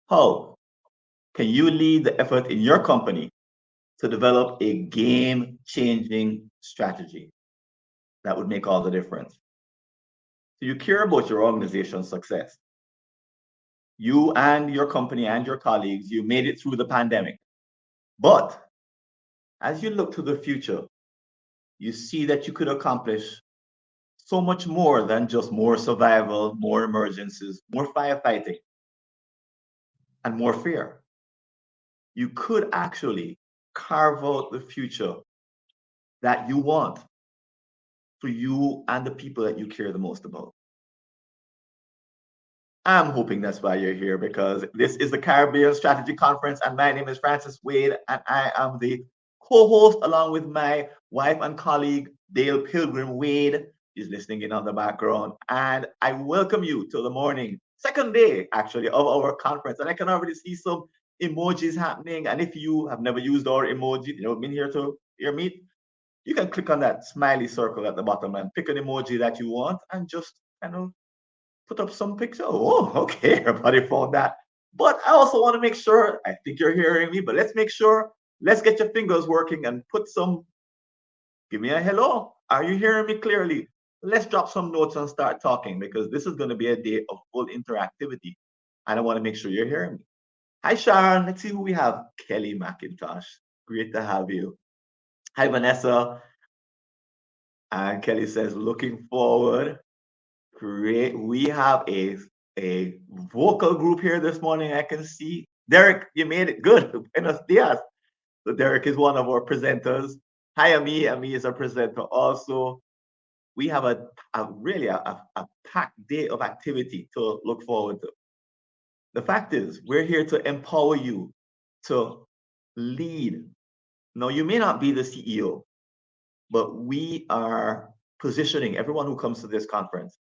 How can you lead the effort in your company to develop a game changing strategy that would make all the difference? So you care about your organization's success. You and your company and your colleagues, you made it through the pandemic. But as you look to the future, you see that you could accomplish so much more than just more survival, more emergencies, more firefighting, and more fear. You could actually carve out the future that you want for you and the people that you care the most about. I'm hoping that's why you're here because this is the Caribbean Strategy Conference, and my name is Francis Wade, and I am the co host along with my wife and colleague, Dale Pilgrim Wade. Is listening in on the background. And I welcome you to the morning, second day actually, of our conference. And I can already see some emojis happening. And if you have never used our emoji, been here to hear me, you can click on that smiley circle at the bottom and pick an emoji that you want and just kind of put up some picture. Oh, okay, everybody found that. But I also want to make sure, I think you're hearing me, but let's make sure, let's get your fingers working and put some, give me a hello. Are you hearing me clearly? Let's drop some notes and start talking because this is going to be a day of full interactivity. And I want to make sure you're hearing me. Hi, Sharon. Let's see who we have. Kelly McIntosh. Great to have you. Hi, Vanessa. And Kelly says, looking forward. Great. We have a vocal group here this morning. I can see Derek. You made it good. Buenos dias. So Derek is one of our presenters. Hi, Ami. Ami is a presenter also. We have a really a packed day of activity to look forward to. The fact is, we're here to empower you to lead. Now, you may not be the CEO, but we are positioning everyone who comes to this conference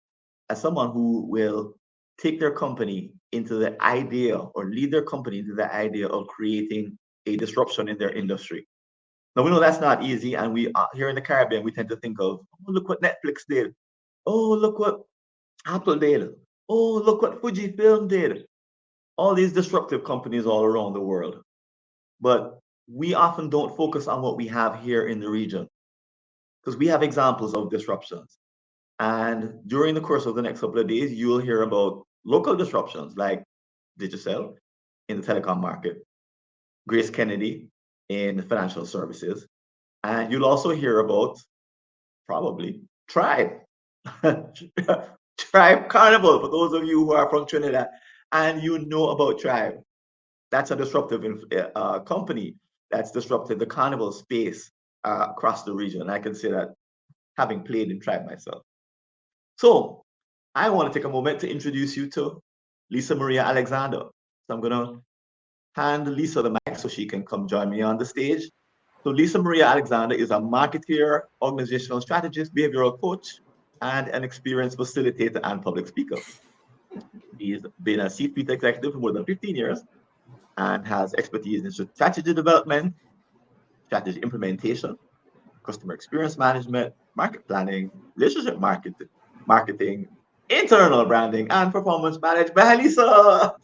as someone who will take their company into the idea or lead their company into the idea of creating a disruption in their industry. Now we know that's not easy, and we here in the Caribbean we tend to think of, oh, look what Netflix did, oh look what Apple did, oh look what Fujifilm did, all these disruptive companies all around the world. But we often don't focus on what we have here in the region because we have examples of disruptions. And during the course of the next couple of days, you'll hear about local disruptions like Digicel in the telecom market, Grace Kennedy in financial services, and you'll also hear about probably Tribe, Tribe Carnival for those of you who are from Trinidad and you know about Tribe. That's a disruptive company that's disrupted the carnival space across the region. I can say that having played in Tribe myself. So I want to take a moment to introduce you to Lisa Maria Alexander. So I'm going to hand Lisa the mic so she can come join me on the stage. So Lisa Maria Alexander is a marketeer, organizational strategist, behavioral coach, and an experienced facilitator and public speaker. She's been a C-suite executive for more than 15 years and has expertise in strategy development, strategy implementation, customer experience management, market planning, relationship marketing, internal branding, and performance management. Hi, Lisa.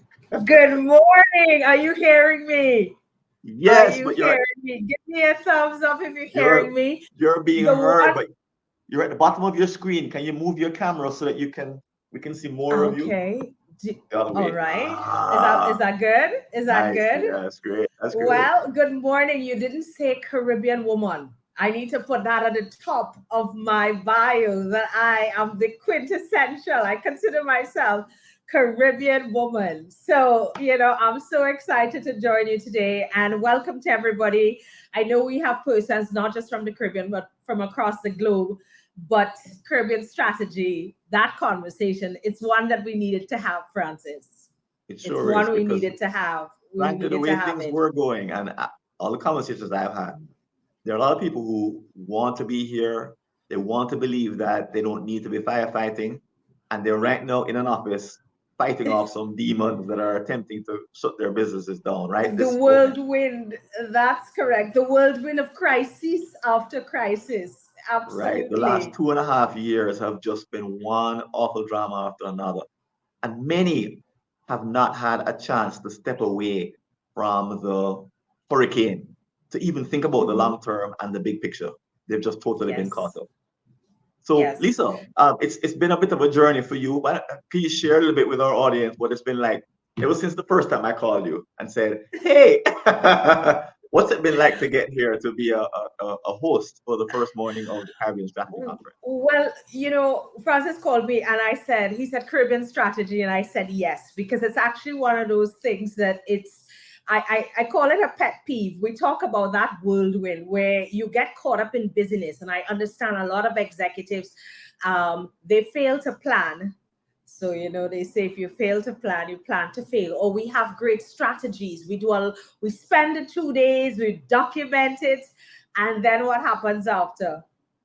Good morning. Are you hearing me? Are Yes, you but you're hearing me? Give me a thumbs up if you're hearing you're me. you're being The heard, one, but you're at the bottom of your screen. Can you move your camera so that we can see more of you? okay. The other All way. right. Is Ah, that good? Is that nice. good? Yeah, that's great. That's great. Well, good morning. You didn't say Caribbean woman. I need to put that at the top of my bio that I am the quintessential. I consider myself Caribbean woman. So, I'm so excited to join you today and welcome to everybody. I know we have persons not just from the Caribbean, but from across the globe. But Caribbean strategy, that conversation, it's one that we needed to have, Francis. It It's sure is one we because needed to have. We frankly, the needed to way have things it. were going and all the conversations I've had, there are a lot of people who want to be here. They want to believe that they don't need to be firefighting, and they're right now in an office fighting off some demons that are attempting to shut their businesses down. Right The this moment. whirlwind, that's correct. The whirlwind of crisis after crisis. Right, the last Absolutely. 2.5 years have just been one awful drama after another, and many. have not had a chance to step away from the hurricane to even think about the Mhm. long term and the big picture. They've just totally been caught Yes. up. So, Yes. Lisa, it's been a bit of a journey for you. But can you share a little bit with our audience what it's been like ever since the first time I called you and said, "Hey, what's it been like to get here to be a host for the first morning of the Caribbean Strategy Conference?" Well, Francis called me and he said Caribbean strategy. And I said yes, because it's actually one of those things that I call it a pet peeve. We talk about that whirlwind where you get caught up in business. And I understand a lot of executives, they fail to plan. So, they say if you fail to plan, you plan to fail. Or we have great strategies. We spend the 2 days, we document it. And then what happens after?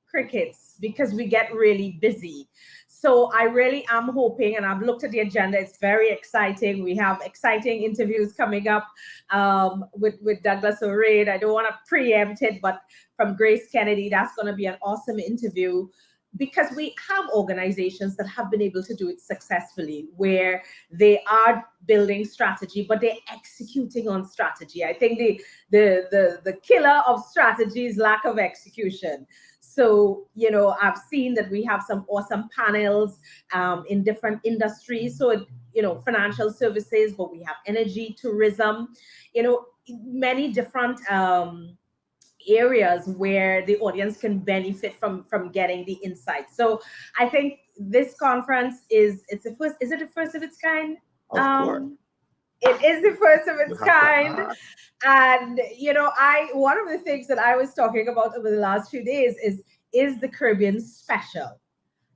Crickets, because we get really busy. So I really am hoping, and I've looked at the agenda. It's very exciting. We have exciting interviews coming up with Douglas O'Reilly. I don't want to preempt it, but from Grace Kennedy, that's going to be an awesome interview, because we have organizations that have been able to do it successfully, where they are building strategy, but they're executing on strategy. I think the killer of strategy is lack of execution. So, I've seen that we have some awesome panels in different industries. So, financial services, but we have energy, tourism, many different areas where the audience can benefit from getting the insights. So I think this conference is the first. Is it the first of its kind? Of course, It is the first of you its have to kind. ask. And I one of the things that I was talking about over the last few days is the Caribbean special.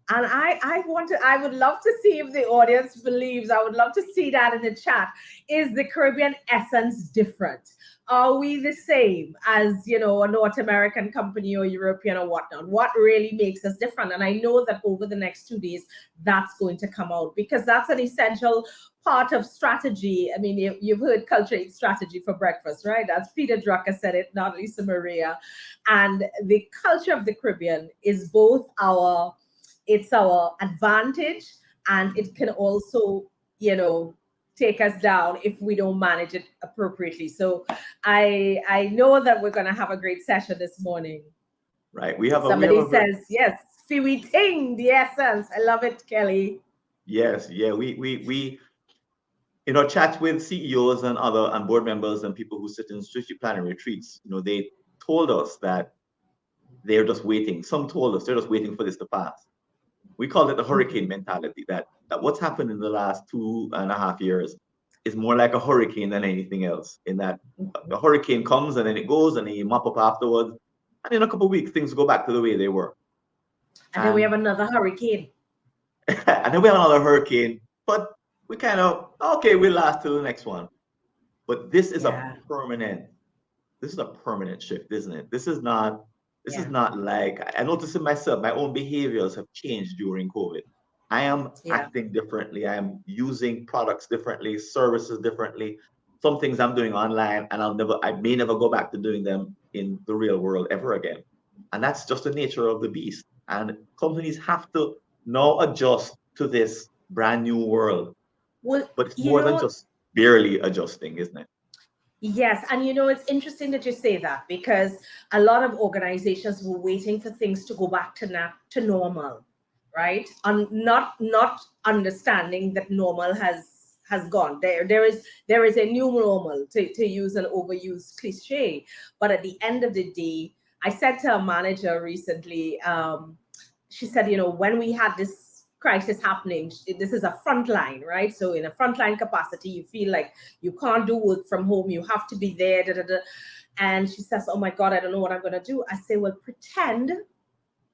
And I would love to see if the audience believes, I would love to see that in the chat. Is the Caribbean essence different? Are we the same as, a North American company or European or whatnot? What really makes us different? And I know that over the next 2 days, that's going to come out, because that's an essential part of strategy. I mean, you've heard culture eats strategy for breakfast, right? That's Peter Drucker said it, not Lisa Maria. And the culture of the Caribbean is both it's our advantage, and it can also, take us down if we don't manage it appropriately. So I know that we're going to have a great session this morning. Right. We have Somebody a very says yes, Fiwi Ting, the essence. I love it, Kelly. yes, yeah. We in our chats with CEOs and other and board members and people who sit in strategic planning retreats, they told us that they're just waiting. Some told us they're just waiting for this to pass. We call it the hurricane Mhm. mentality, that what's happened in the last 2.5 years is more like a hurricane than anything else. In that the hurricane comes and then it goes and then you mop up afterwards. And in a couple of weeks, things go back to the way they were. And then we have And another hurricane. and then we have another hurricane, but we kind of okay, we'll last till the next one. But Yeah, this is a permanent shift, isn't it? This is yeah, not like I notice it myself, my own behaviors have changed during COVID. I am yeah. acting differently. I am using products differently, services differently. Some things I'm doing online and I may never go back to doing them in the real world ever again. And that's just the nature of the beast. And companies have to now adjust to this brand new world. Well, But it's more than just barely adjusting, isn't it? yes, and it's interesting that you say that, because a lot of organizations were waiting for things to go back to normal, right? And not understanding that normal has gone. There is a new normal, to use an overused cliche. But at the end of the day, I said to a manager recently, she said, when we had this crisis happening, this is a frontline, right? So in a frontline capacity, you feel like you can't do work from home, you have to be there. Da, da, da. And she says, oh my God, I don't know what I'm going to do. I say, well, pretend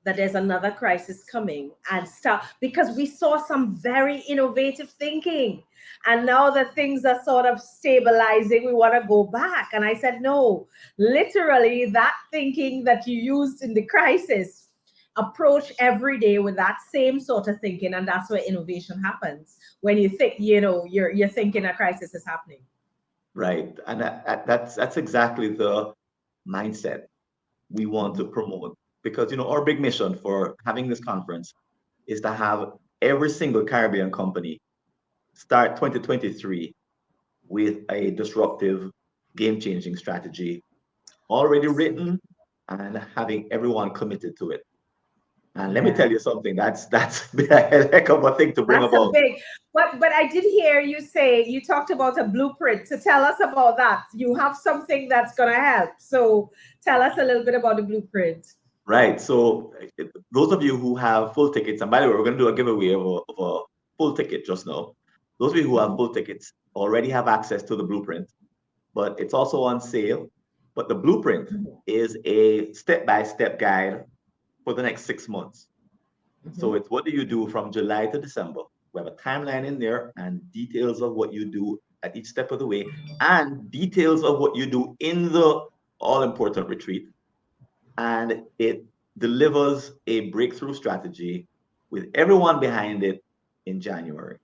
that there's another crisis coming and start, because we saw some very innovative thinking. And now that things are sort of stabilizing, we want to go back. And I said, no, literally, that thinking that you used in the crisis, approach every day with that same sort of thinking. And that's where innovation happens. When you think, you're thinking a crisis is happening. Right. And that's exactly the mindset we want to promote because our big mission for having this conference is to have every single Caribbean company start 2023 with a disruptive, game-changing strategy already written and having everyone committed to it. And let me tell Yeah. you something, that's a heck of a thing to bring That's a about. big, but I did hear you say you talked about a blueprint. So tell us about that. You have something that's gonna help. So tell us a little bit about the blueprint. Right. So those of you who have full tickets, and by the way, we're going to do a giveaway of a full ticket just now. Those of you who have full tickets already have access to the blueprint, but it's also on sale. But the blueprint is a step-by-step guide for the next 6 months. So it's what do you do from July to December? We have a timeline in there and details of what you do at each step of the way, and details of what you do in the all-important retreat. And it delivers a breakthrough strategy with everyone behind it in January.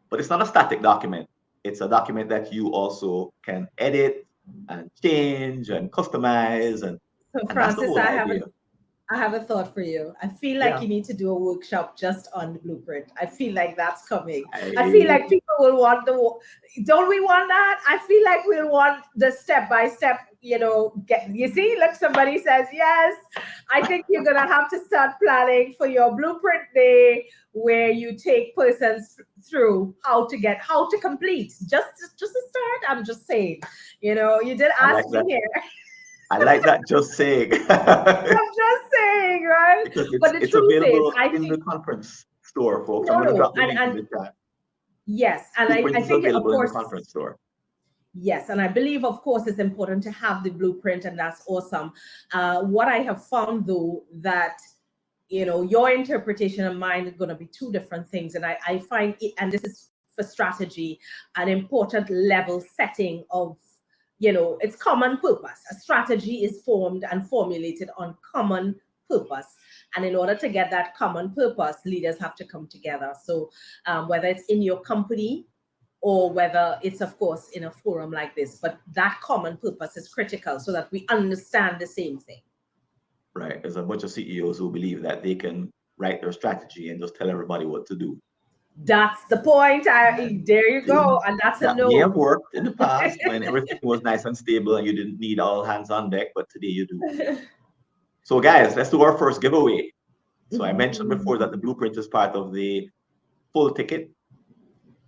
But it's not a static document. It's a document that you also can edit and change and customize, So and that's the Francis, whole idea. I have a thought for you. I feel like Yeah. you need to do a workshop just on the blueprint. I feel like that's coming. I feel I, like people will want don't we want that? I feel like we'll want the step by step, you see, look, somebody says yes. I think you're gonna have to start planning for your blueprint day where you take persons through how to complete. Just a start. I'm just saying, you did I like ask me that. here. I like that just saying. I'm just saying, right? Because But the it's truth is, available I in the think conference store, folks. I'm no, going to no, drop the link in and the chat. yes, and Blueprint I is think of available in the course conference store. yes, and I believe of course it's important to have the blueprint, and that's awesome. What I have found though that your interpretation and mine are going to be two different things, and I find it, and this is for strategy, an important level setting of it's common purpose. A strategy is formed and formulated on common purpose. And in order to get that common purpose, leaders have to come together. So whether it's in your company or whether it's, of course, in a forum like this, but that common purpose is critical so that we understand the same thing. Right. There's a bunch of CEOs who believe that they can write their strategy and just tell everybody what to do. That's the point. There you go. And that's a That may have no. worked in the past when everything was nice and stable and you didn't need all hands on deck, but today you do. So guys, let's do our first giveaway. So I mentioned before that the blueprint is part of the full ticket.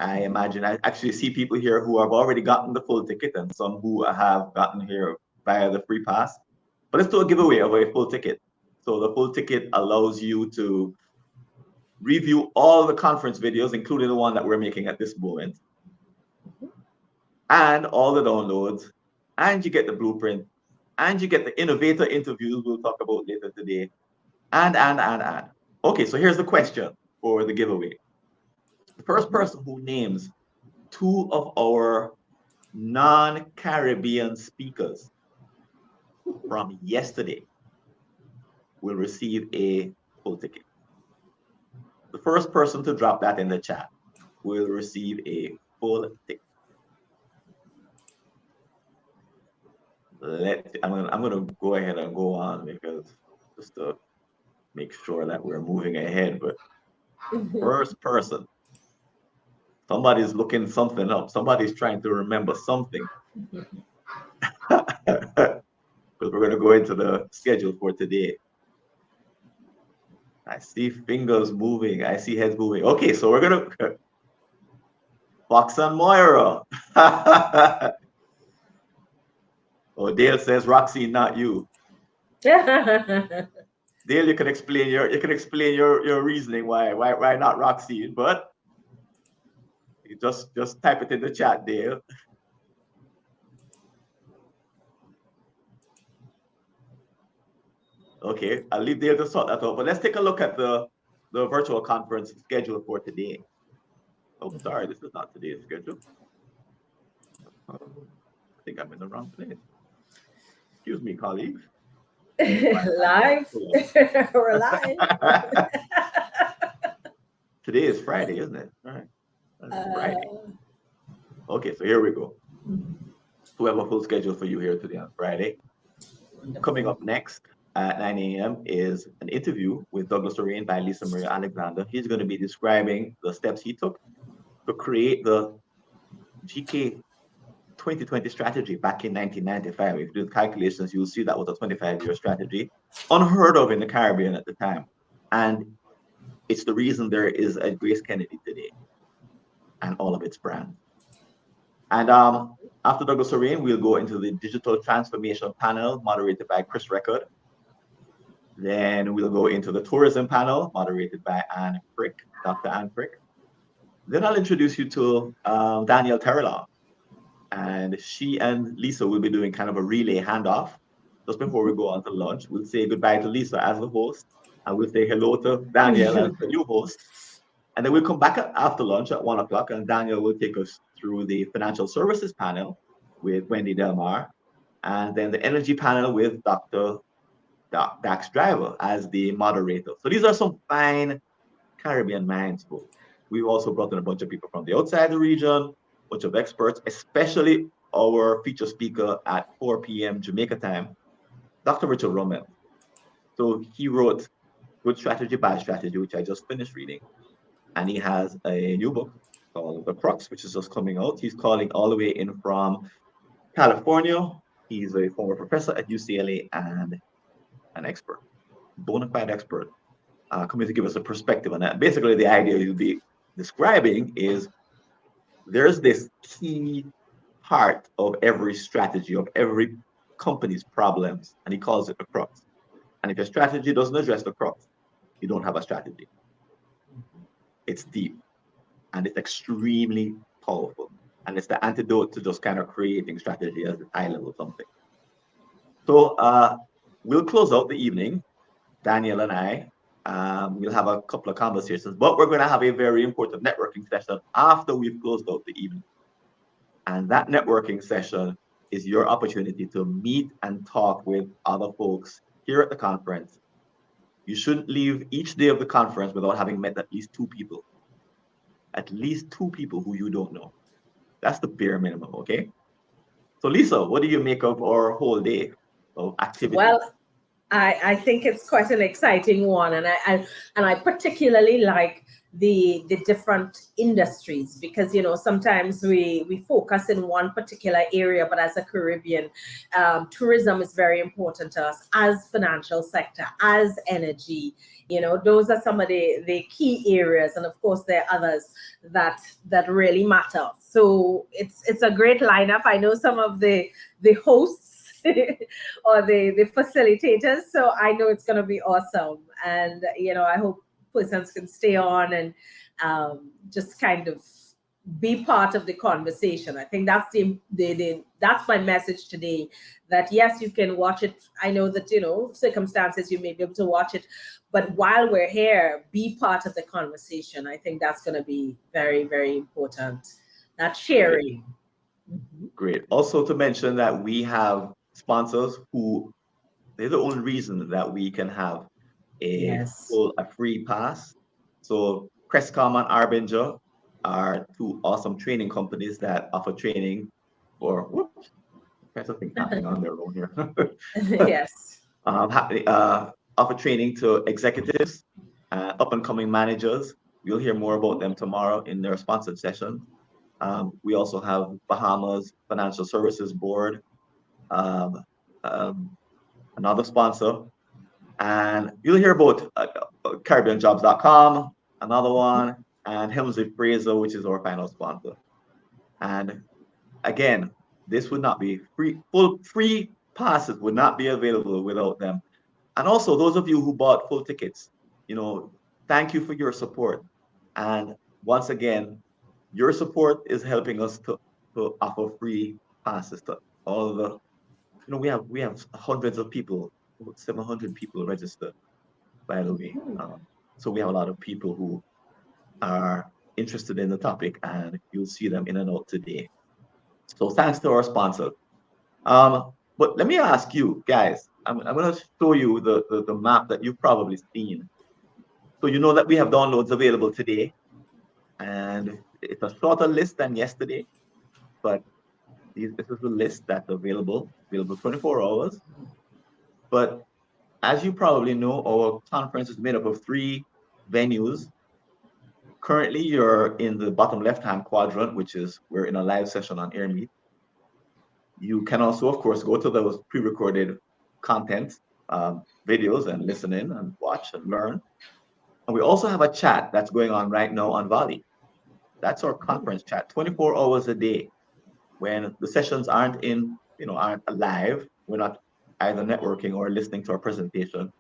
I imagine I actually see people here who have already gotten the full ticket and some who have gotten here via the free pass. But let's do a giveaway of a full ticket. So the full ticket allows you to review all the conference videos, including the one that we're making at this moment, and all the downloads, and you get the blueprint, and you get the innovator interviews we'll talk about later today, and. Okay, so here's the question for the giveaway. The first person who names two of our non-Caribbean speakers from yesterday will receive a full ticket. The first person to drop that in the chat will receive a full ticket. I'm gonna go ahead and go on because just to make sure that we're moving ahead. But first person, somebody's looking something up. Somebody's trying to remember something. Because we're going to go into the schedule for today. I see fingers moving. I see heads moving. Okay, so we're going to Fox and Moira. Oh, Dale says Roxy, not you. Dale, you can explain your reasoning why not Roxy, but you just type it in the chat, Dale. Okay, I'll leave Dale to sort that out. But let's take a look at the virtual conference schedule for today. Oh, sorry, this is not today's schedule. I think I'm in the wrong place. Excuse me, colleagues. Live. We're live. Today is Friday, isn't it? All right. Friday. Okay, so here we go. So we have a full schedule for you here today on Friday. Wonderful. Coming up next at 9 a.m. is an interview with Douglas Lorraine by Lisa Maria Alexander. He's going to be describing the steps he took to to create the GK 2020 strategy back in 1995. If you do the calculations, you'll see that was a 25-year strategy, unheard of in the Caribbean at the time. And it's the reason there is a Grace Kennedy today and all of its brands. And after Douglas Lorraine, we'll go into the Digital Transformation Panel, moderated by Chris Record. Then we'll go into the Tourism Panel, moderated by Anne Frick, Dr. Anne Frick. Then I'll introduce you to Danielle Terrelon. And she and Lisa will be doing kind of a relay handoff. Just before we go on to lunch, we'll say goodbye to Lisa as the host, and we'll say hello to Danielle as the new host. And then we'll come back after lunch at 1 o'clock, and Danielle will take us through the Financial Services Panel with Wendy Delmar, and then the Energy Panel with Dr. Dax Driver as the moderator. So these are some fine Caribbean minds, folks. We've also brought in a bunch of people from the outside the region, bunch of experts, especially our feature speaker at 4 p.m. Jamaica time, Dr. Richard Rommel. So he wrote Good Strategy, Bad Strategy, which I just finished reading. And he has a new book called The Crux, which is just coming out. He's calling all the way in from California. He's a former professor at UCLA and an expert, bona fide expert, coming to give us a perspective on that. Basically, the idea you'll be describing is there's this key part of every strategy, of every company's problems, and he calls it the crux. And if your strategy doesn't address the crux, you don't have a strategy. It's deep and it's extremely powerful. And it's the antidote to just kind of creating strategy as a high level something. So we'll close out the evening, Daniel and I. We'll have a couple of conversations, but we're going to have a very important networking session after we've closed out the evening. And that networking session is your opportunity to meet and talk with other folks here at the conference. You shouldn't leave each day of the conference without having met at least 2 people. At least 2 people who you don't know. That's the bare minimum, okay? So Lisa, what do you make of our whole day of activity? Well, I think it's quite an exciting one, and I particularly like the different industries, because sometimes we focus in one particular area, but as a Caribbean, tourism is very important to us, as financial sector, as energy. Those are some of the key areas, and of course there are others that really matter. So it's a great lineup. I know some of the hosts or the facilitators, so I know it's going to be awesome. And I hope persons can stay on and just kind of be part of the conversation. I think that's that's my message today, that yes, you can watch it. I know that circumstances you may be able to watch it, but while we're here, be part of the conversation. I think that's going to be very, very important, that sharing. Great. Also to mention that we have sponsors who, they're the only reason that we can have a free pass. So Crestcom and Arbinger are 2 awesome training companies that offer training for, whoops, there's something happening on their own here. Yes. Offer training to executives, up and coming managers. You'll hear more about them tomorrow in their sponsored session. We also have Bahamas Financial Services Board, another sponsor, and you'll hear about CaribbeanJobs.com, another one, and Helmsley Fraser, which is our final sponsor. And again, this would not be free passes would not be available without them. And also those of you who bought full tickets, thank you for your support. And once again, your support is helping us to offer free passes to all of the, we have hundreds of people, 700 people registered, by the way. So we have a lot of people who are interested in the topic, and you'll see them in and out today. So thanks to our sponsor. But let me ask you guys, I'm going to show you the map that you've probably seen. So you know that we have downloads available today, and it's a shorter list than yesterday, but this is the list that's available 24 hours. But as you probably know, our conference is made up of 3 venues. Currently, you're in the bottom left-hand quadrant, which is we're in a live session on AirMeet. You can also, of course, go to those pre-recorded content videos and listen in and watch and learn. And we also have a chat that's going on right now on Volley. That's our conference chat, 24 hours a day. When the sessions aren't live, we're not either networking or listening to our presentation.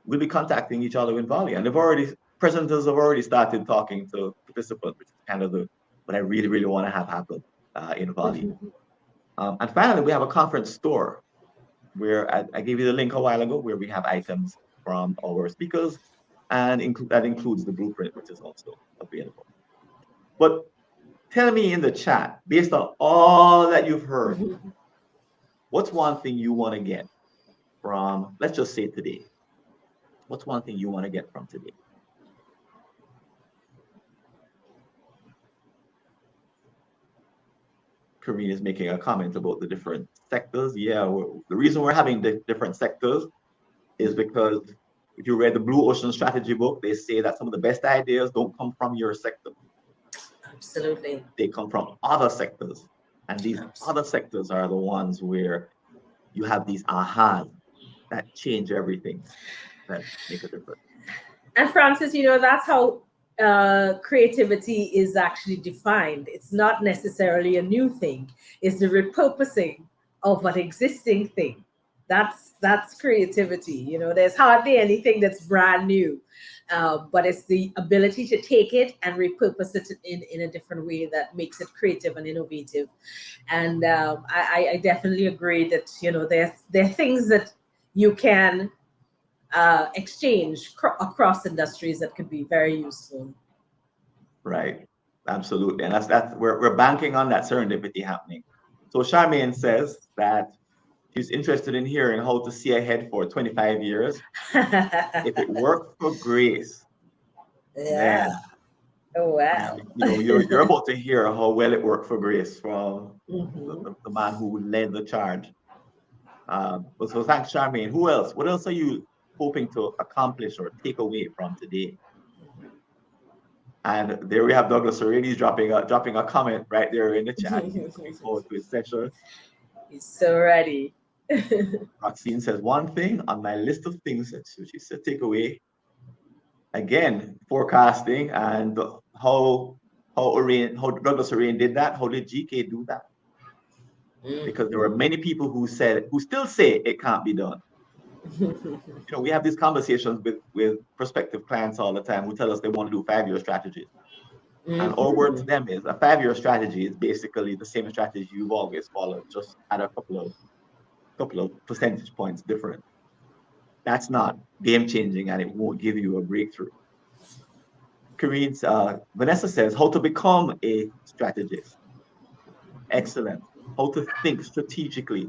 We'll be contacting each other in Volley, and presenters have already started talking to participants, which is kind of what I really, really want to have happen in Volley. And finally, we have a conference store where I gave you the link a while ago, where we have items from our speakers, and that includes the blueprint, which is also available. But tell me in the chat, based on all that you've heard, what's one thing you want to get from, let's just say today? What's one thing you want to get from today? Karine is making a comment about the different sectors. Yeah, the reason we're having the different sectors is because if you read the Blue Ocean Strategy book, they say that some of the best ideas don't come from your sector. Absolutely. They come from other sectors. And these other sectors are the ones where you have these ahas that change everything, that make a difference. And Francis, that's how creativity is actually defined. It's not necessarily a new thing. It's the repurposing of an existing thing. That's creativity. There's hardly anything that's brand new, but it's the ability to take it and repurpose it in a different way that makes it creative and innovative. And I definitely agree that there are things that you can exchange across industries that could be very useful. Right, absolutely, and that's we're banking on that serendipity happening. So Charmaine says that she's interested in hearing how to see ahead for 25 years. If it worked for Grace, yeah. then, oh wow, you're about to hear how well it worked for Grace from the man who led the charge. So thanks, Charmaine. Who else? What else are you hoping to accomplish or take away from today? And there we have Douglas already. He's dropping a comment right there in the chat. Looking forward to his session. He's so ready. Roxine says, one thing on my list of things that she said take away. Again, forecasting and how Douglas Orain did that. How did GK do that? Because there were many people who still say it can't be done. We have these conversations with prospective clients all the time who tell us they want to do 5-year strategies. And our word to them is a 5-year strategy is basically the same strategy you've always followed, just at a couple of percentage points different. That's not game changing, and it won't give you a breakthrough. Vanessa says how to become a strategist. Excellent. How to think strategically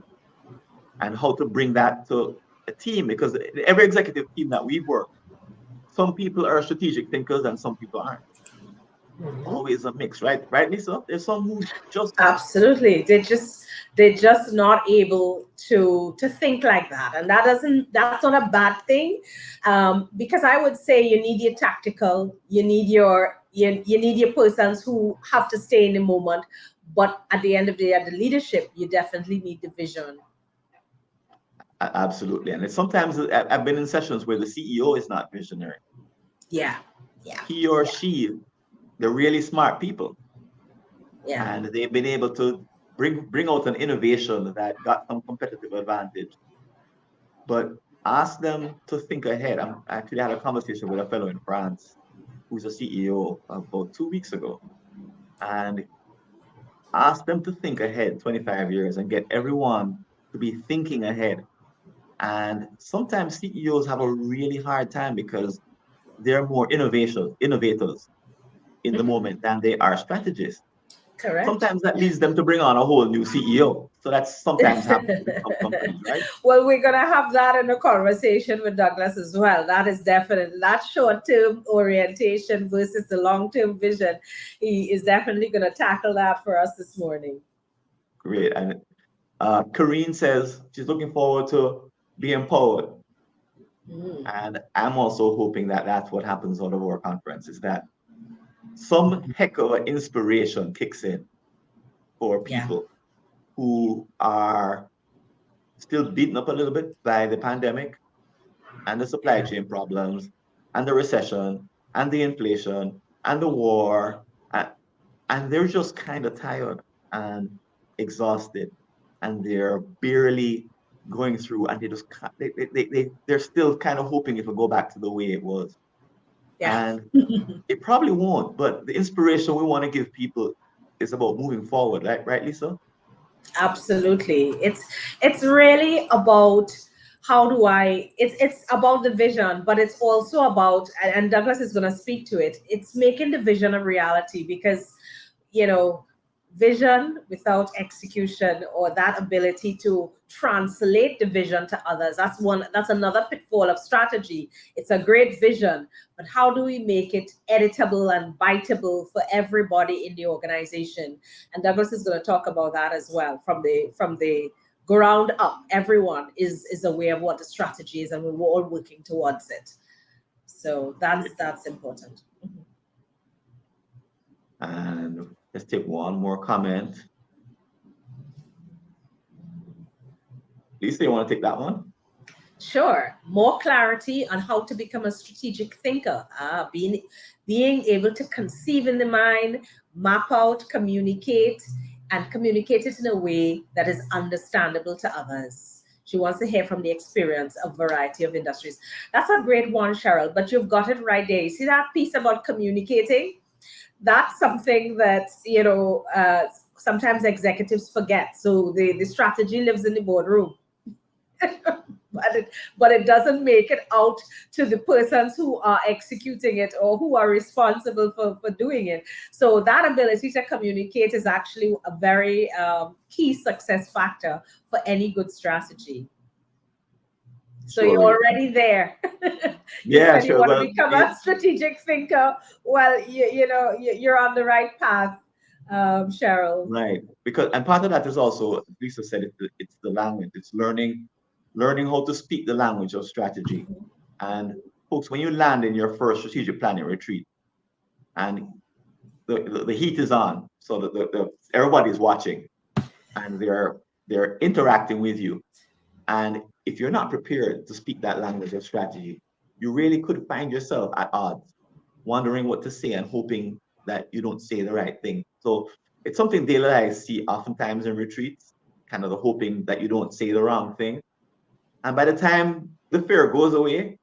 and how to bring that to a team, because every executive team that we work, some people are strategic thinkers and some people aren't. Always a mix, right, Lisa? There's some who just absolutely, they're just not able to think like that, and that's not a bad thing, because I would say you need your tactical, you need your persons who have to stay in the moment, but at the end of the day, at the leadership, you definitely need the vision. Absolutely. And sometimes I've been in sessions where the CEO is not visionary. Yeah. He or she, they're really smart people. Yeah. And they've been able to bring out an innovation that got some competitive advantage. But ask them to think ahead. I actually had a conversation with a fellow in France who's a CEO about 2 weeks ago. And ask them to think ahead 25 years and get everyone to be thinking ahead. And sometimes CEOs have a really hard time because they're more innovators in the moment than they are strategists. Correct. Sometimes that leads them to bring on a whole new CEO. So that's sometimes happens with some companies, right? Well, we're going to have that in a conversation with Douglas as well. That is definitely that short-term orientation versus the long-term vision. He is definitely going to tackle that for us this morning. Great. And Karine says she's looking forward to being empowered. And I'm also hoping that that's what happens out of our conference, is that some heck of an inspiration kicks in for Yeah. people who are still beaten up a little bit by the pandemic and the supply Yeah. chain problems and the recession and the inflation and the war. And they're just kind of tired and exhausted. And they're barely going through, and they're still kind of hoping it will go back to the way it was. Yeah. And it probably won't, but the inspiration we want to give people is about moving forward, right, Lisa? Absolutely. It's really about how do I it's about the vision, but it's also about, and Douglas is going to speak to it. It's making the vision a reality, because you know, vision without execution, or that ability to translate the vision to others, that's another pitfall of strategy. It's a great vision, but how do we make it editable and biteable for everybody in the organization? And Douglas is going to talk about that as well, from the ground up. Everyone is aware of what the strategy is, and we're all working towards it. So that's important. And let's take one more comment. Lisa, you want to take that one? Sure. More clarity on how to become a strategic thinker. Being able to conceive in the mind, map out, communicate, and communicate it in a way that is understandable to others. She wants to hear from the experience of variety of industries. That's a great one, Cheryl, but you've got it right there. You see that piece about communicating? That's something that, sometimes executives forget. So the strategy lives in the boardroom. but it doesn't make it out to the persons who are executing it or who are responsible for doing it. So that ability to communicate is actually a very key success factor for any good strategy. So Sure. you're already there. You Yeah, said you sure. want Well, to become a strategic thinker. Well, you're on the right path, Cheryl. right. And part of that is also, Lisa said, it's the language. It's learning how to speak the language of strategy. And folks, when you land in your first strategic planning retreat, and the heat is on, so that everybody's watching, and they're interacting with you. And if you're not prepared to speak that language of strategy, you really could find yourself at odds, wondering what to say and hoping that you don't say the right thing. So it's something Dale and I see oftentimes in retreats, kind of the hoping that you don't say the wrong thing. And by the time the fear goes away,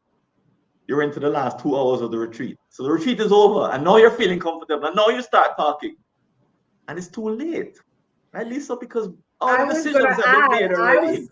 you're into the last 2 hours of the retreat. So the retreat is over, and now you're feeling comfortable, and now you start talking. And it's too late, right, Lisa? Because all the decisions have been made already.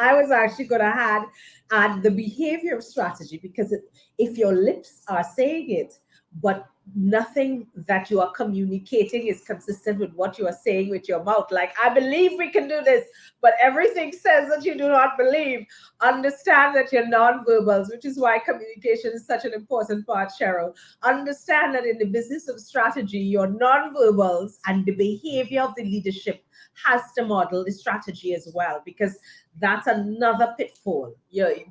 I was actually going to add the behavior of strategy, because if your lips are saying it, but nothing that you are communicating is consistent with what you are saying with your mouth, like, I believe we can do this, but everything says that you do not believe, understand that you're nonverbals, which is why communication is such an important part, Cheryl. Understand that in the business of strategy, your nonverbals and the behavior of the leadership has to model the strategy as well, because that's another pitfall,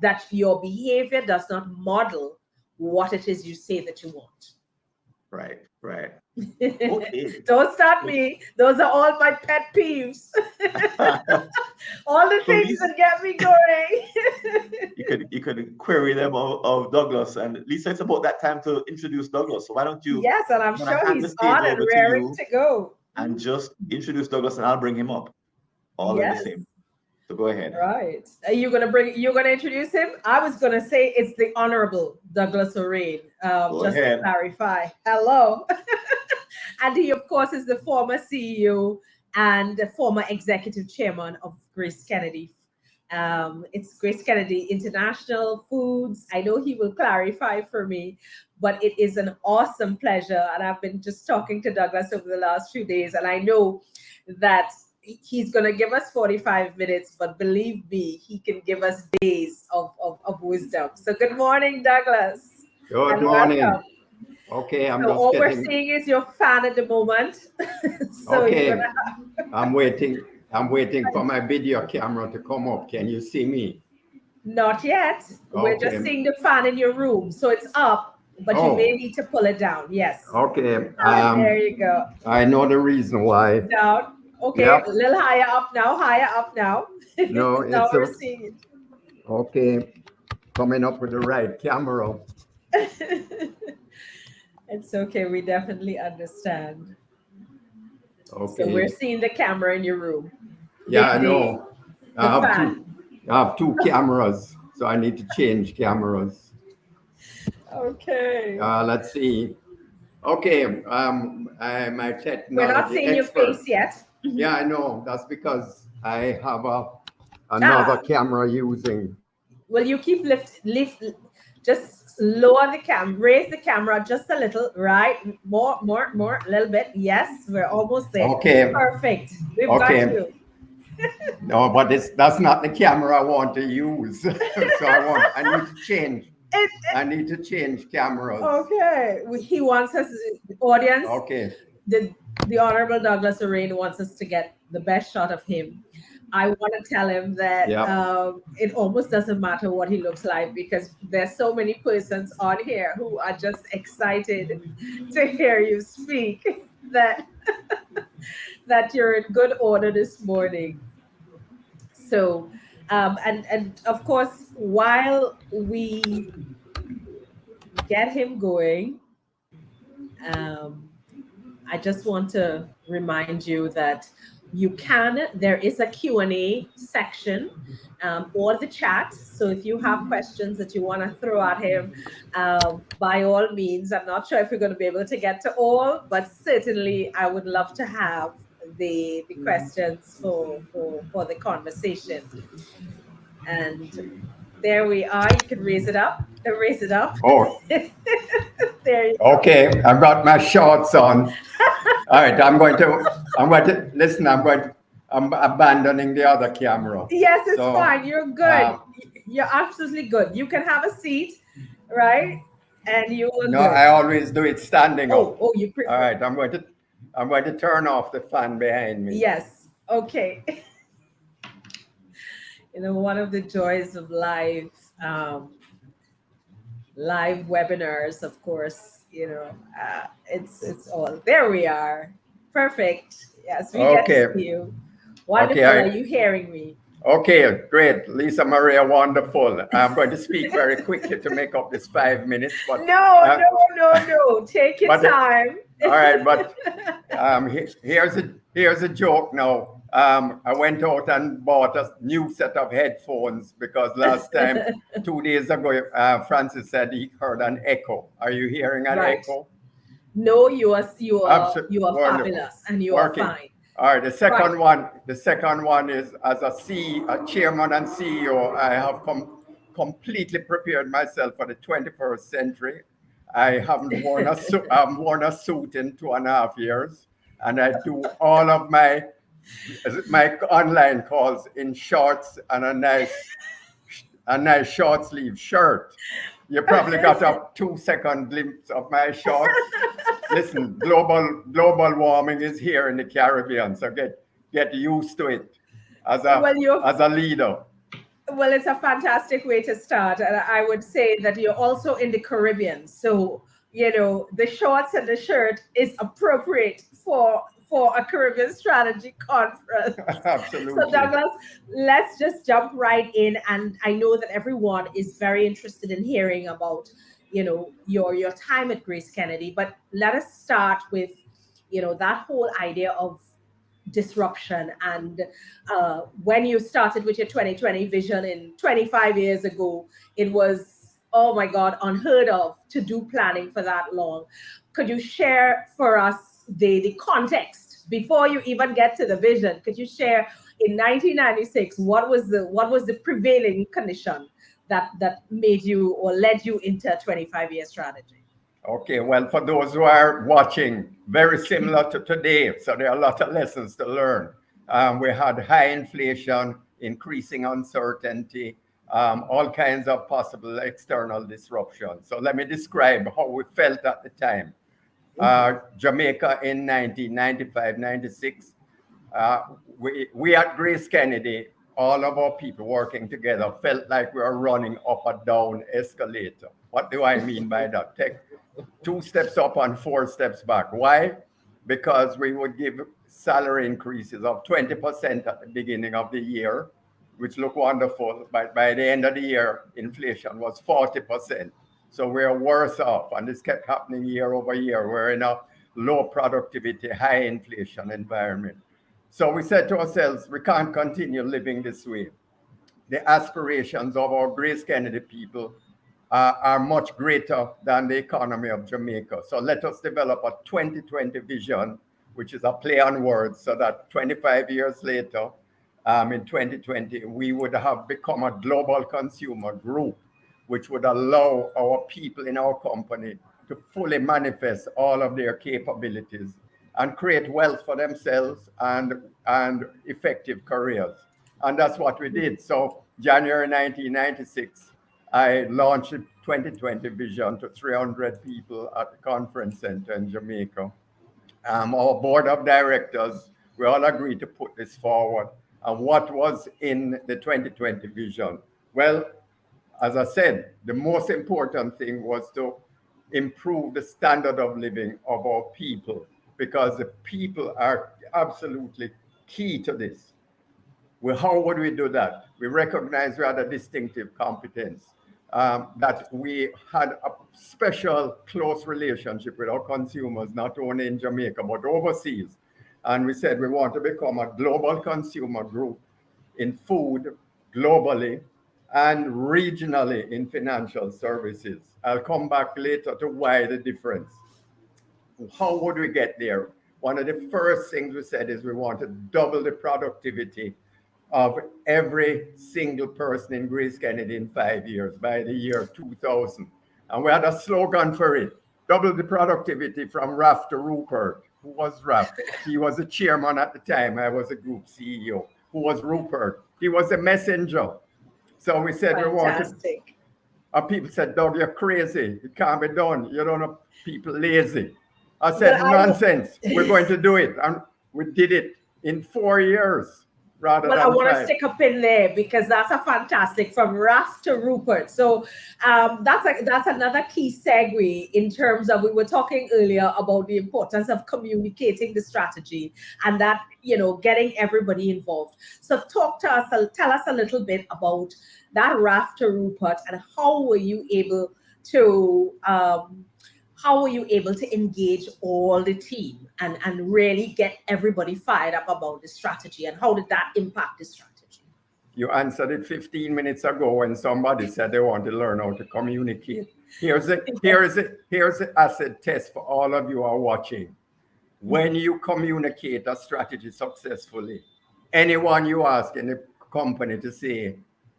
that your behavior does not model what it is you say that you want. Right. Okay. Don't start me. Those are all my pet peeves. All the things that get me going. you could query them of Douglas. And Lisa, it's about that time to introduce Douglas. So why don't you? Yes, and I'm sure he's on and raring to go. And just introduce Douglas, and I'll bring him up. All in the same. So go ahead. Right. You're gonna introduce him? I was gonna say it's the Honorable Douglas O'Rain. Just to clarify. Hello. And he, of course, is the former CEO and the former executive chairman of Grace Kennedy. It's Grace Kennedy International Foods. I know he will clarify for me, but it is an awesome pleasure. And I've been just talking to Douglas over the last few days, and I know that he's going to give us 45 minutes, but believe me, he can give us days of wisdom. So good morning, Douglas. Good morning. Welcome. Okay, we're seeing is your fan at the moment. So okay, I'm waiting for my video camera to come up. Can you see me? Not yet. Okay. We're just seeing the fan in your room. So it's up. but you may need to pull it down. Yes. Okay. There you go. I know the reason why. Down. Okay, Yep. a little higher up now. Higher up now. No, now it's we're seeing it. Okay. Coming up with the right camera. It's okay. We definitely understand. Okay. So we're seeing the camera in your room. Yeah, I know. I have two cameras, so I need to change cameras. Okay. Let's see. Okay. My technology We're not seeing your face yet. Yeah, I know. That's because I have another camera using. Will you keep lift, just lower the raise the camera just a little, right? More, a little bit. Yes, we're almost there. Okay. Perfect. We've got you. No, but that's not the camera I want to use. So I need to change. I need to change cameras. Okay. He wants us, the audience. Okay. The Honorable Douglas Orane wants us to get the best shot of him. I want to tell him that it almost doesn't matter what he looks like, because there's so many persons on here who are just excited to hear you speak that that you're in good order this morning. So, and of course, while we get him going, I just want to remind you that there is a Q&A section or the chat. So if you have questions that you want to throw at him, by all means. I'm not sure if we're going to be able to get to all, but certainly I would love to have the questions for the conversation. And there we are. You can raise it up. Raise it up. Oh. There you go. Okay, I've got my shorts on. All right, I'm going to listen. I'm abandoning the other camera. Yes, it's fine. You're good. You're absolutely good. You can have a seat, right? And you will. No, I always do it standing up. Oh, you prefer. All right, I'm going to turn off the fan behind me. Yes. Okay. One of the joys of live webinars, of course, it's all there. We are perfect. Yes, we get to see you. Wonderful. Are you hearing me? Okay, great. Lisa Maria, wonderful. I'm going to speak very quickly to make up this 5 minutes. But no. Take your time. All right, but here's a joke now. I went out and bought a new set of headphones because last time, 2 days ago, Francis said he heard an echo. Are you hearing an echo? No, you are fabulous and you are fine. All right, the second one is, as a chairman and CEO, I have completely prepared myself for the 21st century. I haven't worn a suit. I've worn a suit in 2.5 years, and I do all of my online calls in shorts and a nice short sleeve shirt. You probably got a 2-second glimpse of my shorts. Listen, global warming is here in the Caribbean, so get used to it as a leader. Well, it's a fantastic way to start, and I would say that you're also in the Caribbean, so the shorts and the shirt is appropriate for a Caribbean strategy conference. Absolutely. So Douglas, let's just jump right in. And I know that everyone is very interested in hearing about, your time at Grace Kennedy, but let us start with, that whole idea of disruption. And when you started with your 2020 vision 25 years ago, it was, oh my God, unheard of to do planning for that long. Could you share for us the context before you even get to the vision? Could you share in 1996 what was the prevailing condition that made you or led you into a 25-year strategy? Okay, well, for those who are watching, very similar to today, so there are a lot of lessons to learn. We had high inflation, increasing uncertainty, all kinds of possible external disruptions. So let me describe how we felt at the time. Jamaica in 1995-96, we at Grace Kennedy, all of our people working together felt like we were running up a down escalator. What do I mean by that? 2 steps up and 4 steps back. Why? Because we would give salary increases of 20% at the beginning of the year, which looked wonderful. But by the end of the year, inflation was 40%. So we're worse off. And this kept happening year over year. We're in a low productivity, high inflation environment. So we said to ourselves, we can't continue living this way. The aspirations of our Grace Kennedy people are much greater than the economy of Jamaica. So let us develop a 2020 vision, which is a play on words, so that 25 years later, in 2020, we would have become a global consumer group, which would allow our people in our company to fully manifest all of their capabilities and create wealth for themselves and effective careers. And that's what we did. So January 1996, I launched a 2020 vision to 300 people at the conference center in Jamaica. Our board of directors, we all agreed to put this forward. And what was in the 2020 vision? Well, as I said, the most important thing was to improve the standard of living of our people, because the people are absolutely key to this. Well, how would we do that? We recognize we had a distinctive competence, that we had a special close relationship with our consumers, not only in Jamaica, but overseas. And we said we want to become a global consumer group in food globally and regionally in financial services. I'll come back later to why the difference. How would we get there? One of the first things we said is we want to double the productivity of every single person in Grace Kennedy in 5 years by the year 2000. And we had a slogan for it: double the productivity from Raf to Rupert. Who was Raf? He was the chairman at the time. I was a group CEO. Who was Rupert? He was a messenger. So we said we wanted. And people said, Doug, you're crazy. It can't be done. You don't know people lazy. I said, nonsense. We're going to do it. And we did it in 4 years. Well, I want to stick up in there because that's a fantastic, from Raf to Rupert. So that's another key segue in terms of, we were talking earlier about the importance of communicating the strategy and that, getting everybody involved. So tell us a little bit about that Raf to Rupert, and how were you able to engage all the team and really get everybody fired up about the strategy, and how did that impact the strategy? You answered it 15 minutes ago when somebody said they want to learn how to communicate. Here's the acid test for all of you who are watching. When you communicate a strategy successfully, anyone you ask in the company to say,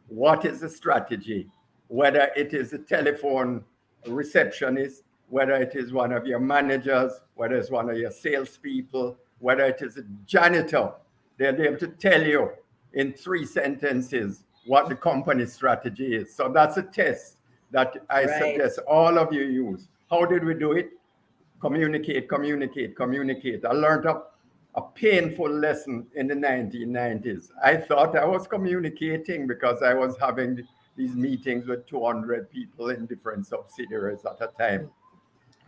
what is the strategy? Whether it is a telephone receptionist, whether it is one of your managers, whether it's one of your salespeople, whether it is a janitor, they'll be able to tell you in 3 sentences what the company strategy is. So that's a test that I suggest all of you use. How did we do it? Communicate. I learned a painful lesson in the 1990s. I thought I was communicating because I was having these meetings with 200 people in different subsidiaries at a time.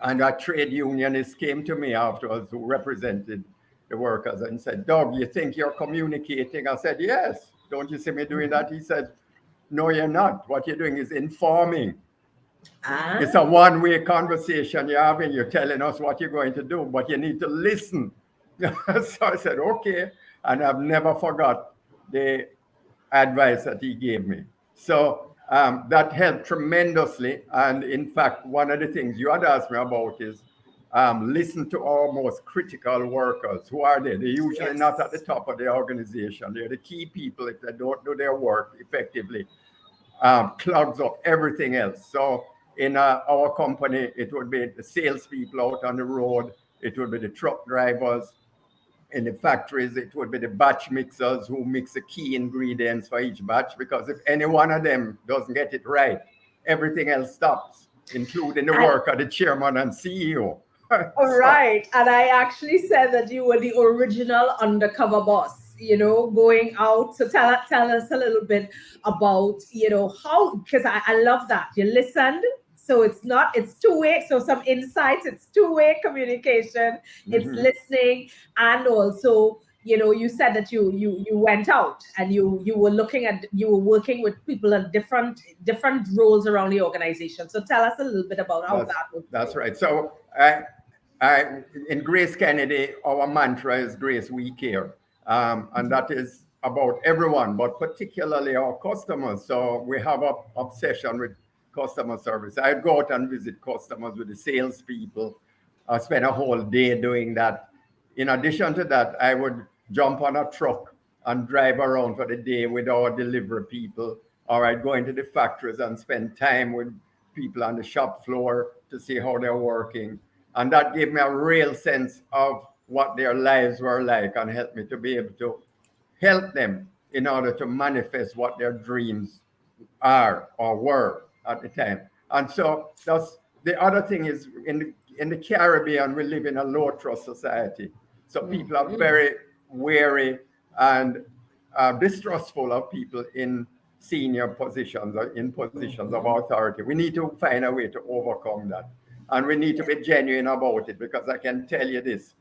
And a trade unionist came to me afterwards, who represented the workers, and said, Doug, you think you're communicating? I said, yes. Don't you see me doing that? He said, no, you're not. What you're doing is informing. It's a one-way conversation you're having. You're telling us what you're going to do, but you need to listen. So I said, okay. And I've never forgot the advice that he gave me. So that helped tremendously. And in fact, one of the things you had asked me about is listen to our most critical workers. Who are they? They're usually not at the top of the organization. They're the key people. If they don't do their work effectively, clogs up everything else. So in our company, it would be the salespeople out on the road. It would be the truck drivers. In the factories, it would be the batch mixers who mix the key ingredients for each batch, because if any one of them doesn't get it right, everything else stops, including the work of the chairman and CEO. All right. And I actually said that you were the original undercover boss, going out. So tell us a little bit about, how, because I love that. You listened, So it's two-way. So some insights, it's two-way communication, it's Mhm. listening, and also, you said that you went out and you were working with people at different roles around the organization. So tell us a little bit about how That's that worked for that's you. right. So in Grace Kennedy, our mantra is Grace We Care, and that is about everyone, but particularly our customers. So we have a obsession with customer service. I go out and visit customers with the salespeople. I spend a whole day doing that. In addition to that, I would jump on a truck and drive around for the day with our delivery people, or I'd go into the factories and spend time with people on the shop floor to see how they're working. And that gave me a real sense of what their lives were like and helped me to be able to help them in order to manifest what their dreams are or were at the time. And so that's the other thing is in the Caribbean, we live in a low trust society. So people are Mhm. very wary and distrustful of people in senior positions or in positions of Mhm. authority. We need to find a way to overcome that. And we need to be genuine about it because I can tell you this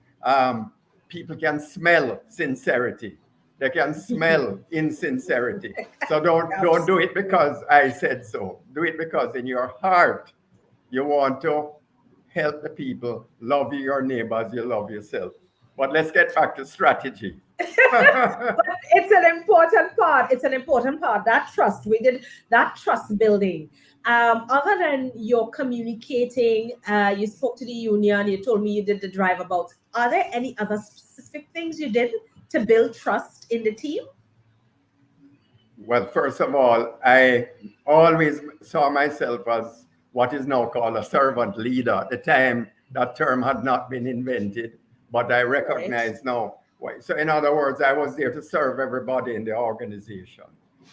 people can smell sincerity, they can smell insincerity. So don't do it because I said so. Do it because in your heart you want to help the people, love your neighbor as you love yourself. But let's get back to strategy. But it's an important part. It's an important part. That trust. We did that trust building. Other than your communicating, you spoke to the union. You told me you did the drive about. Are there any other specific things you did to build trust in the team? Well, first of all, I always saw myself as what is now called a servant leader. At the time, that term had not been invented, but I Right. recognize now. So, in other words, I was there to serve everybody in the organization.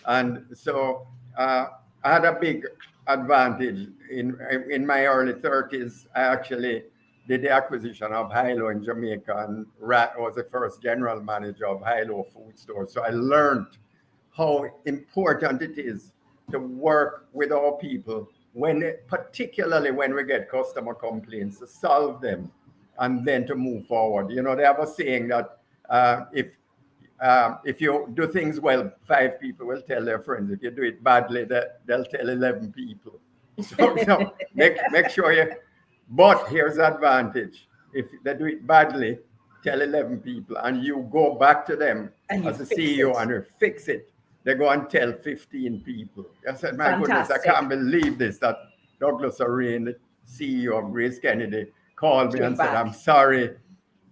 And so I had a big advantage. In my early 30s, I actually did the acquisition of Hilo in Jamaica and was the first general manager of Hilo Food Store. So I learned how important it is to work with our people particularly when we get customer complaints, to solve them and then to move forward. You know, they have a saying that if you do things well, 5 people will tell their friends. If you do it badly, they'll tell 11 people. So make sure you. But here's the advantage: if they do it badly, tell 11 people, and you go back to them And you as a fix CEO it. and you fix it. They go and tell 15 people. I said, my goodness, I Fantastic. can't believe this. That Douglas O'Reilly, the CEO of Grace Kennedy, called me Came and said, back. I'm sorry,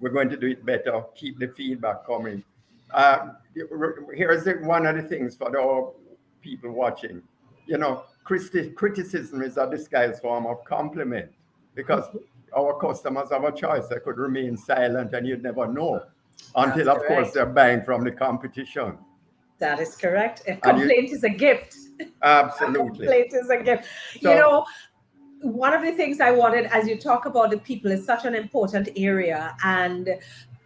we're going to do it better. Keep the feedback coming. Uh, Here's one of the things for the people watching. You know, criticism is a disguised form of compliment because our customers have a choice. They could remain silent and you'd never know That's until, of course, correct. they're buying from the competition. That is correct. A And you complaint is a gift. A absolutely. complaint is a gift. You So, know, one of the things I wanted, as you talk about the people, is such an important area. And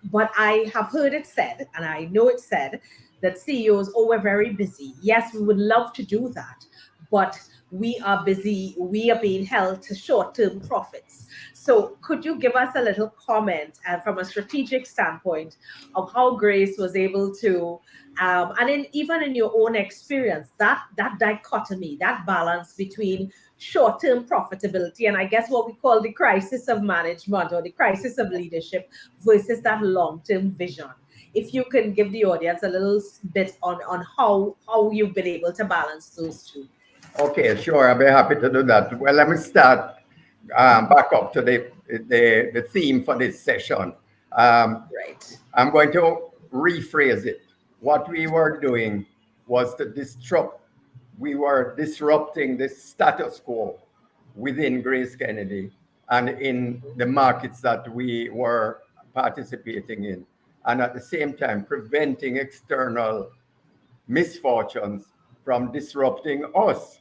but I have heard it said, and I know it said, that CEOs, oh, we're very busy. Yes, we would love to do that, but we are busy. We are being held to short-term profits. So, could you give us a little comment from a strategic standpoint of how Grace was able to, and even in your own experience, that dichotomy, that balance between short-term profitability and I guess what we call the crisis of management or the crisis of leadership versus that long-term vision. If you can give the audience a little bit on how you've been able to balance those two. okay, sure, I'll be happy to do that. Well, let me start back up to the theme for this session. Um, Right. I'm going to rephrase it. What we were doing was to disrupt, we were disrupting the status quo within Grace Kennedy and in the markets that we were participating in. And at the same time, preventing external misfortunes from disrupting us.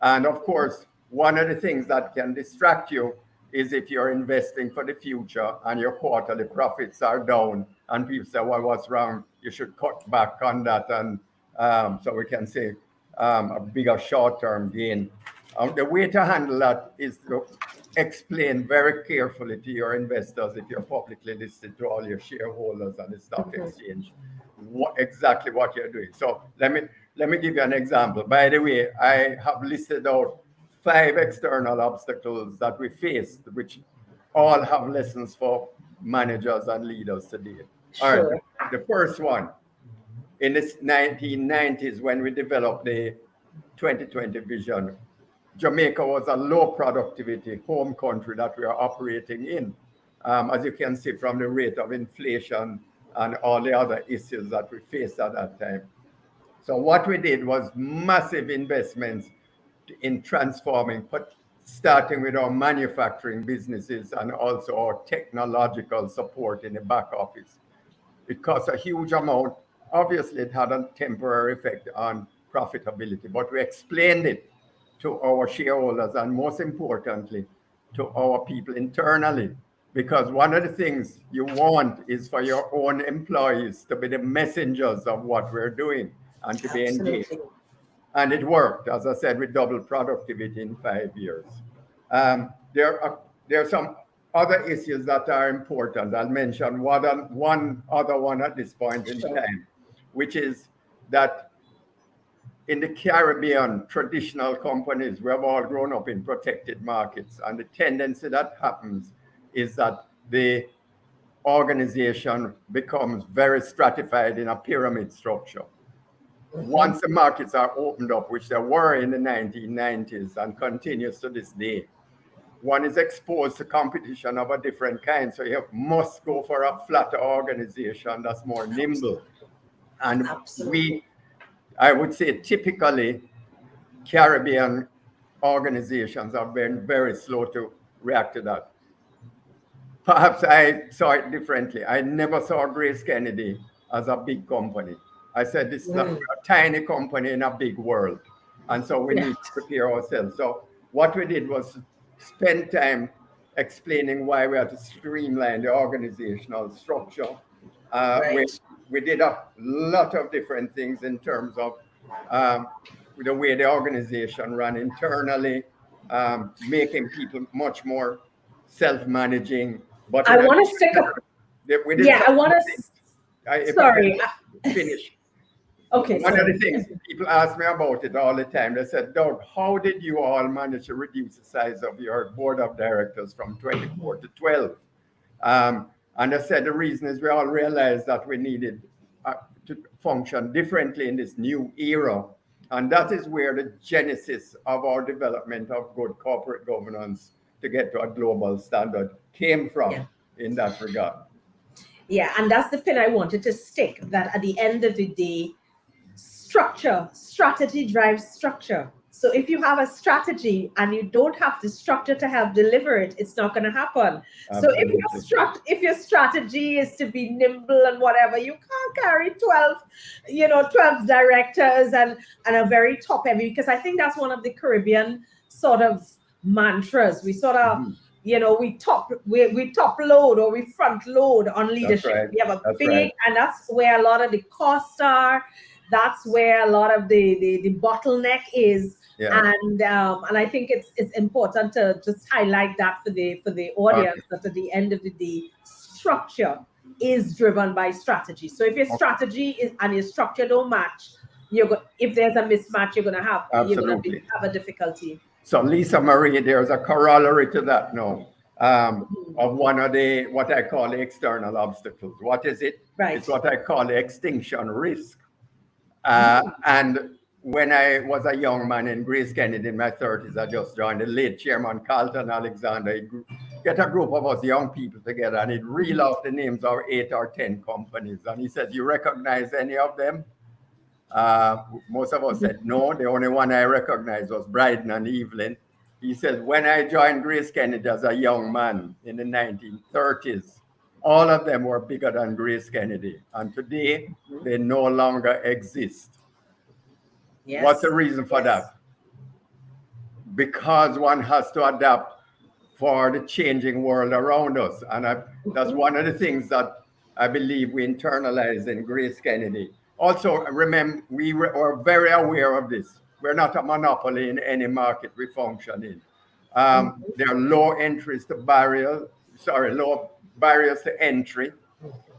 And of course, one of the things that can distract you is if you're investing for the future and your quarterly profits are down and people say, well, what's wrong? You should cut back on that. And so we can say a bigger short term gain. The way to handle that is to explain very carefully to your investors, if you're publicly listed, to all your shareholders on the stock exchange, exactly what you're doing. So let me give you an example. By the way, I have listed out 5 external obstacles that we faced, which all have lessons for managers and leaders today. All right, Sure. the first one, in the 1990s, when we developed the 2020 vision, Jamaica was a low productivity home country that we are operating in, as you can see from the rate of inflation and all the other issues that we faced at that time. So what we did was massive investments in transforming, but starting with our manufacturing businesses and also our technological support in the back office. It cost a huge amount. Obviously, it had a temporary effect on profitability, but we explained it to our shareholders and most importantly, to our people internally. Because one of the things you want is for your own employees to be the messengers of what we're doing and to be engaged. Absolutely. And it worked. As I said, we doubled productivity in 5 years. There are some other issues that are important. I'll mention one other one at this point in time, which is that in the Caribbean, traditional companies, we have all grown up in protected markets. And the tendency that happens is that the organization becomes very stratified in a pyramid structure. Once the markets are opened up, which they were in the 1990s and continues to this day, one is exposed to competition of a different kind. So you must go for a flatter organization that's more nimble. And I would say typically Caribbean organizations have been very slow to react to that. Perhaps I saw it differently. I never saw Grace Kennedy as a big company. I said, this is a tiny company in a big world. And so we need to prepare ourselves. So what we did was spend time explaining why we had to streamline the organizational structure. We did a lot of different things in terms of the way the organization ran internally, making people much more self-managing. But I want to stick up. I want to. Sorry. Finish. Okay. One of the things people ask me about it all the time, they said, Doug, how did you all manage to reduce the size of your board of directors from 24 to 12? And I said the reason is we all realized that we needed to function differently in this new era. And that is where the genesis of our development of good corporate governance to get to a global standard came from in that regard. Yeah, and that's the pin I wanted to stick, that at the end of the day, strategy drives structure. So if you have a strategy and you don't have the structure to help deliver it, it's not going to happen. Absolutely. So if your strategy is to be nimble and whatever, you can't carry 12 directors and a very top heavy, because I think that's one of the Caribbean sort of mantras. We sort of we top load or we front load on leadership. Right. We have a big, and that's where a lot of the costs are. That's where a lot of the bottleneck is. Yeah. And I think it's important to just highlight that for the audience, that at the end of the day, structure is driven by strategy. So if your strategy is and your structure don't match, if there's a mismatch, you're gonna have a difficulty. So Lisa Marie, there's a corollary to that now, of one of the what I call the external obstacles. What is it? Right. It's what I call the extinction risk. And when I was a young man in Grace Kennedy in my 30s, I just joined the late chairman Carlton Alexander. He'd get a group of us young people together and he'd reel off the names of 8 or 10 companies. And he said, you recognize any of them? Most of us said no. The only one I recognized was Bryden and Evelyn. He said, when I joined Grace Kennedy as a young man in the 1930s, all of them were bigger than Grace Kennedy. And today, they no longer exist. Yes. What's the reason for that? Because one has to adapt for the changing world around us. And that's one of the things that I believe we internalized in Grace Kennedy. Also, remember, we were very aware of this. we're not a monopoly in any market we function in. There are low barriers to entry,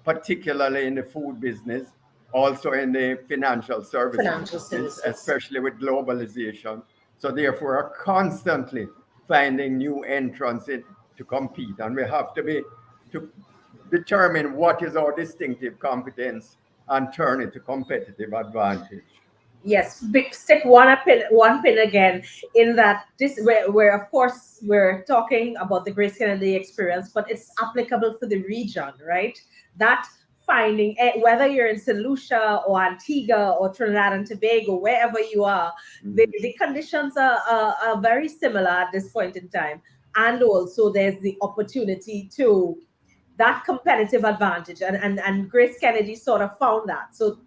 particularly in the food business, also in the financial services, Financial services. especially with globalization. So therefore, are constantly finding new entrants to compete, and we have to determine what is our distinctive competence and turn it to competitive advantage. Yes, stick one pin again in that this where of course we're talking about the Grace Kennedy experience, but it's applicable for the region, right? That finding whether you're in St. Lucia or Antigua or Trinidad and Tobago, wherever you are, the conditions are very similar at this point in time, and also there's the opportunity to that competitive advantage, and Grace Kennedy sort of found that. So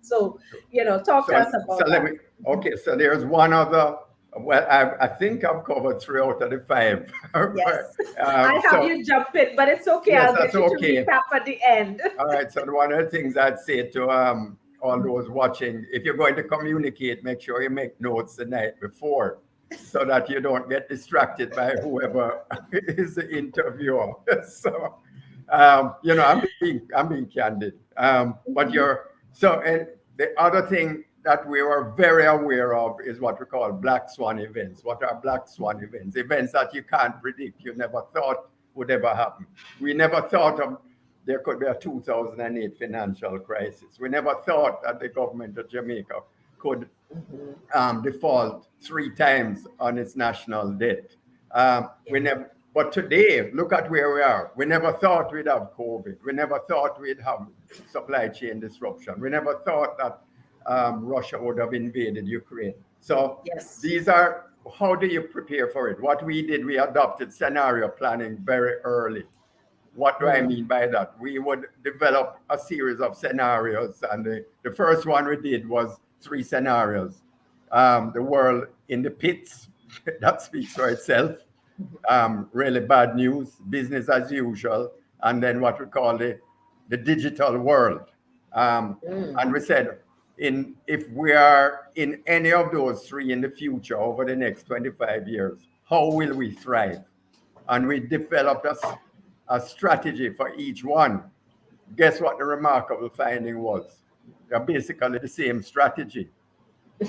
talk to us about that. So there's one other. Well, I think I've covered 3 out of the 5. Yes, I have you jump in, but it's okay. Yes, I'll get you to recap at the end. All right. So one of the things I'd say to all those watching, if you're going to communicate, make sure you make notes the night before, so that you don't get distracted by whoever is the interviewer. So. I'm being candid. But the other thing that we were very aware of is what we call black swan events. What are black swan events? Events that you can't predict, you never thought would ever happen. We never thought there could be a 2008 financial crisis. We never thought that the government of Jamaica could default 3 times on its national debt. But today, look at where we are. We never thought we'd have COVID. We never thought we'd have supply chain disruption. We never thought that Russia would have invaded Ukraine. So these are, how do you prepare for it? What we did, we adopted scenario planning very early. What do I mean by that? We would develop a series of scenarios. And the first one we did was 3 scenarios. The world in the pits, that speaks for itself. Really bad news, business as usual, and then what we call the digital world. And we said, if we are in any of those 3 in the future over the next 25 years, how will we thrive? And we developed a strategy for each one. Guess what the remarkable finding was? They're basically the same strategy.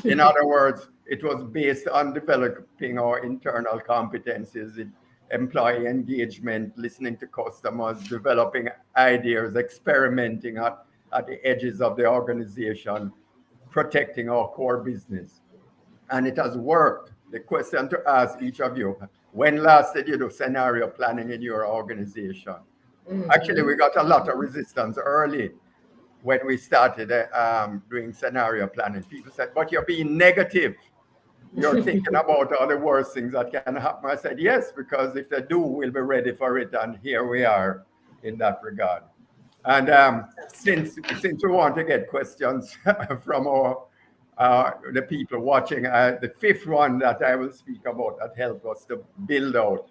In other words, it was based on developing our internal competencies, employee engagement, listening to customers, developing ideas, experimenting at the edges of the organization, protecting our core business. And it has worked. The question to ask each of you, when last did you do scenario planning in your organization? Actually, we got a lot of resistance early. When we started doing scenario planning, people said, but you're being negative. You're thinking about all the worst things that can happen. I said, yes, because if they do, we'll be ready for it. And here we are in that regard. And since we want to get questions from the people watching, the 5th one that I will speak about that helped us to build out,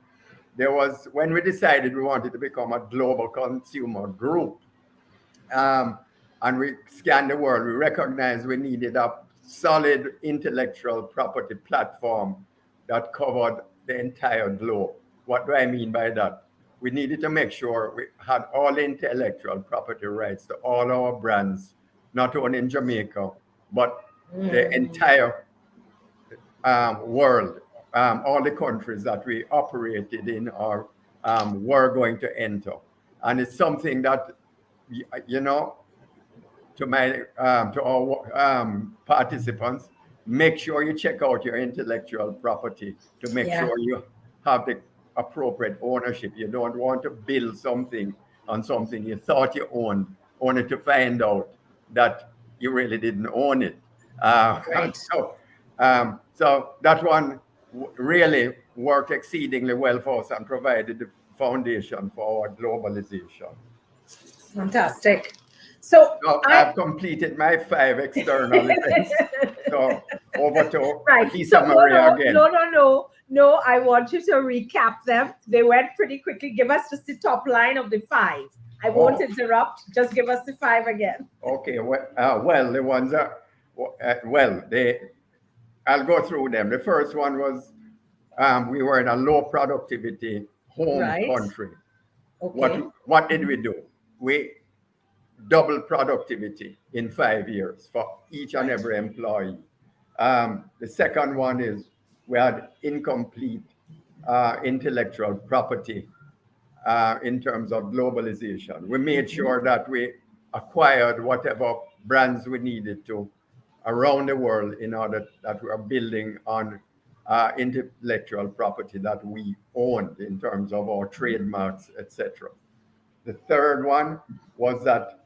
there was when we decided we wanted to become a global consumer group. And we scanned the world, we recognized we needed a solid intellectual property platform that covered the entire globe. What do I mean by that? We needed to make sure we had all intellectual property rights to all our brands, not only in Jamaica, but the entire world, all the countries that we operated in or were going to enter. And it's something that, to our participants, make sure you check out your intellectual property to make sure you have the appropriate ownership. You don't want to build something on something you thought you owned, only to find out that you really didn't own it. So that one really worked exceedingly well for us and provided the foundation for our globalization. Fantastic. So I've completed my 5 external events. So over to Lisa Maria again. No, I want you to recap them. They went pretty quickly. Give us just the top line of the 5. I won't interrupt. Just give us the 5 again. Okay. Well, the ones are I'll go through them. The first one was we were in a low productivity home Right. country. Okay. What did we do? We doubled productivity in 5 years for each and every employee. The second one is we had incomplete intellectual property in terms of globalization. We made sure that we acquired whatever brands we needed to around the world in order that we are building on intellectual property that we owned in terms of our trademarks, etc. The third one was that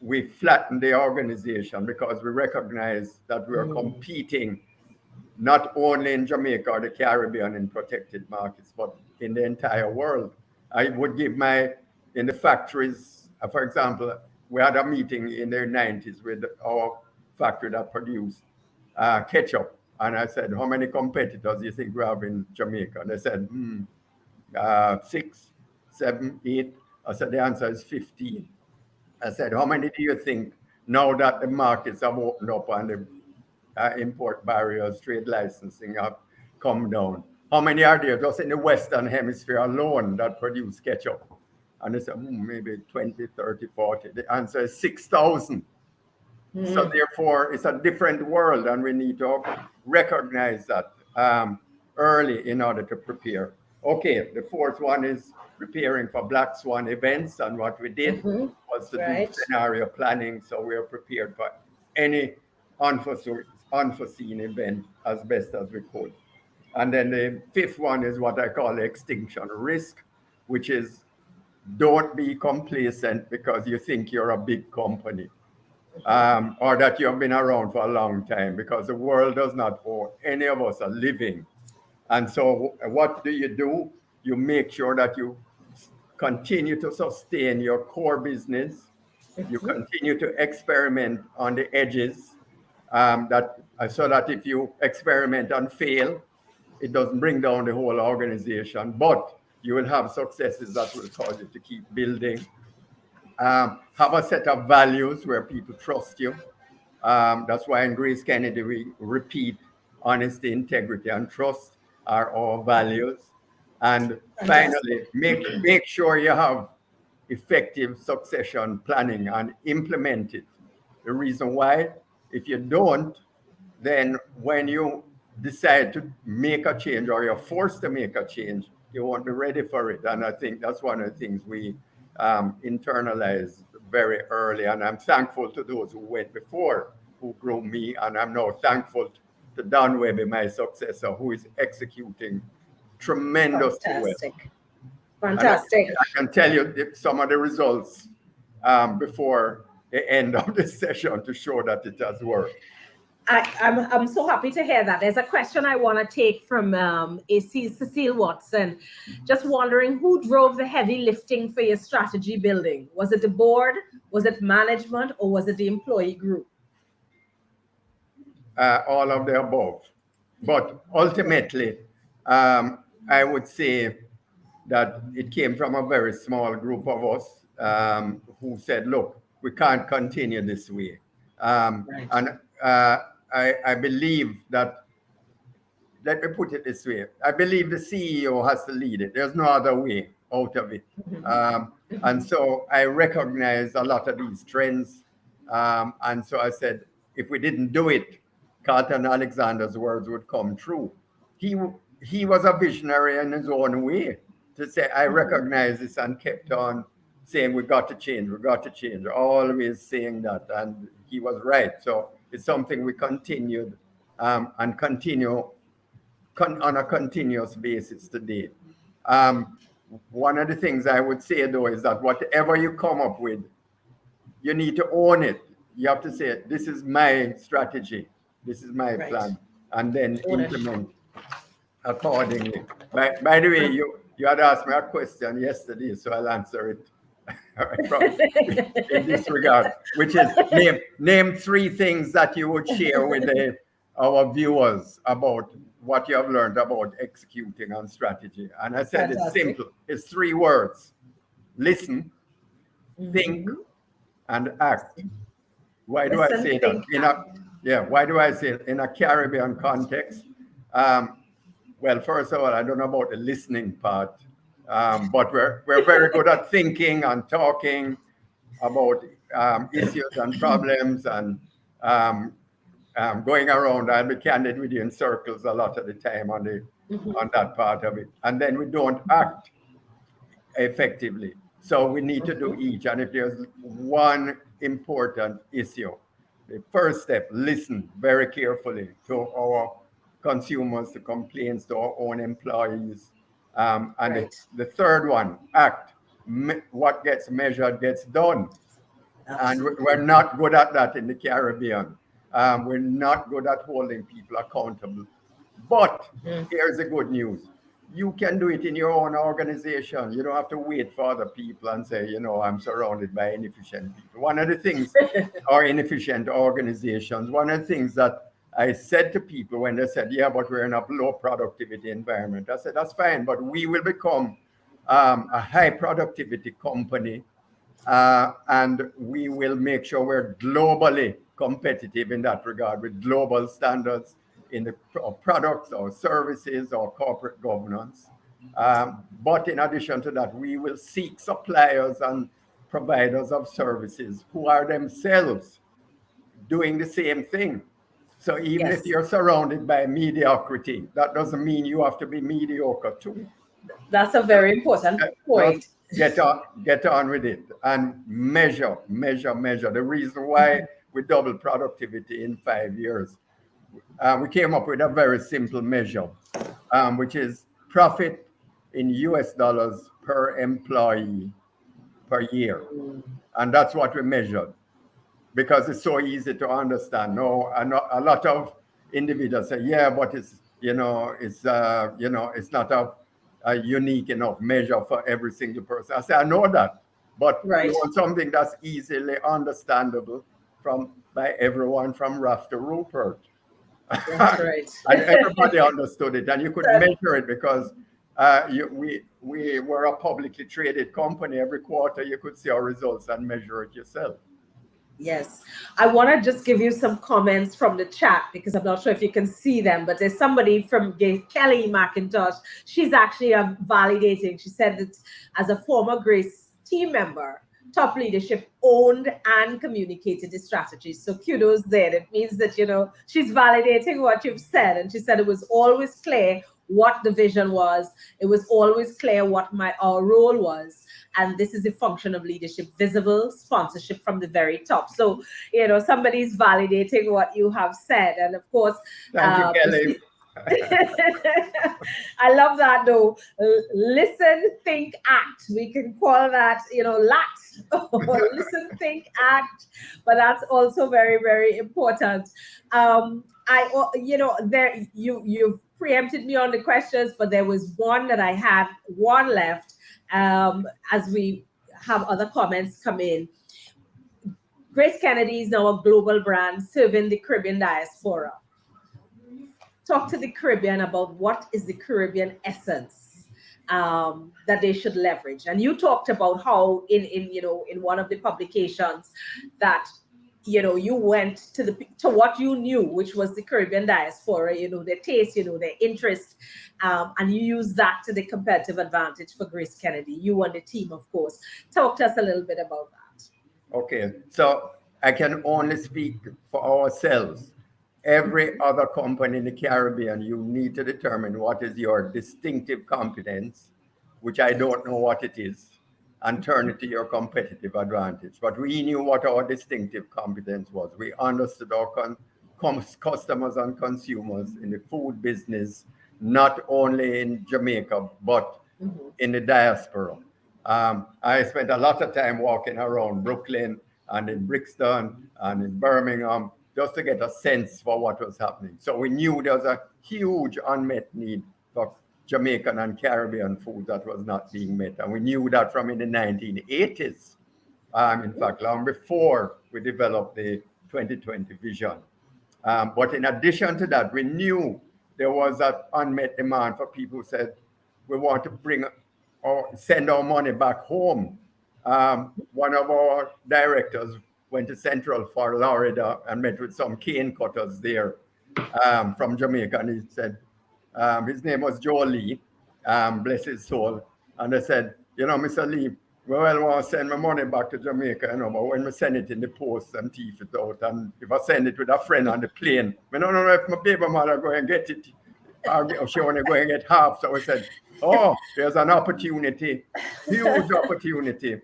we flattened the organization because we recognized that we were competing not only in Jamaica or the Caribbean in protected markets, but in the entire world. I would give in the factories, for example, we had a meeting in the 90s with our factory that produced ketchup. And I said, how many competitors do you think we have in Jamaica? And they said, 6, 7, 8. I said, the answer is 15. I said, how many do you think now that the markets have opened up and the import barriers, trade licensing have come down? How many are there just in the Western Hemisphere alone that produce ketchup? And they said, maybe 20, 30, 40. The answer is 6,000. So therefore, it's a different world, and we need to recognize that early in order to prepare. Okay, the fourth one is preparing for Black Swan events, and what we did was to do scenario planning, so we are prepared for any unforeseen event as best as we could. And then the fifth one is what I call extinction risk, which is don't be complacent because you think you're a big company. Or that you have been around for a long time, because the world does not owe any of us a living. And so what do? You make sure that you continue to sustain your core business. You continue to experiment on the edges, so that if you experiment and fail, it doesn't bring down the whole organization, but you will have successes that will cause you to keep building. Have a set of values where people trust you. That's why in Grace Kennedy we repeat honesty, integrity, and trust are our values. And finally, make sure you have effective succession planning and implement it. The reason why, if you don't, then when you decide to make a change or you're forced to make a change, you won't be ready for it. And I think that's one of the things we internalize very early. And I'm thankful to those who went before, who grew me. And I'm now thankful to Don Webby, my successor, who is executing tremendously well. Fantastic. I can tell you some of the results before the end of the session to show that it has worked. I'm so happy to hear that. There's a question I want to take from Cecile Watson. Just wondering who drove the heavy lifting for your strategy building? Was it the board? Was it management? Or was it the employee group? All of the above. But ultimately, I would say that it came from a very small group of us who said, look, we can't continue this way. And I believe that, let me put it this way, I believe the CEO has to lead it. There's no other way out of it. And so I recognize a lot of these trends. And so I said, if we didn't do it, Carlton Alexander's words would come true. He was a visionary in his own way to say, I recognize this, and kept on saying, we got to change, always saying that. And he was right. So it's something we continued and continue on a continuous basis today. One of the things I would say, though, is that whatever you come up with, you need to own it. You have to say, this is my strategy, this is my plan, and then implement accordingly. By the way, you had asked me a question yesterday, so I'll answer it in this regard, which is name 3 things that you would share with our viewers about what you have learned about executing on strategy. And I said it's simple. It's 3 words: listen, think, and act. Why do I say that? Why do I say it? In a Caribbean context? Well, first of all, I don't know about the listening part, but we're very good at thinking and talking about issues and problems and going around. I'll be candid with you in circles a lot of the time on that part of it, and then we don't act effectively. So we need to do each. And if there's one important issue, the first step, listen very carefully to our consumers, the complaints to our own employees. And Right. the third one, act. What gets measured gets done. And we're not good at that in the Caribbean. We're not good at holding people accountable. But here's the good news. You can do it in your own organization. You don't have to wait for other people and say, I'm surrounded by inefficient people. One of the things, or inefficient organizations, one of the things that I said to people when they said, yeah, but we're in a low productivity environment. I said, that's fine, but we will become a high productivity company, and we will make sure we're globally competitive in that regard with global standards in the products or services or corporate governance. But in addition to that, we will seek suppliers and providers of services who are themselves doing the same thing. So even if you're surrounded by mediocrity, that doesn't mean you have to be mediocre too. That's a very important point. Get on with it and measure. The reason why we doubled productivity in 5 years, we came up with a very simple measure, which is profit in US dollars per employee per year. And that's what we measured because it's so easy to understand. No, a lot of individuals say, yeah, but it's not a unique enough measure for every single person. I say, I know that, but you want something that's easily understandable by everyone from Ralph to Rupert. That's right. And everybody understood it, and you could measure it because we were a publicly traded company. Every quarter, you could see our results and measure it yourself. Yes. I want to just give you some comments from the chat because I'm not sure if you can see them, but there's somebody from Kelly McIntosh. She's actually validating. She said that as a former Grace team member, top leadership owned and communicated the strategies. So kudos there. It means that, she's validating what you've said. And she said it was always clear what the vision was. It was always clear what our role was. And this is a function of leadership, visible sponsorship from the very top. So, somebody's validating what you have said. And of course, thank you, Kelly. I love that though. Listen, think, act. We can call that, LAT. Listen, think, act. But that's also very, very important. You've preempted me on the questions, but there was one that I had one left. As we have other comments come in. Grace Kennedy is now a global brand serving the Caribbean diaspora. Talk to the Caribbean about what is the Caribbean essence that they should leverage. And you talked about how in one of the publications that you went to what you knew, which was the Caribbean diaspora, their taste, their interest, and you use that to the competitive advantage for Grace Kennedy. You and the team, of course. Talk to us a little bit about that. Okay, so I can only speak for ourselves. Every other company in the Caribbean, you need to determine what is your distinctive competence, which I don't know what it is, and turn it to your competitive advantage. But we knew what our distinctive competence was. We understood our customers and consumers in the food business, not only in Jamaica, but in the diaspora. I spent a lot of time walking around Brooklyn and in Brixton and in Birmingham just to get a sense for what was happening. So we knew there was a huge unmet need for Jamaican and Caribbean food that was not being met. And we knew that from in the 1980s, in fact, long before we developed the 2020 vision. But in addition to that, we knew there was an unmet demand for people who said, we want to bring or send our money back home. One of our directors went to Central Florida and met with some cane cutters there from Jamaica. And he said, his name was Joe Lee, bless his soul. And I said, Mr. Lee, well, I want to send my money back to Jamaica, but when we send it in the post and teeth it out, and if I send it with a friend on the plane, I don't know if my baby mother go and get it, or she want to go and get half. So I said, there's an opportunity, huge opportunity,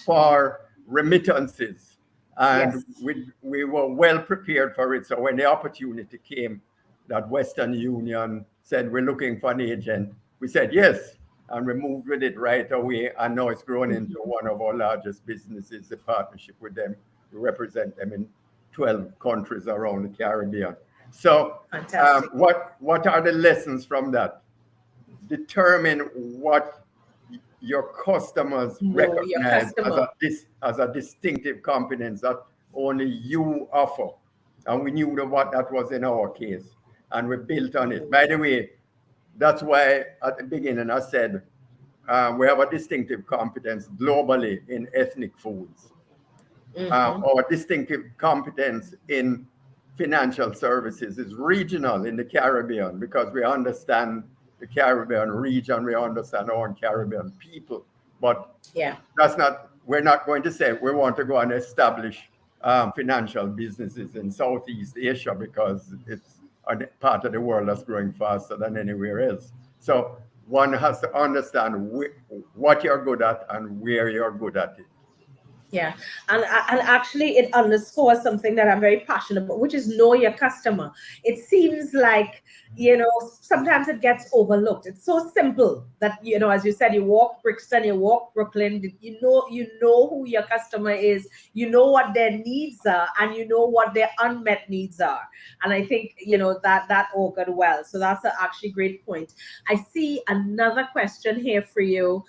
for remittances. And we were well prepared for it. So when the opportunity came that Western Union said, we're looking for an agent, we said yes. And we moved with it right away. And now it's grown into one of our largest businesses, the partnership with them. We represent them in 12 countries around the Caribbean. So what are the lessons from that? Determine what your customers recognize as a distinctive competence that only you offer. And we knew what that was in our case. And we built on it. By the way, that's why at the beginning I said we have a distinctive competence globally in ethnic foods. Our distinctive competence in financial services is regional in the Caribbean because we understand the Caribbean region, we understand our Caribbean people. But we're not going to say we want to go and establish financial businesses in Southeast Asia because it's a part of the world that's growing faster than anywhere else. So one has to understand what you're good at and where you're good at it. Yeah, and actually it underscores something that I'm very passionate about, which is know your customer. It seems like, sometimes it gets overlooked. It's so simple that, as you said, you walk Brixton, you walk Brooklyn, you know who your customer is, you know what their needs are, and you know what their unmet needs are. And I think, that augured well. So that's an actually great point. I see another question here for you.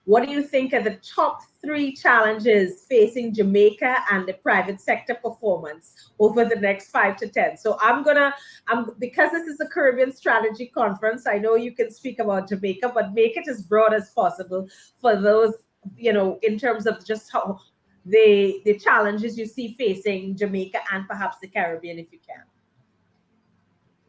What do you think are the top 3 challenges facing Jamaica and the private sector performance over the next 5 to 10? So because this is a Caribbean strategy conference, I know you can speak about Jamaica, but make it as broad as possible for those, in terms of just how the challenges you see facing Jamaica and perhaps the Caribbean, if you can.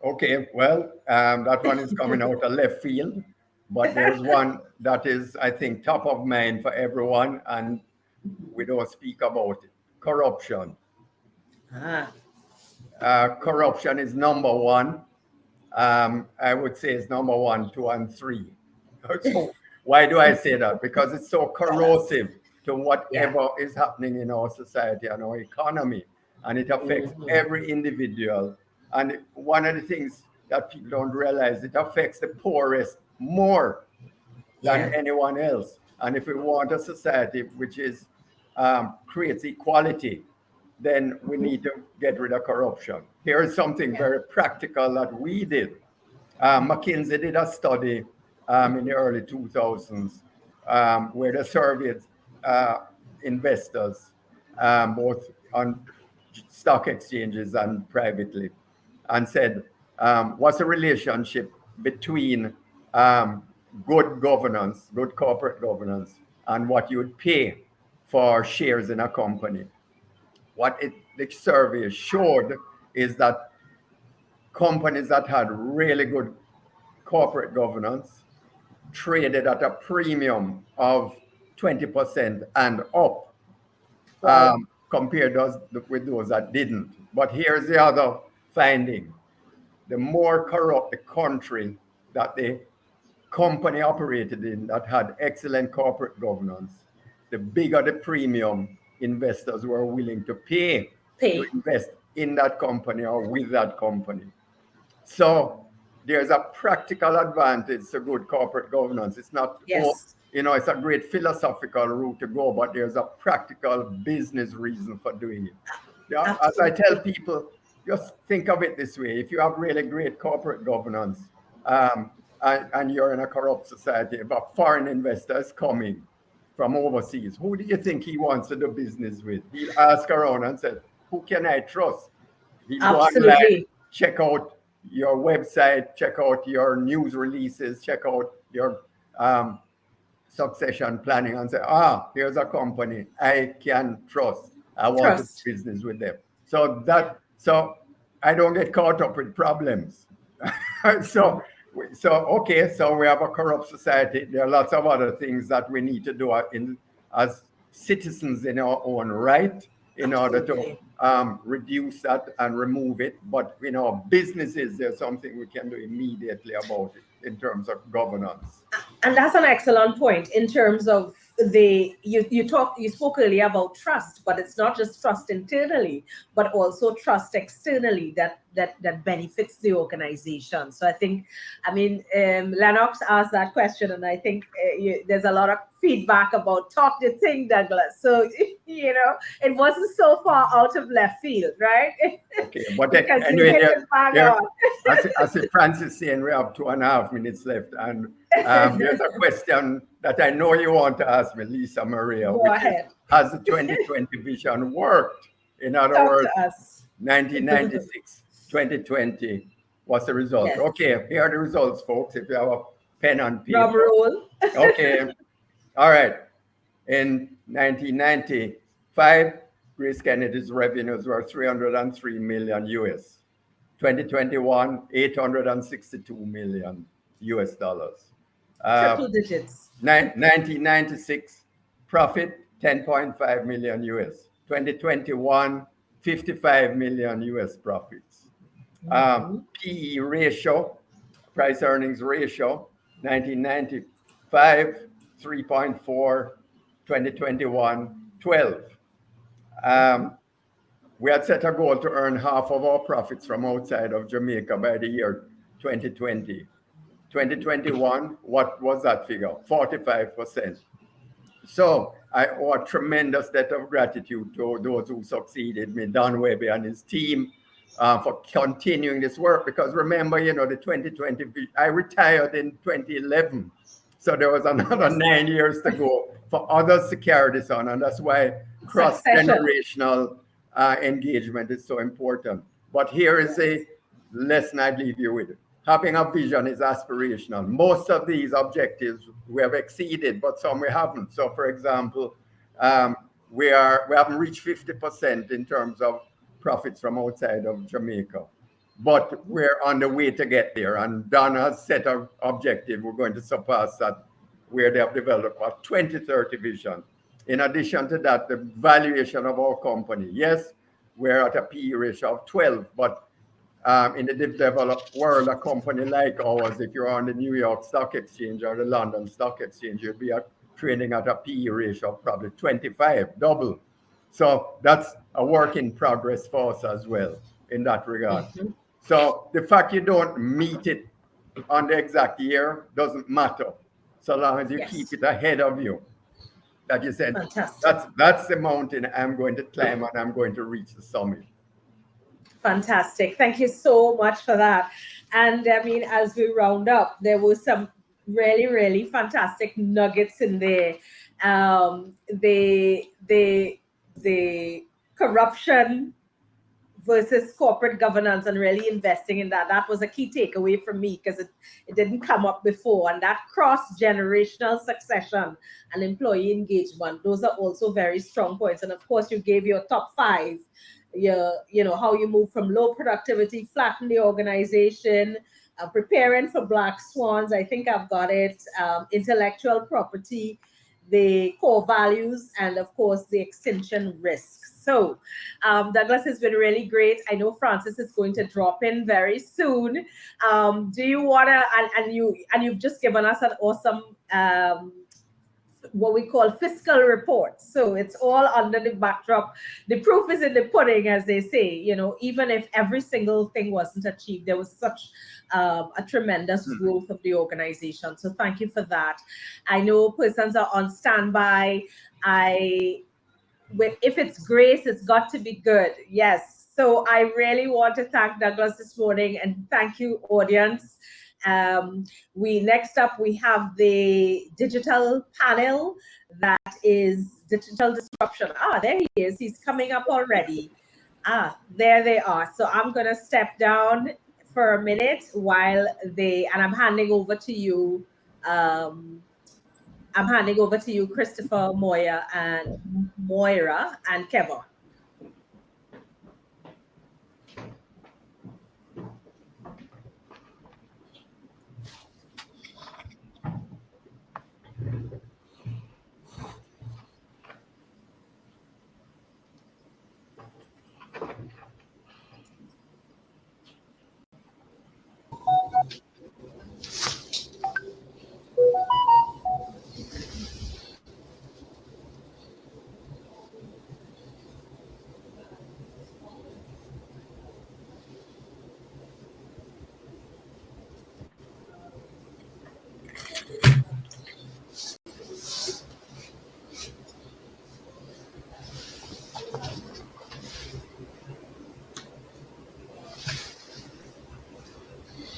Okay, well, that one is coming out of left field. But there's one that is, I think, top of mind for everyone, and we don't speak about it. Corruption. Corruption is number 1. I would say it's number 1, 2, and 3. So why do I say that? Because it's so corrosive to whatever is happening in our society and our economy, and it affects every individual. And one of the things that people don't realize, it affects the poorest more than anyone else. And if we want a society which is creates equality, then we need to get rid of corruption. Here is something very practical that we did. McKinsey did a study in the early 2000s where they surveyed investors both on stock exchanges and privately, and said, what's the relationship between good governance, good corporate governance, and what you would pay for shares in a company? What the survey showed is that companies that had really good corporate governance traded at a premium of 20% and up, compared with those that didn't. But here's the other finding. The more corrupt the country that the company operated in that had excellent corporate governance, the bigger the premium investors were willing to pay to invest in that company or with that company. So there's a practical advantage to good corporate governance. It's not, it's a great philosophical route to go, but there's a practical business reason for doing it. As I tell people, just think of it this way. If you have really great corporate governance and you're in a corrupt society, if a foreign investor is coming from overseas, who do you think he wants to do business with? He'll ask around and say, who can I trust? He'll go online, check out your website, check out your news releases, check out your succession planning and say, here's a company I can trust. I want to do Trust. business with them. So I don't get caught up with problems. so okay, so we have a corrupt society. There are lots of other things that we need to do as citizens in our own right in order to reduce that and remove it. But businesses, there's something we can do immediately about it in terms of governance. And that's an excellent point in terms of you spoke earlier about trust, but it's not just trust internally, but also trust externally that benefits the organization. So I think, Lennox asked that question, and I think there's a lot of feedback about talk the thing, Douglas. So it wasn't so far out of left field, right? Okay, but Because anyway, as if Francis saying we have 2.5 minutes left, and there's a question that I know you want to ask me, Lisa Maria. Go ahead. Has the 2020 vision worked? In other Talk words, to us. 1996, 2020, what's the result? Yes. Okay, here are the results, folks. If you have a pen and paper. Drum roll. Okay. All right. In 1995, Grace Kennedy's revenues were 303 million US. 2021, 862 million US dollars. Triple digits. 1996, profit 10.5 million US. 2021, 55 million US profits. PE ratio, price earnings ratio, 1995, 3.4, 2021, 12. We had set a goal to earn half of our profits from outside of Jamaica by the year 2020. 2021, what was that figure? 45%. So I owe a tremendous debt of gratitude to those who succeeded me, Don Webby and his team, for continuing this work. Because remember, the 2020, I retired in 2011. So there was another 9 years to go for others to carry this on. And that's why cross-generational engagement is so important. But here is a lesson I'd leave you with. Having a vision is aspirational. Most of these objectives we have exceeded, but some we haven't. So, for example, we haven't reached 50% in terms of profits from outside of Jamaica, but we're on the way to get there. And Don has set an objective. We're going to surpass that, where they have developed a 2030 vision. In addition to that, the valuation of our company. Yes, we're at a PE ratio of 12, but in the developed world, a company like ours, if you're on the New York Stock Exchange or the London Stock Exchange, you'll be trading at a PE ratio of probably 25, double. So that's a work in progress for us as well in that regard. Mm-hmm. So the fact you don't meet it on the exact year doesn't matter, so long as you keep it ahead of you. That you said, that's the mountain I'm going to climb, and I'm going to reach the summit. Fantastic. Thank you so much for that. And as we round up, there was some really, really fantastic nuggets in there. The corruption versus corporate governance and really investing in that was a key takeaway from me, because it didn't come up before. And that cross-generational succession and employee engagement, those are also very strong points. And of course, you gave your top 5. How you move from low productivity, flatten the organization, preparing for black swans. I think I've got it. Intellectual property, the core values, and of course the extinction risks. So Douglas, has been really great. I know Francis is going to drop in very soon. Do you want to, and you've just given us an awesome what we call fiscal report. So it's all under the backdrop. The proof is in the pudding, as they say. Even if every single thing wasn't achieved, there was such a tremendous growth of the organization. So thank you for that. I know persons are on standby. If it's grace, it's got to be good. Yes. So I really want to thank Douglas this morning, and thank you, audience. Next up, we have the digital panel, that is digital disruption. There he is. He's coming up already. There they are. So I'm going to step down for a minute and I'm handing over to you. Christopher, Moira, and Kevin.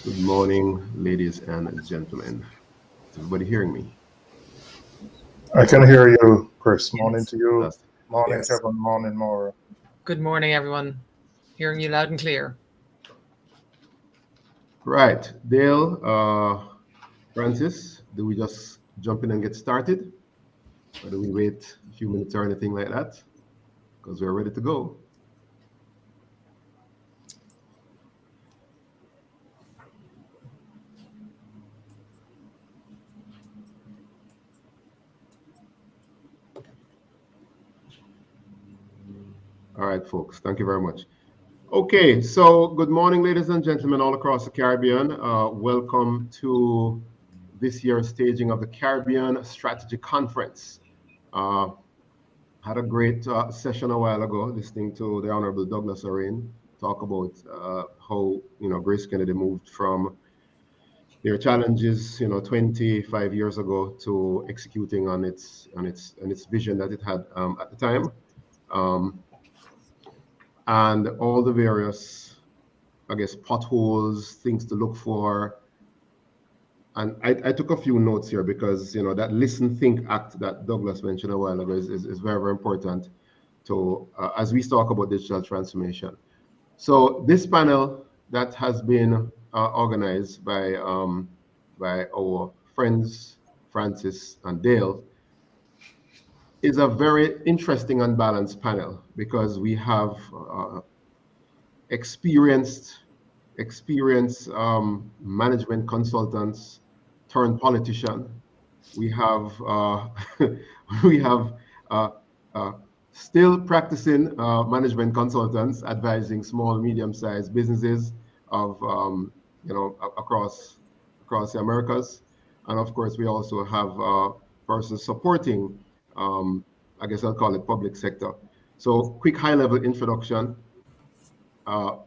Good morning, ladies and gentlemen. Is everybody hearing me? I can hear you, Chris. Morning Yes. to you. Fantastic. Morning, Yes. Kevin. Morning, Maura. Good morning, everyone. Hearing you loud and clear. Right, Dale, Francis, do we just jump in and get started? Or do we wait a few minutes or anything like that? Because we're ready to go. All right, folks, thank you very much. Okay, so good morning, ladies and gentlemen, all across the Caribbean. Welcome to this year's staging of the Caribbean Strategy Conference. Had a great session a while ago, listening to the Honorable Douglas Orane talk about how Grace Kennedy moved from their challenges 25 years ago to executing on its vision that it had at the time, and all the various, I guess, potholes, things to look for. And I took a few notes here because that Listen Think Act that Douglas mentioned a while ago is very, very important to as we talk about digital transformation. So this panel that has been organized by our friends Francis and Dale is a very interesting and balanced panel because we have experienced management consultants turned politician. We have we have still practicing management consultants advising small, medium-sized businesses of across the Americas, and of course we also have persons supporting I guess I'll call it public sector. So quick high-level introduction. Well,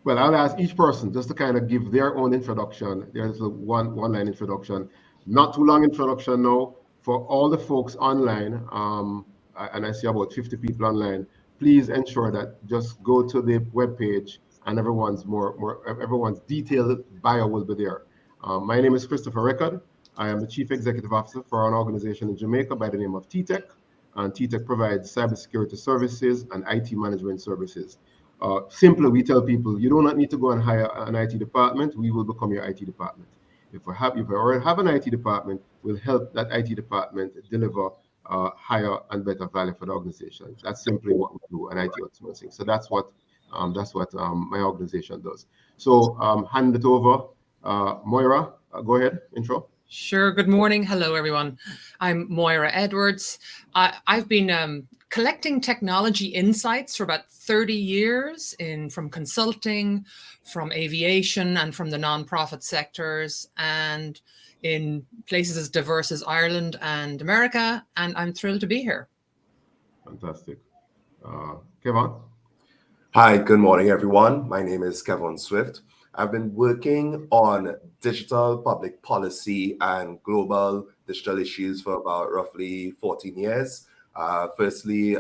I'll ask each person just to kind of give their own introduction. There's a one-line introduction, not too long introduction now. For all the folks online, and I see about 50 people online, please ensure that just go to the webpage and everyone's detailed bio will be there. My name is Christopher Record. I am the Chief Executive Officer for an organization in Jamaica by the name of TTEC. And TTEC provides cybersecurity services and IT management services. Simply, we tell people you do not need to go and hire an IT department. We will become your IT department. If we already have an IT department, we'll help that IT department deliver higher and better value for the organization. That's simply what we do, an IT outsourcing. So that's what my organization does. So hand it over, Moira. Go ahead, intro. Sure. Good morning. Hello, everyone. I'm Moira Edwards. I've been collecting technology insights for about 30 years from consulting, from aviation, and from the nonprofit sectors, and in places as diverse as Ireland and America. And I'm thrilled to be here. Fantastic. Kevin? Hi, good morning, everyone. My name is Kevin Swift. I've been working on digital public policy and global digital issues for about roughly 14 years. Firstly,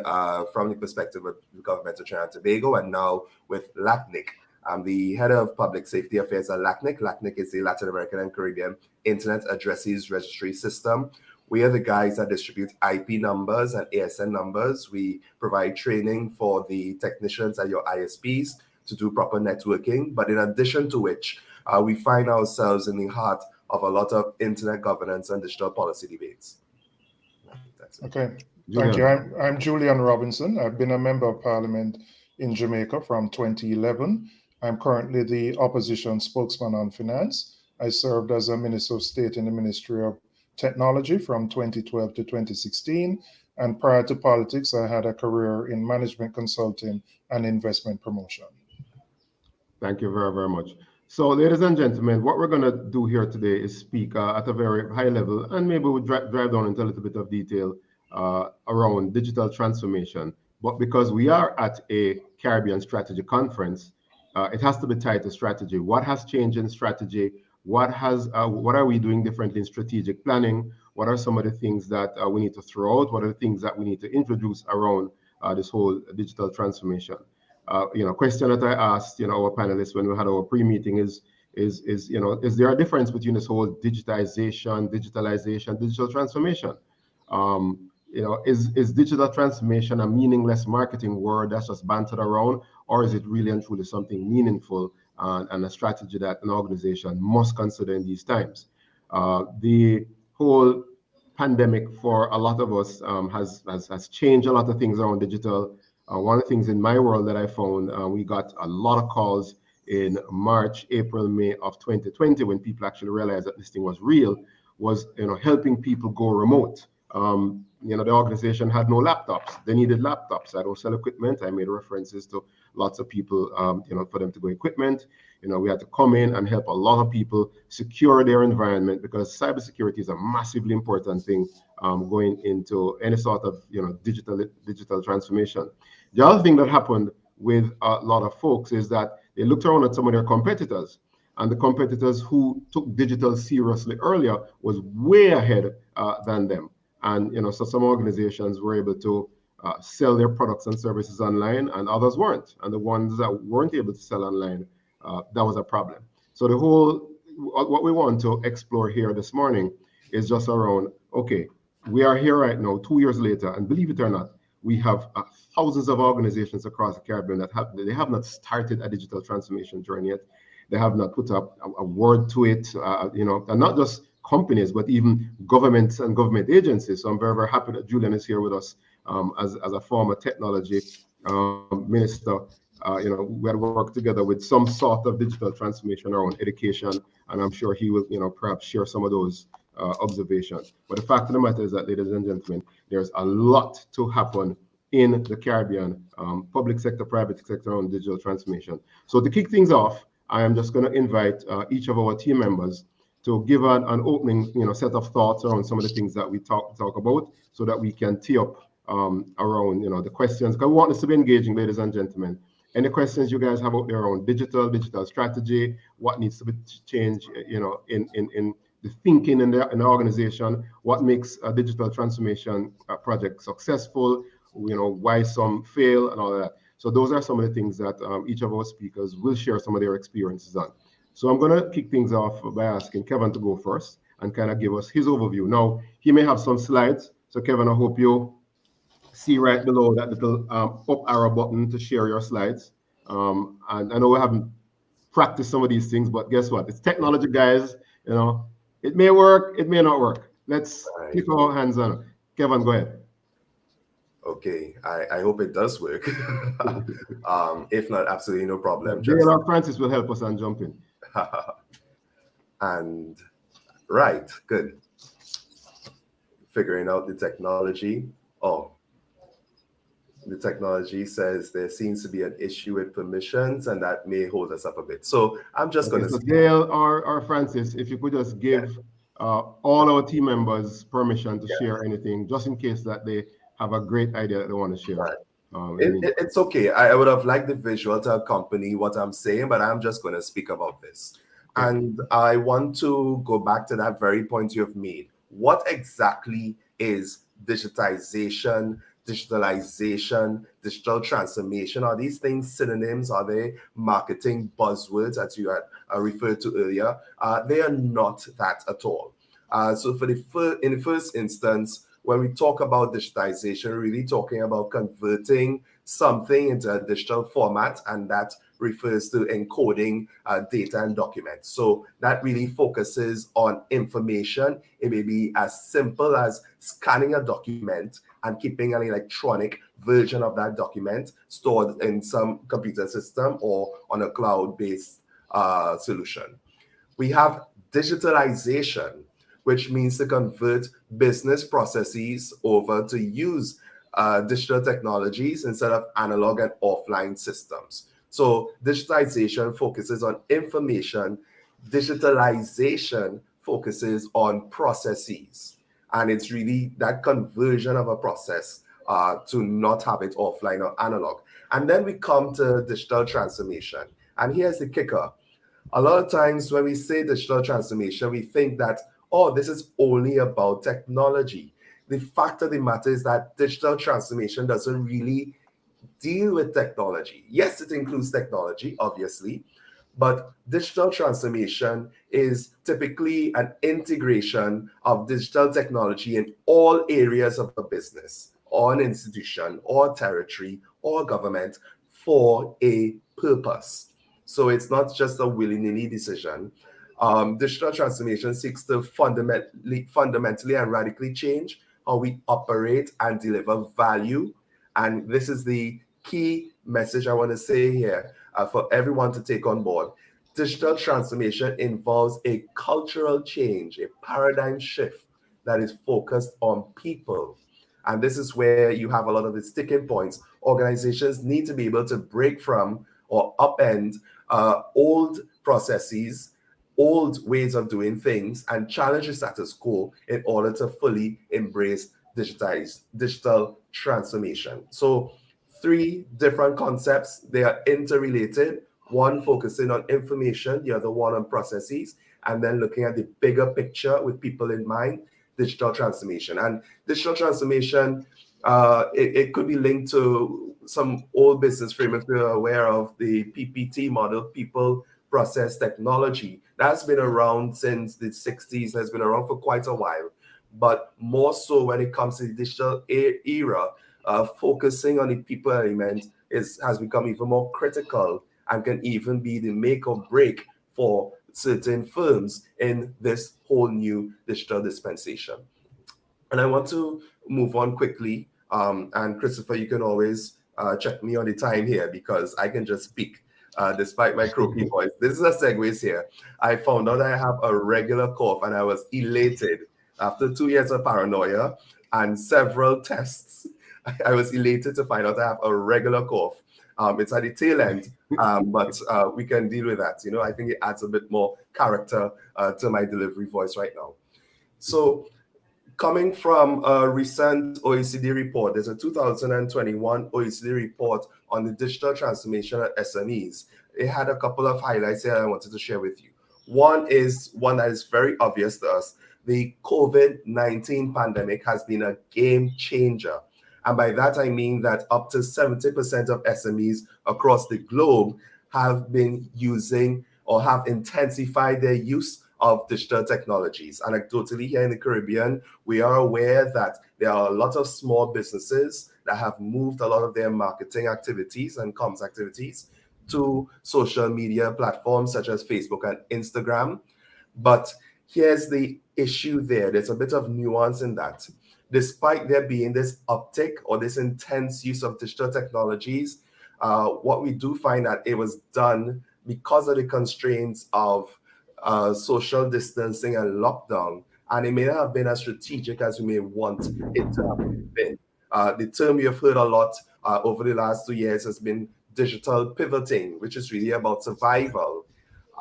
from the perspective of the government of Trinidad and Tobago, and now with LACNIC. I'm the head of public safety affairs at LACNIC. LACNIC is the Latin American and Caribbean Internet Addresses Registry System. We are the guys that distribute IP numbers and ASN numbers. We provide training for the technicians at your ISPs to do proper networking. But in addition to which, we find ourselves in the heart of a lot of internet governance and digital policy debates. Okay, thank you. I'm Julian Robinson. I've been a member of parliament in Jamaica from 2011. I'm currently the opposition spokesman on finance. I served as a Minister of State in the Ministry of Technology from 2012 to 2016. And prior to politics, I had a career in management consulting and investment promotion. Thank you very, very much. So, ladies and gentlemen, what we're going to do here today is speak at a very high level, and maybe we'll drive down into a little bit of detail around digital transformation. But because we are at a Caribbean strategy conference, it has to be tied to strategy. What has changed in strategy? What are we doing differently in strategic planning? What are some of the things that we need to throw out? What are the things that we need to introduce around this whole digital transformation? Question that I asked, our panelists when we had our pre-meeting is is there a difference between this whole digitization, digitalization, digital transformation? Is digital transformation a meaningless marketing word that's just bantered around, or is it really and truly something meaningful and a strategy that an organization must consider in these times? The whole pandemic for a lot of us has changed a lot of things around digital. One of the things in my world that I found, we got a lot of calls in March, April, May of 2020 when people actually realized that this thing was real, was helping people go remote. The organization had no laptops. They needed laptops. I don't sell equipment. I made references to lots of people, for them to go equipment. We had to come in and help a lot of people secure their environment, because cybersecurity is a massively important thing going into any sort of digital transformation. The other thing that happened with a lot of folks is that they looked around at some of their competitors, and the competitors who took digital seriously earlier was way ahead than them. And so some organizations were able to sell their products and services online, and others weren't. And the ones that weren't able to sell online, that was a problem. So what we want to explore here this morning is just around, okay, we are here right now, 2 years later, and believe it or not, we have thousands of organizations across the Caribbean that have not started a digital transformation journey yet. They have not put up a word to it, and not just companies, but even governments and government agencies. So I'm very, very happy that Julian is here with us as a former technology minister. We had worked together with some sort of digital transformation around education, and I'm sure he will, perhaps share some of those observations. But the fact of the matter is that, ladies and gentlemen, there's a lot to happen in the Caribbean, public sector, private sector on digital transformation. So to kick things off, I am just going to invite each of our team members to give an opening, set of thoughts around some of the things that we talk about, so that we can tee up around, the questions. Because we want this to be engaging, ladies and gentlemen. Any questions you guys have out there around digital strategy, what needs to be changed, in the thinking in the organization, what makes a digital transformation project successful, why some fail and all of that. So those are some of the things that each of our speakers will share some of their experiences on. So I'm going to kick things off by asking Kevin to go first and kind of give us his overview. Now, he may have some slides. So Kevin, I hope you see right below that little up arrow button to share your slides. And I know we haven't practiced some of these things, but guess what? It's technology, guys. It may work, it may not work. Let's keep our hands on it. Kevin, go ahead. Okay, I hope it does work. If not, absolutely no problem. JLR Francis will help us and jump in. And right, good. Figuring out the technology. Oh, the technology says there seems to be an issue with permissions, and that may hold us up a bit. So I'm just going to. So Gail or Francis, if you could just give all our team members permission to share anything, just in case that they have a great idea that they want to share. Right. It's okay. I would have liked the visual to accompany what I'm saying, but I'm just going to speak about this. And I want to go back to that very point you have made. What exactly is digitization, digitalization, digital transformation? Are these things synonyms? Are they marketing buzzwords that you had referred to earlier? They are not that at all. So in the first instance, when we talk about digitization, we're really talking about converting something into a digital format, and that refers to encoding data and documents. So that really focuses on information. It may be as simple as scanning a document and keeping an electronic version of that document stored in some computer system or on a cloud-based solution. We have digitalization, which means to convert business processes over to use digital technologies instead of analog and offline systems. So digitization focuses on information. Digitalization focuses on processes. And it's really that conversion of a process to not have it offline or analog. And then we come to digital transformation. And here's the kicker. A lot of times when we say digital transformation, we think that, oh, this is only about technology. The fact of the matter is that digital transformation doesn't really deal with technology. Yes, it includes technology, obviously, But digital transformation is typically an integration of digital technology in all areas of a business, or an institution, or territory, or government for a purpose. So it's not just a willy-nilly decision. Digital transformation seeks to fundamentally and radically change how we operate and deliver value. And this is the key message I want to say here for everyone to take on board. Digital transformation involves a cultural change, a paradigm shift that is focused on people. And this is where you have a lot of the sticking points. Organizations need to be able to break from or upend old processes, old ways of doing things, and challenge the status quo in order to fully embrace digital transformation. So 3 different concepts, they are interrelated. One focusing on information, the other one on processes, and then looking at the bigger picture with people in mind, digital transformation. And digital transformation, it could be linked to some old business frameworks we are aware of, the PPT model, people, process, technology. That's been around since the 60s, has been around for quite a while. But more so when it comes to the digital era, focusing on the people element has become even more critical and can even be the make or break for certain firms in this whole new digital dispensation. And I want to move on quickly. And Christopher, you can always check me on the time here because I can just speak despite my croaky voice. This is a segue here. I found out I have a regular cough and I was elated. After 2 years of paranoia and several tests, I was elated to find out I have a regular cough. It's at the tail end, but we can deal with that. You know, I think it adds a bit more character to my delivery voice right now. So coming from a recent OECD report, there's a 2021 OECD report on the digital transformation at SMEs. It had a couple of highlights here I wanted to share with you. One is one that is very obvious to us. The COVID-19 pandemic has been a game changer. And by that, I mean that up to 70% of SMEs across the globe have been using or have intensified their use of digital technologies. Anecdotally, here in the Caribbean, we are aware that there are a lot of small businesses that have moved a lot of their marketing activities and comms activities to social media platforms such as Facebook and Instagram. But here's the issue there. There's a bit of nuance in that. Despite there being this uptick or this intense use of digital technologies, what we do find that it was done because of the constraints of social distancing and lockdown, and it may not have been as strategic as we may want it to have been. The term you've heard a lot over the last 2 years has been digital pivoting, which is really about survival.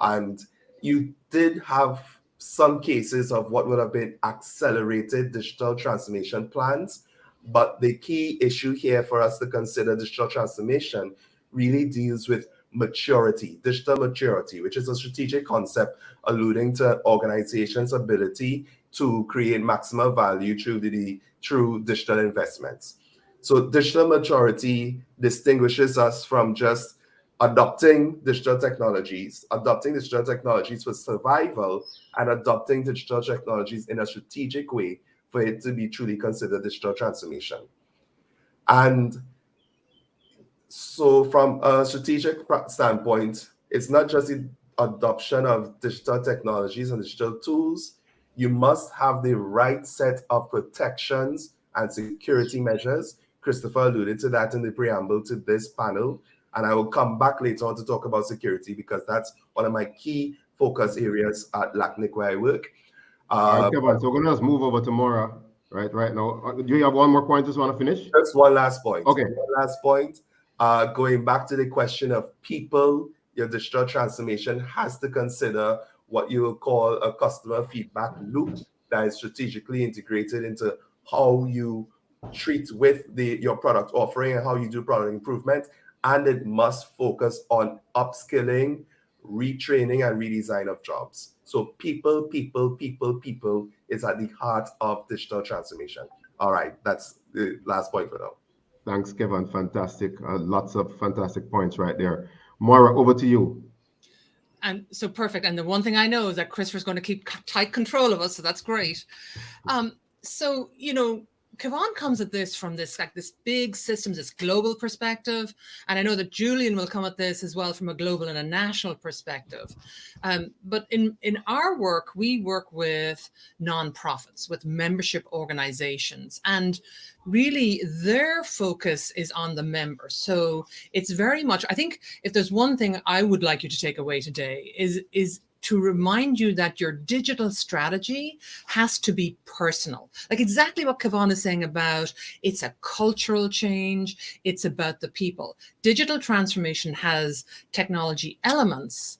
And you did have some cases of what would have been accelerated digital transformation plans. But the key issue here for us to consider digital transformation really deals with maturity, digital maturity, which is a strategic concept alluding to organizations' ability to create maximum value through digital investments. So digital maturity distinguishes us from just adopting digital technologies for survival, and adopting digital technologies in a strategic way for it to be truly considered digital transformation. And so from a strategic standpoint, it's not just the adoption of digital technologies and digital tools. You must have the right set of protections and security measures. Christopher alluded to that in the preamble to this panel. And I will come back later on to talk about security because that's one of my key focus areas at LACNIC where I work. Okay, so we're going to just move over to Maura right now. Do you have one more point? Just want to finish? Just one last point. Okay. One last point. Going back to the question of people, your digital transformation has to consider what you will call a customer feedback loop that is strategically integrated into how you treat with your product offering and how you do product improvement. And it must focus on upskilling, retraining, and redesign of jobs. So people is at the heart of digital transformation. All right, that's the last point for now. Thanks, Kevin. Fantastic. Lots of fantastic points right there. Maura, over to you. And so perfect. And the one thing I know is that Christopher's going to keep tight control of us. So that's great. So, Kevon comes at this from this big systems, this global perspective. And I know that Julian will come at this as well from a global and a national perspective. But in our work, we work with nonprofits, with membership organizations, and really their focus is on the member. So it's very much, I think if there's one thing I would like you to take away today is to remind you that your digital strategy has to be personal. Like exactly what Kevon is saying about, it's a cultural change, it's about the people. Digital transformation has technology elements,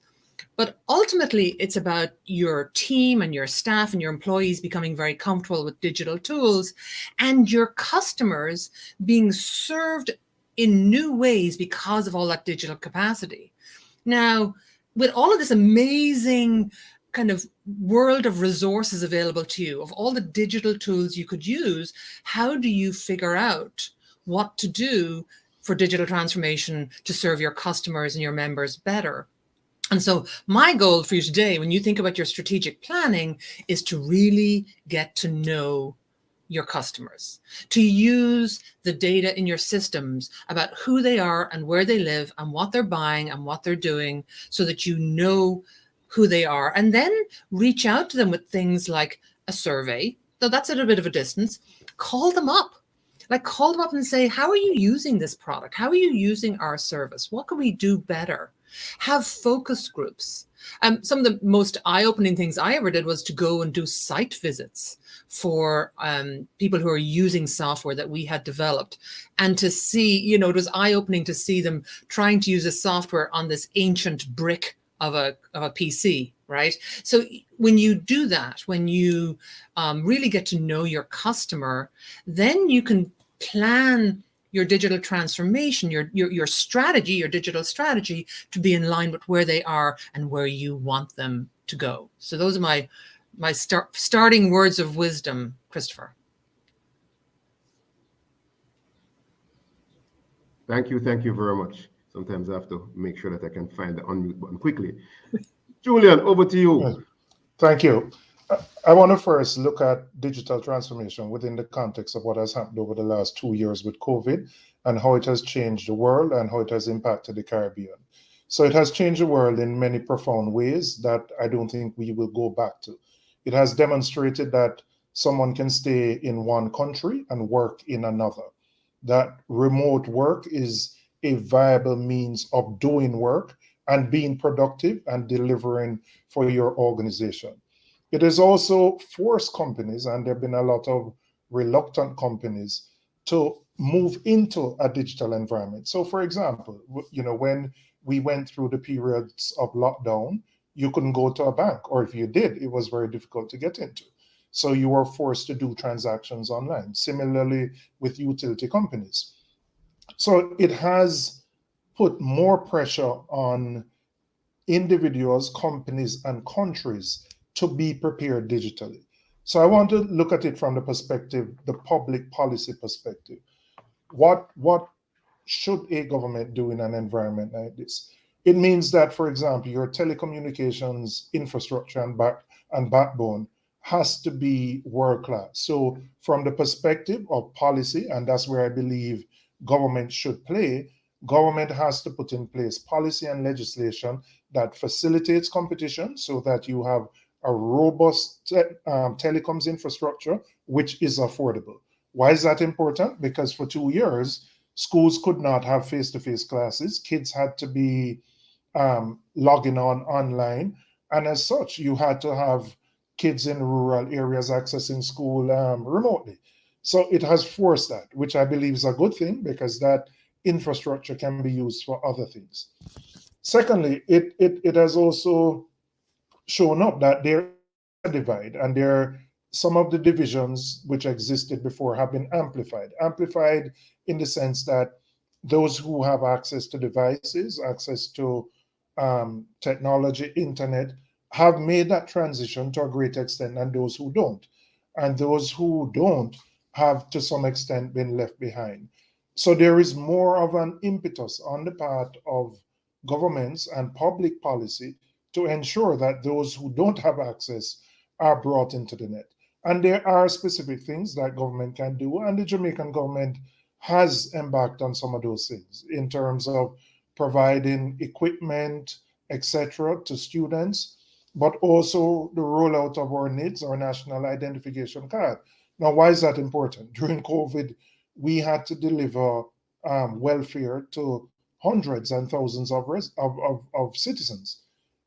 but ultimately it's about your team and your staff and your employees becoming very comfortable with digital tools and your customers being served in new ways because of all that digital capacity. Now, with all of this amazing kind of world of resources available to you, of all the digital tools you could use, how do you figure out what to do for digital transformation to serve your customers and your members better? And so my goal for you today, when you think about your strategic planning, is to really get to know your customers, to use the data in your systems about who they are and where they live and what they're buying and what they're doing so that you know who they are, and then reach out to them with things like a survey, though that's at a bit of a distance. Call them up. Call them up and say, how are you using this product? How are you using our service? What can we do better? Have focus groups. Some of the most eye-opening things I ever did was to go and do site visits for people who are using software that we had developed, and to see, it was eye-opening to see them trying to use a software on this ancient brick of a PC, right? So when you do that, when you really get to know your customer, then you can plan your digital transformation, your strategy, your digital strategy to be in line with where they are and where you want them to go. So those are my starting words of wisdom, Christopher. Thank you very much. Sometimes I have to make sure that I can find the unmute button quickly. Julian, over to you. Thank you. I want to first look at digital transformation within the context of what has happened over the last 2 years with COVID and how it has changed the world and how it has impacted the Caribbean. So it has changed the world in many profound ways that I don't think we will go back to. It has demonstrated that someone can stay in one country and work in another. That remote work is a viable means of doing work and being productive and delivering for your organization. It has also forced companies, and there have been a lot of reluctant companies, to move into a digital environment. So for example, when we went through the periods of lockdown, you couldn't go to a bank, or if you did, it was very difficult to get into. So you were forced to do transactions online. Similarly with utility companies. So it has put more pressure on individuals, companies, and countries to be prepared digitally. So I want to look at it from the perspective, the public policy perspective. What should a government do in an environment like this? It means that, for example, your telecommunications infrastructure and backbone has to be world-class. So from the perspective of policy, and that's where I believe government should play, government has to put in place policy and legislation that facilitates competition so that you have a robust telecoms infrastructure, which is affordable. Why is that important? Because for 2 years, schools could not have face-to-face classes. Kids had to be logging on online. And as such, you had to have kids in rural areas accessing school remotely. So it has forced that, which I believe is a good thing because that infrastructure can be used for other things. Secondly, it has also shown up that there is a divide, and some of the divisions which existed before have been amplified. Amplified in the sense that those who have access to devices, access to technology, internet, have made that transition to a great extent, and those who don't. And those who don't have to some extent been left behind. So there is more of an impetus on the part of governments and public policy to ensure that those who don't have access are brought into the net. And there are specific things that government can do, and the Jamaican government has embarked on some of those things in terms of providing equipment, etc., to students, but also the rollout of our NIDS, our National Identification Card. Now, why is that important? During COVID, we had to deliver welfare to hundreds and thousands of citizens.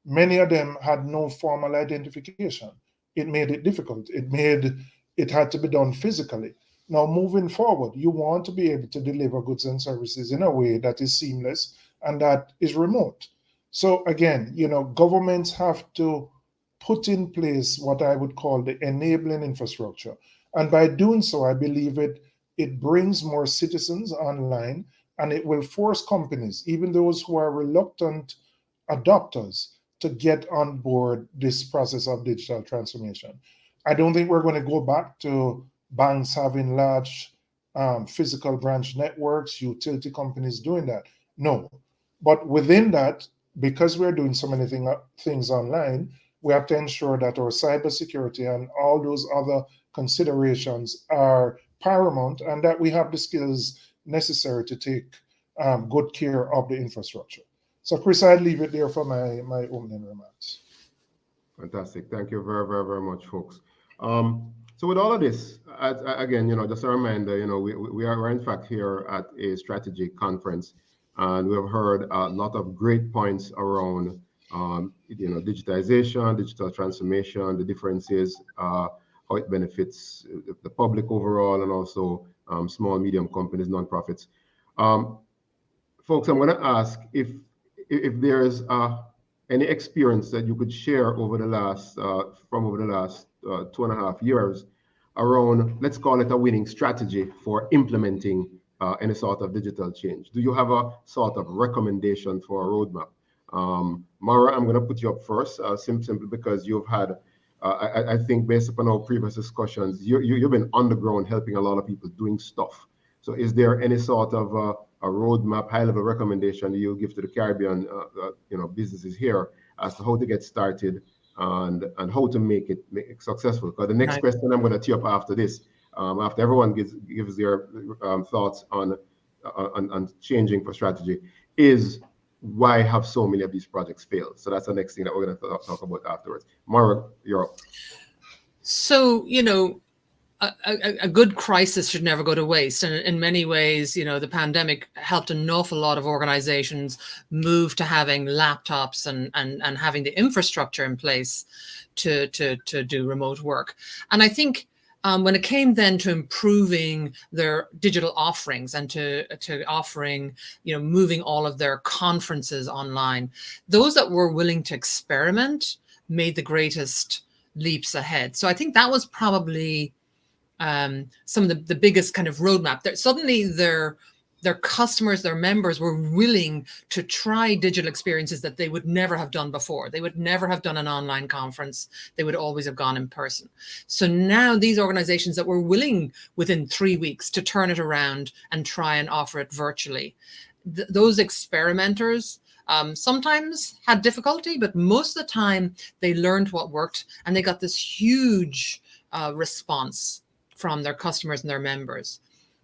Many of them had no formal identification. It made it difficult. It had to be done physically. Now, moving forward, you want to be able to deliver goods and services in a way that is seamless and that is remote. So again, governments have to put in place what I would call the enabling infrastructure. And by doing so, I believe it brings more citizens online, and it will force companies, even those who are reluctant adopters, to get on board this process of digital transformation. I don't think we're going to go back to banks having large physical branch networks, utility companies doing that. No. But within that, because we're doing so many things online, we have to ensure that our cybersecurity and all those other considerations are paramount, and that we have the skills necessary to take good care of the infrastructure. So, Chris, I'd leave it there for my opening remarks. Fantastic. Thank you very, very, very much, folks. So with all of this, again, just a reminder, we're in fact here at a strategy conference, and we have heard a lot of great points around, digitization, digital transformation, the differences, how it benefits the public overall, and also small, medium companies, nonprofits. Folks, I'm going to ask if there's any experience that you could share over the last 2.5 years around, let's call it a winning strategy for implementing any sort of digital change. Do you have a sort of recommendation for a roadmap? Mara, I'm going to put you up first, simply because you've had, I think based upon our previous discussions, you've been on the ground helping a lot of people doing stuff. So is there any sort of a roadmap, high-level recommendation you'll give to the Caribbean, businesses here as to how to get started and how to make it successful? Because the next question I'm going to tee up after this, after everyone gives their thoughts on changing for strategy, is why have so many of these projects failed? So that's the next thing that we're going to talk about afterwards. Mara, you're up. So, a good crisis should never go to waste. And in many ways, the pandemic helped an awful lot of organizations move to having laptops and having the infrastructure in place to do remote work. And I think when it came then to improving their digital offerings and to offering, moving all of their conferences online, those that were willing to experiment made the greatest leaps ahead. So I think that was probably some of the biggest kind of roadmap. Suddenly their customers, their members were willing to try digital experiences that they would never have done before. They would never have done an online conference. They would always have gone in person. So now these organizations that were willing within 3 weeks to turn it around and try and offer it virtually, those experimenters sometimes had difficulty, but most of the time they learned what worked, and they got this huge response from their customers and their members.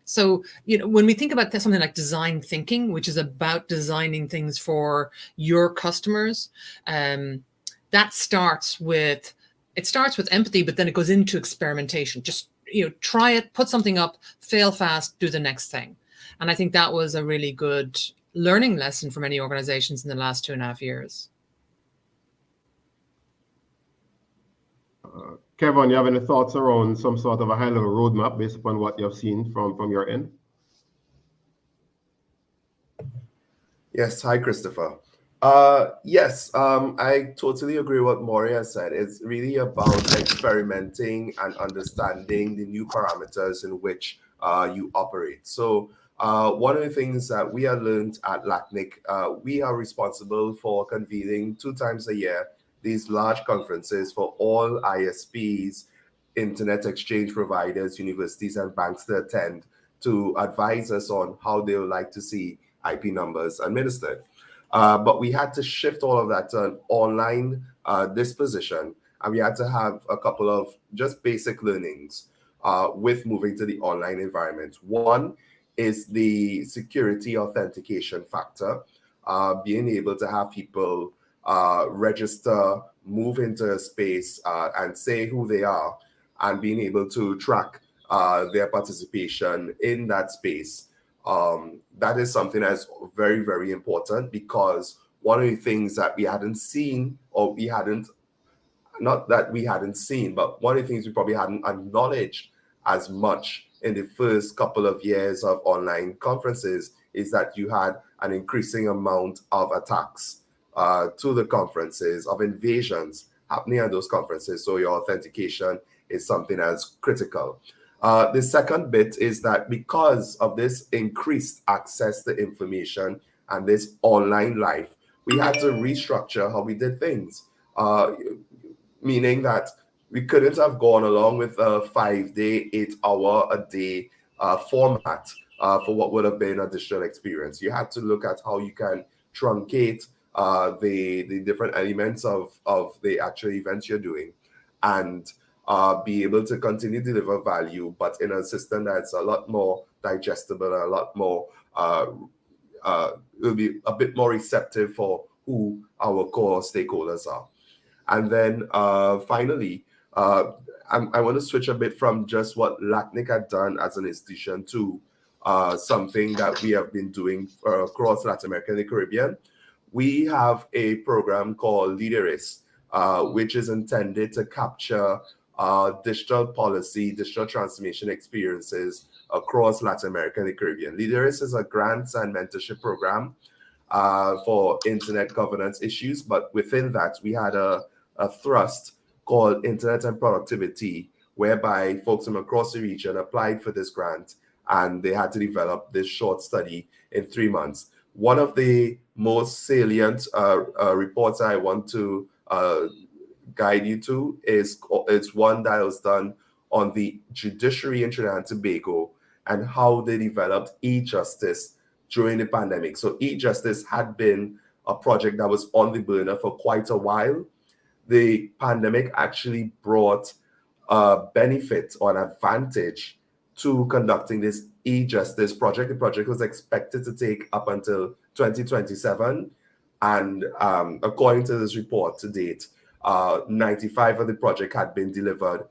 So, when we think about something like design thinking, which is about designing things for your customers, that starts with empathy, but then it goes into experimentation. Just, try it, put something up, fail fast, do the next thing. And I think that was a really good learning lesson for many organizations in the last 2.5 years. Kevin, you have any thoughts around some sort of a high-level roadmap based upon what you've seen from your end? Yes. Hi, Christopher. Yes, I totally agree with what Moria said. It's really about experimenting and understanding the new parameters in which you operate. So one of the things that we have learned at LACNIC, we are responsible for convening 2 times a year these large conferences for all ISPs, internet exchange providers, universities, and banks to attend to advise us on how they would like to see IP numbers administered. But we had to shift all of that to an online disposition, and we had to have a couple of just basic learnings with moving to the online environment. One is the security authentication factor, being able to have people register, move into a space and say who they are, and being able to track their participation in that space. That is something that's very, very important, because one of the things that we hadn't seen, or we hadn't, not that we hadn't seen, but one of the things we probably hadn't acknowledged as much in the first couple of years of online conferences is that you had an increasing amount of attacks to the conferences, of invasions happening at those conferences. So your authentication is something that's critical. The second bit is that because of this increased access to information and this online life, we had to restructure how we did things, meaning that we couldn't have gone along with a 5-day, 8-hour-a-day format for what would have been a digital experience. You had to look at how you can truncate the different elements of the actual events you're doing, and be able to continue to deliver value, but in a system that's a lot more digestible and a lot more, will be a bit more receptive for who our core stakeholders are. And then finally, I want to switch a bit from just what LACNIC had done as an institution to something that we have been doing across Latin America and the Caribbean. We have a program called Lideris, which is intended to capture digital policy, digital transformation experiences across Latin America and the Caribbean. Lideris is a grants and mentorship program for internet governance issues, but within that, we had a thrust called Internet and Productivity, whereby folks from across the region applied for this grant, and they had to develop this short study in 3 months. One of the most salient reports I want to guide you to is it's one that was done on the judiciary in Trinidad and Tobago and how they developed e-justice during the pandemic. So e-justice had been a project that was on the burner for quite a while. The pandemic actually brought a benefit or an advantage to conducting this e-justice project. The project was expected to take up until 2027. And according to this report to date, 95 of the project had been delivered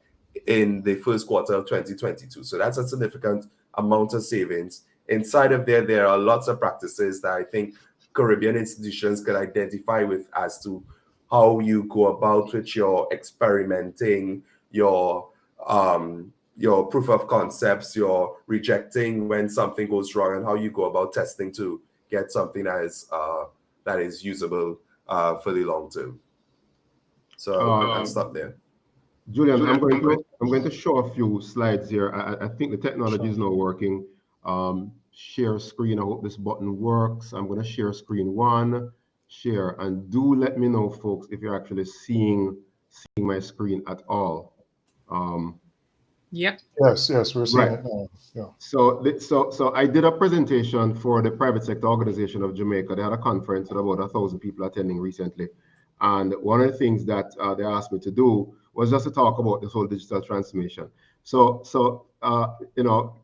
in the first quarter of 2022. So that's a significant amount of savings. Inside of there are lots of practices that I think Caribbean institutions can identify with as to how you go about with your experimenting, your proof of concepts, your rejecting when something goes wrong, and how you go about testing to get something that is usable for the long term. So I'll stop there. Julian, I'm going to show a few slides here. I think the technology is now working. Share screen. I hope this button works. I'm going to share screen one. Share, and do let me know, folks, if you're actually seeing my screen at all. Yep. Yes, we're seeing it now. Yeah. So I did a presentation for the Private Sector Organization of Jamaica. They had a conference with about 1,000 people attending recently. And one of the things that they asked me to do was just to talk about this whole digital transformation. So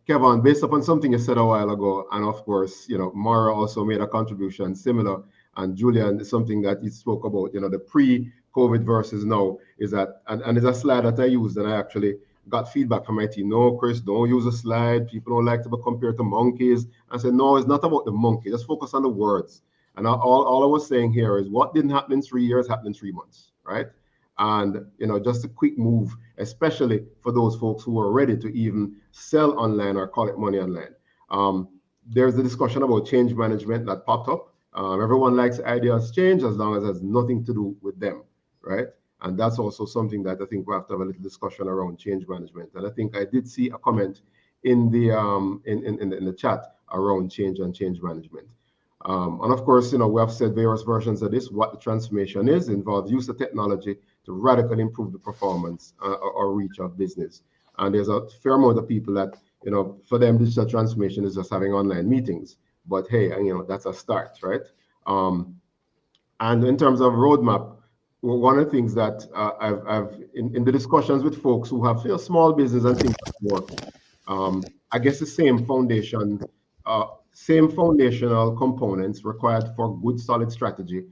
Kevin, based upon something you said a while ago, and of course, Mara also made a contribution similar, and Julian, something that he spoke about, the pre-COVID versus now, is that, and there's a slide that I used, and I actually got feedback from my team. No, Chris, don't use a slide. People don't like to be compared to monkeys. I said, no, it's not about the monkey. Just focus on the words. And all I was saying here is what didn't happen in 3 years happened in 3 months, right? And, just a quick move, especially for those folks who are ready to even sell online or collect money online. There's a discussion about change management that popped up. Everyone likes ideas change as long as it has nothing to do with them, right? And that's also something that I think we have to have a little discussion around change management. And I think I did see a comment in the in the chat around change and change management. And of course, we have said various versions of this. What the transformation is involves use of technology to radically improve the performance or reach of business. And there's a fair amount of people that, for them, digital transformation is just having online meetings. But hey, that's a start, right? And in terms of roadmap, one of the things that I've in the discussions with folks who have small business and things like work, I guess the same foundational components required for good solid strategy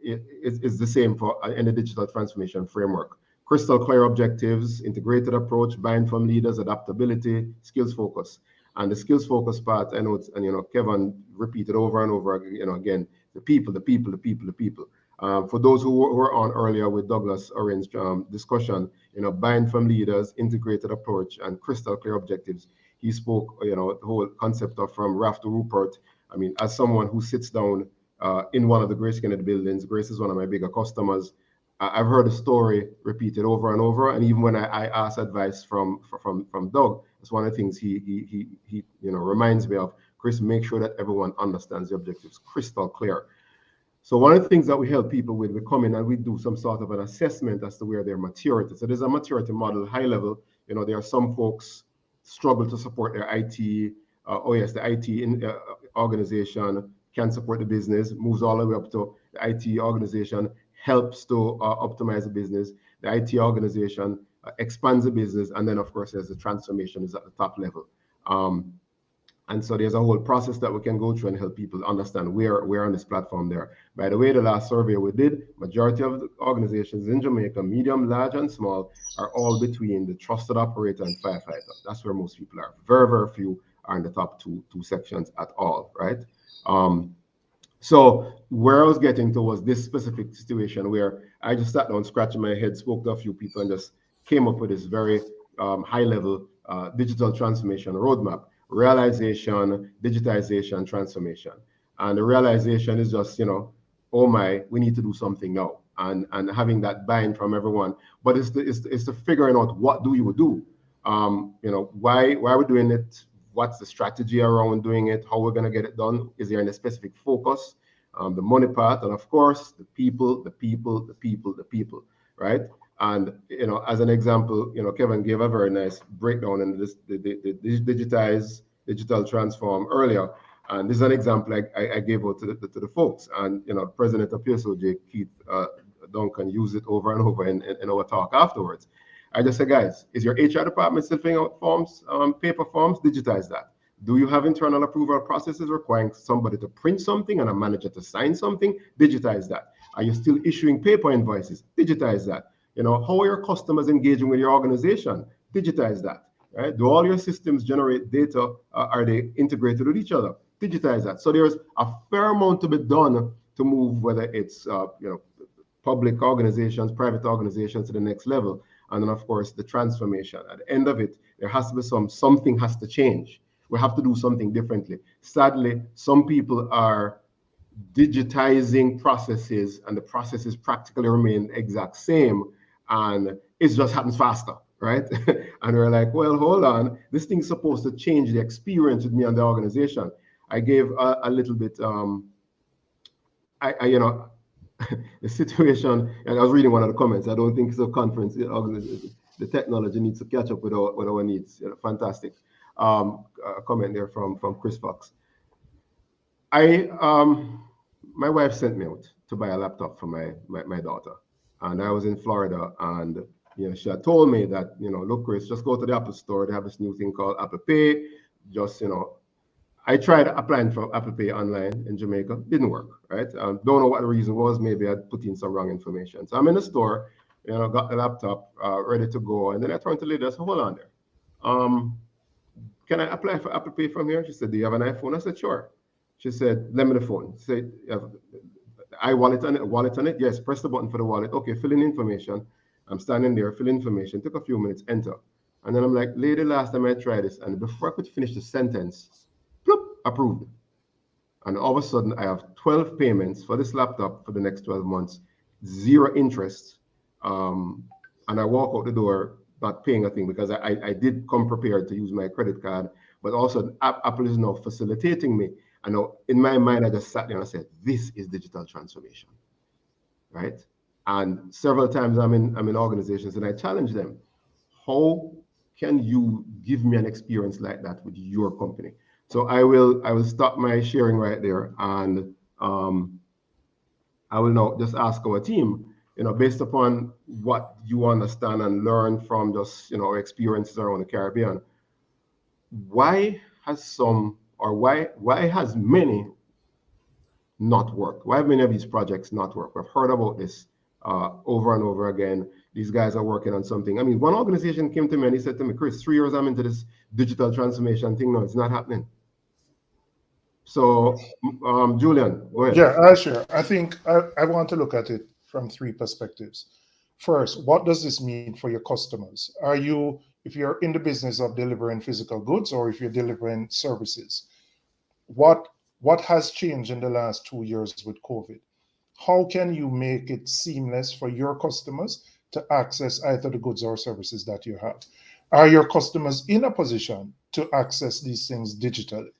is the same for in the digital transformation framework. Crystal clear objectives, integrated approach, buy-in from leaders, adaptability, skills focus. And the skills focus part, I know it's, and Kevin repeated over and over, again, the people. For those who were on earlier with Douglas Orange discussion, buy-in from leaders, integrated approach, and crystal clear objectives. He spoke, the whole concept of from Ralph to Rupert. I mean, as someone who sits down in one of the Grace Kennedy buildings, Grace is one of my bigger customers. I've heard the story repeated over and over, and even when I ask advice from Doug, it's one of the things he reminds me of. Chris, make sure that everyone understands the objectives crystal clear. So one of the things that we help people with, we come in and we do some sort of an assessment as to where their maturity. So there's a maturity model, high level. There are some folks struggle to support their IT. The IT organization can support the business, moves all the way up to the IT organization, helps to optimize the business. The IT organization expands the business, and then of course there's the transformation is at the top level. And so there's a whole process that we can go through and help people understand where on this platform there. By the way, the last survey we did, majority of the organizations in Jamaica, medium, large, and small, are all between the trusted operator and firefighter. That's where most people are. Very, very few are in the top two sections at all, right? So where I was getting to was this specific situation where I just sat down, scratching my head, spoke to a few people, and just came up with this very high-level digital transformation roadmap. Realization, digitization, transformation. And the realization is just, oh my, we need to do something now. And having that buy-in from everyone. But it's the figuring out what do you do? Why are we doing it? What's the strategy around doing it? How we're going to get it done? Is there any specific focus? The money part, and of course, the people, right? And, as an example, Kevin gave a very nice breakdown in this, the digital transform earlier. And this is an example I gave out to the folks. And, President of PSOJ, Keith Duncan, used it over and over in our talk afterwards. I just said, guys, is your HR department still filling out forms, paper forms? Digitize that. Do you have internal approval processes requiring somebody to print something and a manager to sign something? Digitize that. Are you still issuing paper invoices? Digitize that. How are your customers engaging with your organization? Digitize that. Right? Do all your systems generate data? Are they integrated with each other? Digitize that. So there's a fair amount to be done to move, whether it's public organizations, private organizations, to the next level. And then, of course, the transformation. At the end of it, there has to be something has to change. We have to do something differently. Sadly, some people are digitizing processes, and the processes practically remain the exact same, and it just happens faster, right? And we're like, well, hold on, this thing's supposed to change the experience with me and the organization. I gave a little bit, the situation, and I was reading one of the comments. I don't think it's a conference. The technology needs to catch up with our needs. Fantastic comment there from Chris Fox. My wife sent me out to buy a laptop for my daughter, and I was in Florida, and she had told me that look, Chris, just go to the Apple store. They have this new thing called Apple Pay. Just I tried applying for Apple Pay online in Jamaica. Didn't work, right? Don't know what the reason was. Maybe I'd put in some wrong information. So I'm in the store, got the laptop ready to go, and then I turned to the lady. I said, hold on there. Can I apply for Apple Pay from here? She said, do you have an iPhone? I said, sure. She said, lend me the phone. She said, wallet on it? Yes, press the button for the wallet. Okay, fill in information. I'm standing there, fill in information. Took a few minutes, enter. And then I'm like, lady, last time I tried this, and before I could finish the sentence, bloop, approved. And all of a sudden, I have 12 payments for this laptop for the next 12 months, 0 interest. And I walk out the door not paying a thing, because I did come prepared to use my credit card, but also Apple is now facilitating me. I know in my mind, I just sat there and I said, this is digital transformation, right? And several times I'm in organizations and I challenge them, how can you give me an experience like that with your company? So I will stop my sharing right there, and I will now just ask our team, based upon what you understand and learn from just, our experiences around the Caribbean, why has many not worked? Why have many of these projects not worked? We've heard about this over and over again. These guys are working on something. I mean, one organization came to me and he said to me, Chris, 3 years I'm into this digital transformation thing. No, it's not happening. So, Julian, go ahead. Yeah, sure. I think I want to look at it from 3 perspectives. First, what does this mean for your customers? If you're in the business of delivering physical goods or if you're delivering services, what has changed in the last 2 years with COVID? How can you make it seamless for your customers to access either the goods or services that you have? Are your customers in a position to access these things digitally?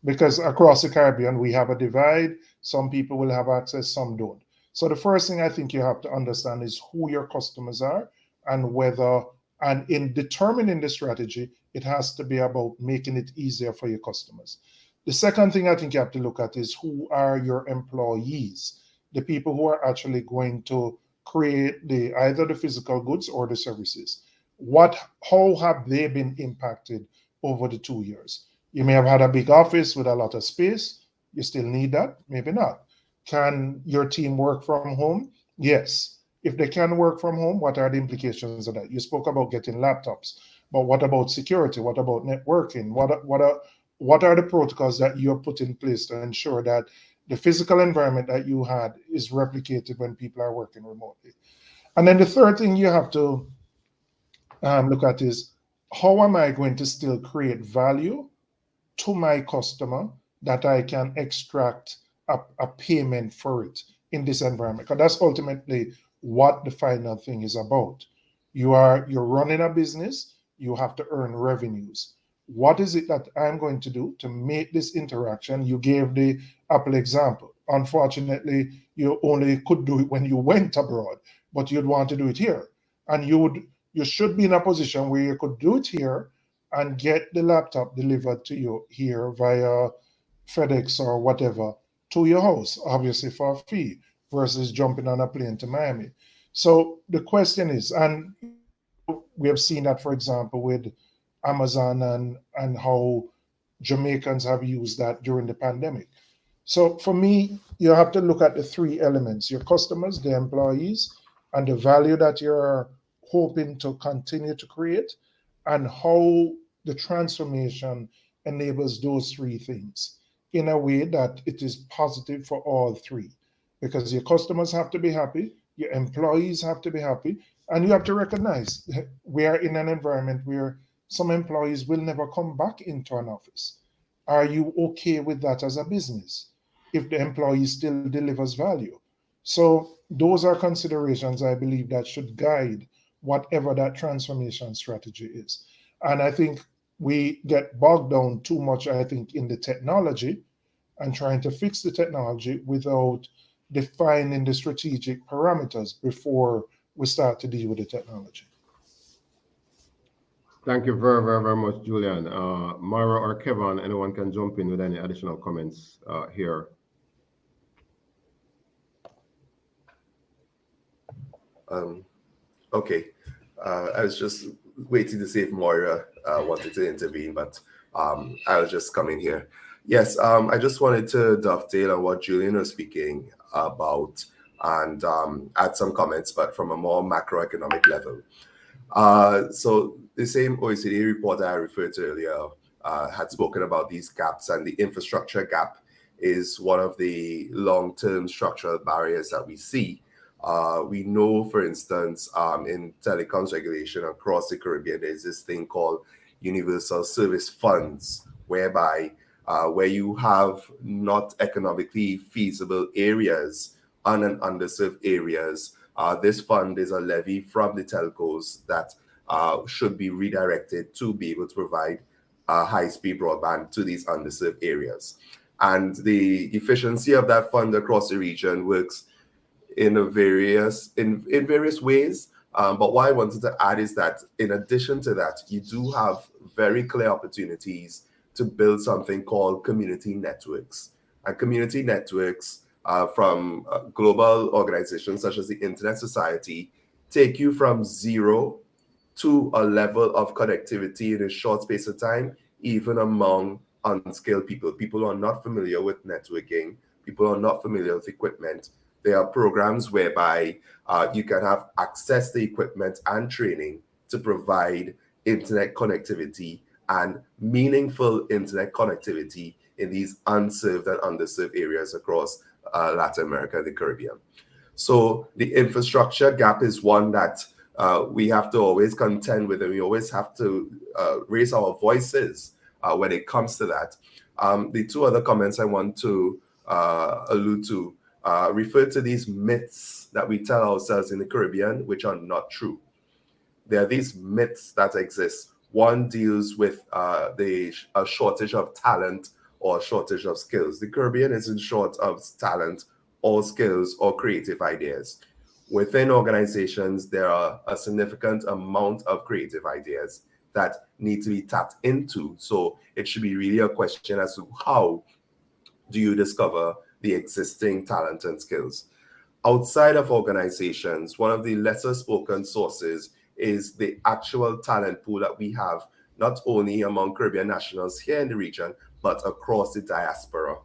Because across the Caribbean, we have a divide. Some people will have access, some don't. So the first thing I think you have to understand is who your customers are and in determining the strategy, it has to be about making it easier for your customers. The second thing I think you have to look at is who are your employees, the people who are actually going to create either the physical goods or the services. How have they been impacted over the 2 years? You may have had a big office with a lot of space. You still need that? Maybe not. Can your team work from home? Yes. If they can work from home, what are the implications of that? You spoke about getting laptops, but what about security? What about networking? What are the protocols that you have put in place to ensure that the physical environment that you had is replicated when people are working remotely? And then the third thing you have to look at is, how am I going to still create value to my customer that I can extract a payment for it in this environment? Because that's ultimately what the final thing is about. You're running a business, you have to earn revenues. What is it that I'm going to do to make this interaction? You gave the Apple example. Unfortunately, you only could do it when you went abroad, but you'd want to do it here. And you should be in a position where you could do it here and get the laptop delivered to you here via FedEx or whatever to your house, obviously for a fee, versus jumping on a plane to Miami. So the question is, and we have seen that, for example, with Amazon and how Jamaicans have used that during the pandemic. So for me, you have to look at the 3 elements: your customers, the employees, and the value that you're hoping to continue to create, and how the transformation enables those 3 things in a way that it is positive for all 3. Because your customers have to be happy, your employees have to be happy, and you have to recognize we are in an environment where some employees will never come back into an office. Are you okay with that as a business if the employee still delivers value? So those are considerations, I believe, that should guide whatever that transformation strategy is. And I think we get bogged down too much, I think, in the technology and trying to fix the technology without defining the strategic parameters before we start to deal with the technology. Thank you very, very, very much, Julian. Moira or Kevin, anyone can jump in with any additional comments here. Okay. I was just waiting to see if Moira wanted to intervene, but I was just coming here. Yes, I just wanted to dovetail on what Julian was speaking about and add some comments, but from a more macroeconomic level. So the same OECD report that I referred to earlier had spoken about these gaps, and the infrastructure gap is one of the long-term structural barriers that we see. We know, for instance, in telecoms regulation across the Caribbean, there's this thing called universal service funds, whereby where you have not economically feasible areas and underserved areas, this fund is a levy from the telcos that should be redirected to be able to provide high-speed broadband to these underserved areas. And the efficiency of that fund across the region works in various ways. But what I wanted to add is that in addition to that, you do have very clear opportunities to build something called community networks. And community networks from global organizations such as the Internet Society take you from 0 to a level of connectivity in a short space of time, even among unskilled people, people who are not familiar with networking, people who are not familiar with equipment. There are programs whereby you can have access to equipment and training to provide internet connectivity and meaningful internet connectivity in these unserved and underserved areas across Latin America and the Caribbean. So the infrastructure gap is one that we have to always contend with, and we always have to raise our voices when it comes to that. The two other comments I want to allude to refer to these myths that we tell ourselves in the Caribbean, which are not true. There are these myths that exist. One deals with a shortage of talent or shortage of skills. The Caribbean isn't short of talent or skills or creative ideas. Within organizations, there are a significant amount of creative ideas that need to be tapped into. So it should be really a question as to how do you discover the existing talent and skills. Outside of organizations, one of the lesser spoken sources is the actual talent pool that we have, not only among Caribbean nationals here in the region, but across the diaspora.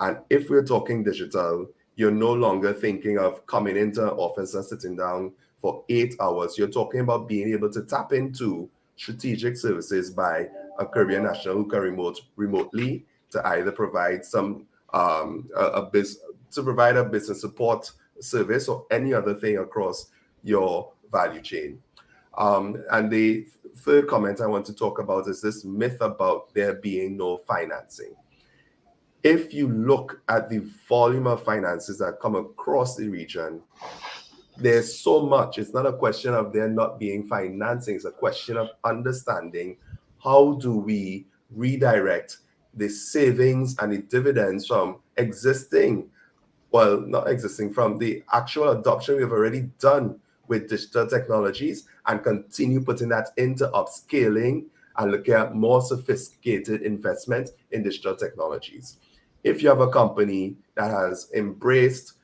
And if we're talking digital, you're no longer thinking of coming into an office and sitting down for 8 hours. You're talking about being able to tap into strategic services by a Caribbean national who can remotely to either provide some provide a business support service or any other thing across your value chain. And the third comment I want to talk about is this myth about there being no financing. If you look at the volume of finances that come across the region, there's so much. It's not a question of there not being financing. It's a question of understanding how do we redirect the savings and the dividends from from the actual adoption we've already done with digital technologies and continue putting that into upscaling and looking at more sophisticated investment in digital technologies. If you have a company that has embraced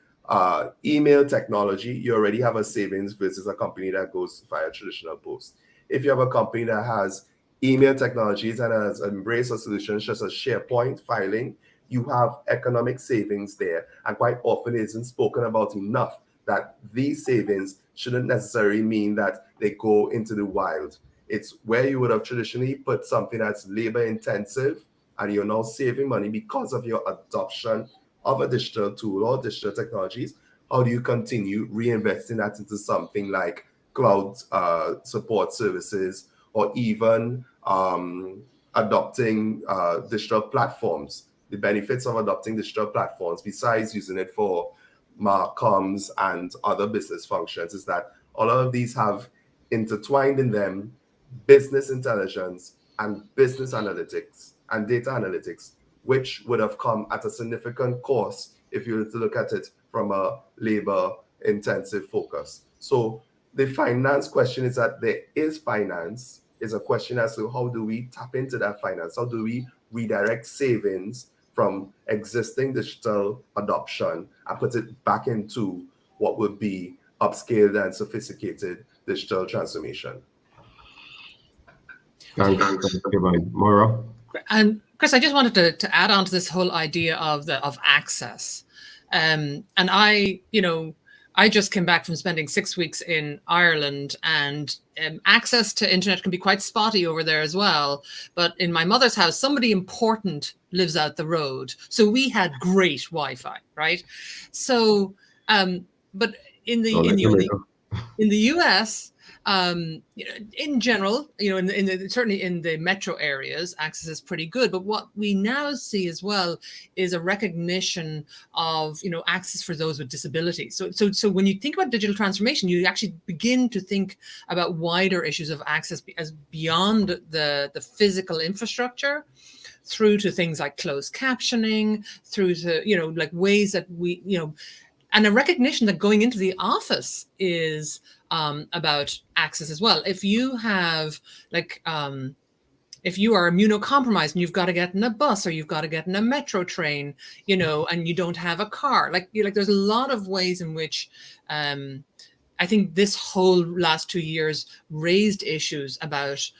email technology, you already have a savings versus a company that goes via traditional post. If you have a company that has email technologies and has embraced a solution such as SharePoint filing, you have economic savings there. And quite often it isn't spoken about enough that these savings shouldn't necessarily mean that they go into the wild. It's where you would have traditionally put something that's labor intensive and you're now saving money because of your adoption of a digital tool or digital technologies. How do you continue reinvesting that into something like cloud support services or even adopting digital platforms? The benefits of adopting digital platforms, besides using it for comms and other business functions, is that all of these have intertwined in them business intelligence and business analytics and data analytics, which would have come at a significant cost if you were to look at it from a labor intensive focus. So the finance question is that there is finance, is a question as to how do we tap into that finance? How do we redirect savings from existing digital adoption and put it back into what would be upscaled and sophisticated digital transformation? Thanks, Moira. And Chris, I just wanted to add on to this whole idea of access. And I just came back from spending 6 weeks in Ireland, and access to internet can be quite spotty over there as well. But in my mother's house, somebody important lives out the road. So we had great Wi-Fi, right? So, but in the US, in general, certainly in the metro areas, access is pretty good. But what we now see as well is a recognition of, access for those with disabilities. So when you think about digital transformation, you actually begin to think about wider issues of access as beyond the physical infrastructure, through to things like closed captioning, through to, like ways that we, and a recognition that going into the office is about access as well. If you have if you are immunocompromised and you've got to get in a bus or you've got to get in a metro train, you know, and you don't have a car, like there's a lot of ways in which I think this whole last 2 years raised issues about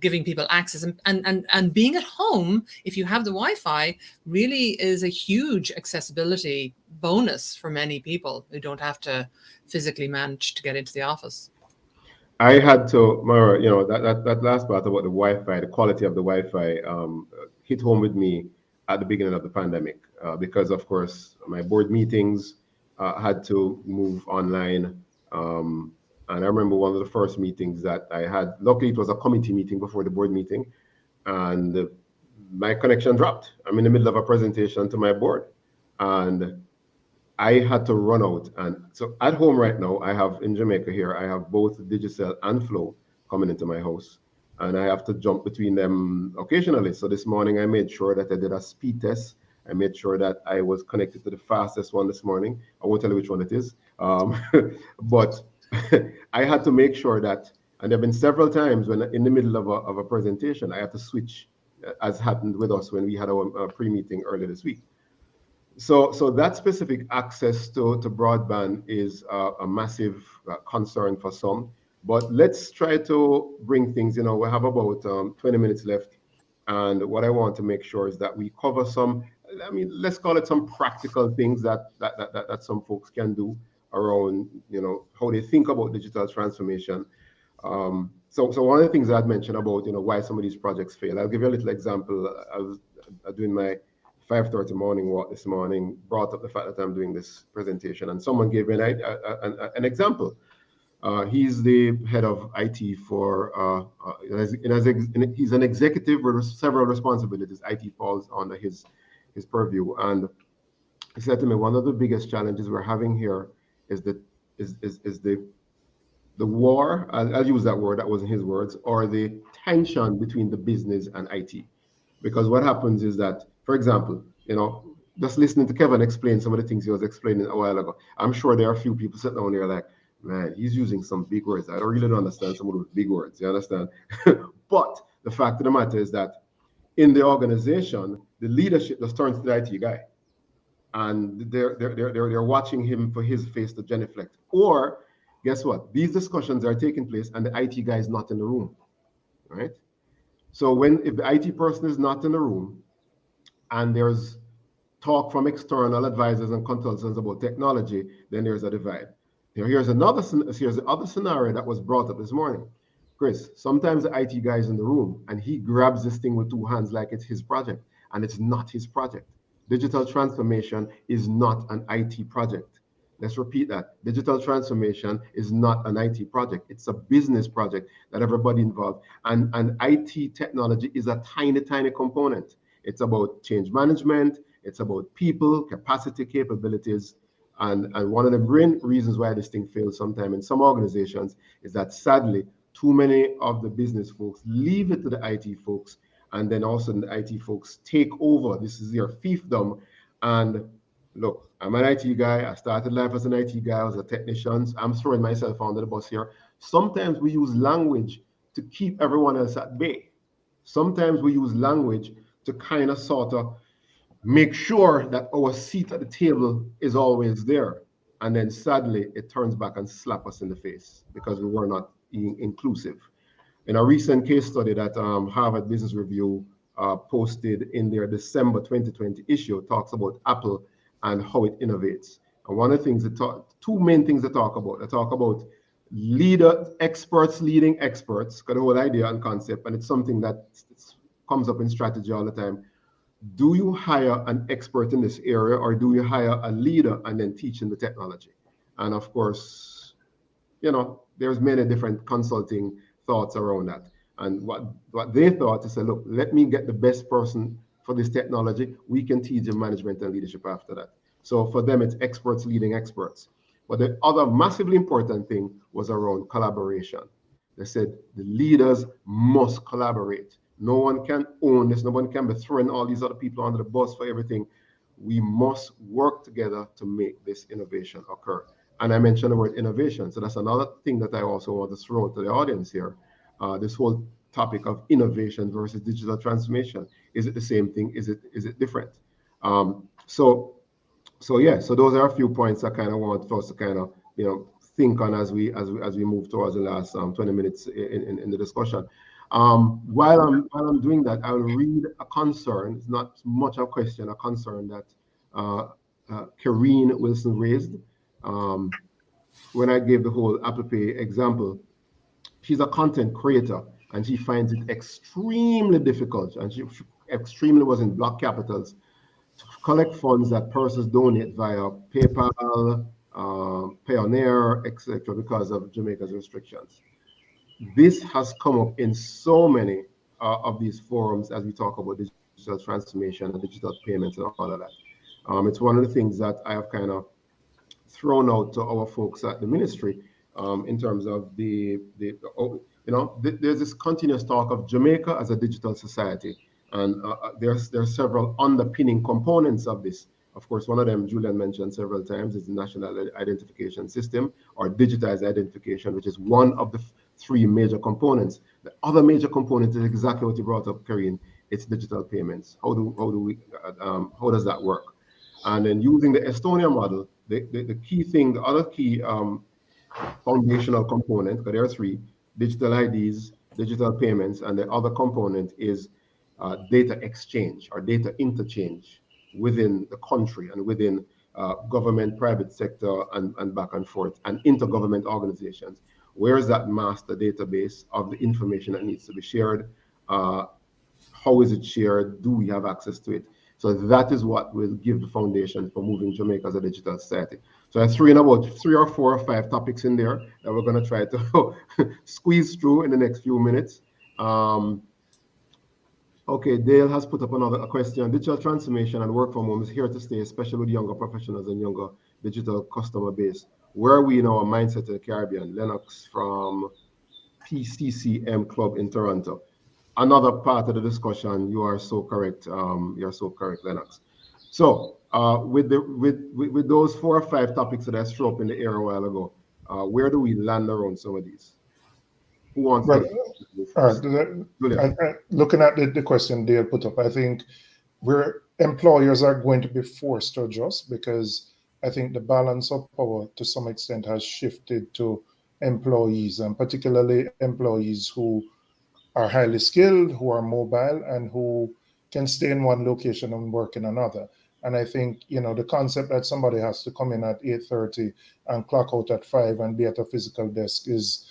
giving people access and being at home, if you have the Wi-Fi, really is a huge accessibility bonus for many people who don't have to physically manage to get into the office. I had to, Mara, you know, that last part about the Wi-Fi, the quality of the Wi-Fi hit home with me at the beginning of the pandemic because, of course, my board meetings had to move online. And I remember one of the first meetings that I had, luckily it was a committee meeting before the board meeting, and my connection dropped. I'm in the middle of a presentation to my board, and I had to run out. And so at home right now, I have in Jamaica here, I have both Digicel and Flow coming into my house, and I have to jump between them occasionally. So this morning I made sure that I did a speed test. I made sure that I was connected to the fastest one this morning. I won't tell you which one it is, but I had to make sure that, and there have been several times when in the middle of a presentation, I had to switch, as happened with us when we had our pre-meeting earlier this week. So that specific access to broadband is a massive concern for some. But let's try to bring things, you know, we have about 20 minutes left. And what I want to make sure is that we cover some, I mean, let's call it some practical things that some folks can do around, you know, how they think about digital transformation. So one of the things I'd mentioned about, you know, why some of these projects fail. I'll give you a little example. I was doing my 5:30 morning walk this morning, brought up the fact that I'm doing this presentation, and someone gave me an example. He's the head of IT for, he's an executive with several responsibilities. IT falls under his purview. And he said to me, one of the biggest challenges we're having here is the war, I'll use that word, that wasn't his words, or the tension between the business and IT. Because what happens is that, for example, you know, just listening to Kevin explain some of the things he was explaining a while ago, I'm sure there are a few people sitting down there like, man, he's using some big words. I really don't understand some of those big words, you understand? But the fact of the matter is that in the organization, the leadership just turns to the IT guy, and they're watching him for his face to genuflect. Or guess what? These discussions are taking place and the IT guy is not in the room, right? So if the IT person is not in the room and there's talk from external advisors and consultants about technology, then there's a divide. Now, here's the other scenario that was brought up this morning. Chris, sometimes the IT guy is in the room and he grabs this thing with two hands like it's his project, and it's not his project. Digital transformation is not an IT project. Let's repeat that. Digital transformation is not an IT project. It's a business project that everybody involved. And IT technology is a tiny, tiny component. It's about change management. It's about people, capacity, capabilities. And one of the main reasons why this thing fails sometimes in some organizations is that sadly, too many of the business folks leave it to the IT folks, and then also the IT folks take over. This is their fiefdom. And look, I'm an IT guy. I started life as an IT guy. I was a technician. I'm throwing myself under the bus here. Sometimes we use language to keep everyone else at bay. Sometimes we use language to kind of sort of make sure that our seat at the table is always there. And then sadly, it turns back and slaps us in the face because we were not being inclusive. In a recent case study that Harvard Business Review posted in their December 2020 issue, talks about Apple and how it innovates. And one of the things two main things they talk about. They talk about experts leading experts, got the whole idea and concept, and it's something that comes up in strategy all the time. Do you hire an expert in this area, or do you hire a leader and then teach them the technology? And of course, you know, there's many different consulting thoughts around that. And what they thought is, say, look, let me get the best person for this technology. We can teach them management and leadership after that. So for them, it's experts leading experts. But the other massively important thing was around collaboration. They said the leaders must collaborate. No one can own this. No one can be throwing all these other people under the bus for everything. We must work together to make this innovation occur. And I mentioned the word innovation. So that's another thing that I also want to throw to the audience here. This whole topic of innovation versus digital transformation. Is it the same thing? Is it different? So those are a few points I kind of want for us to kind of think on as we move towards the last 20 minutes in the discussion. While I'm doing that, I will read a concern. It's not much a question, a concern that Karine Wilson raised when I gave the whole Apple Pay example. She's a content creator and she finds it extremely difficult, and she extremely was in block capitals, to collect funds that persons donate via PayPal, Payoneer, etc., because of Jamaica's restrictions. This has come up in so many of these forums as we talk about digital transformation and digital payments and all of that. It's one of the things that I have kind of thrown out to our folks at the ministry in terms of there's this continuous talk of Jamaica as a digital society, and there's several underpinning components of this. Of course, one of them Julian mentioned several times is the National Identification System, or digitized identification, which is one of the three major components. The other major component is exactly what you brought up, Karine. It's digital payments. How does that work? And then using the Estonia model, the key thing, the other key foundational component, because there are three: digital IDs, digital payments, and the other component is data exchange or data interchange within the country and within government, private sector, and back and forth, and intergovernment organizations. Where is that master database of the information that needs to be shared? How is it shared? Do we have access to it? So that is what will give the foundation for moving Jamaica as a digital society. So I threw in about 3 or 4 or 5 topics in there that we're going to try to squeeze through in the next few minutes. Okay, Dale has put up another question. Digital transformation and work from home is here to stay, especially with younger professionals and younger digital customer base. Where are we in our mindset in the Caribbean? Lennox from PCCM Club in Toronto. Another part of the discussion. You are so correct. You're so correct, Lennox. So with those 4 or 5 topics that I threw up in the air a while ago, where do we land around some of these? Who wants to go first? Looking at the question Dale put up, I think employers are going to be forced to adjust, because I think the balance of power to some extent has shifted to employees, and particularly employees who are highly skilled, who are mobile, and who can stay in one location and work in another. And I think, the concept that somebody has to come in at 8:30 and clock out at 5 and be at a physical desk is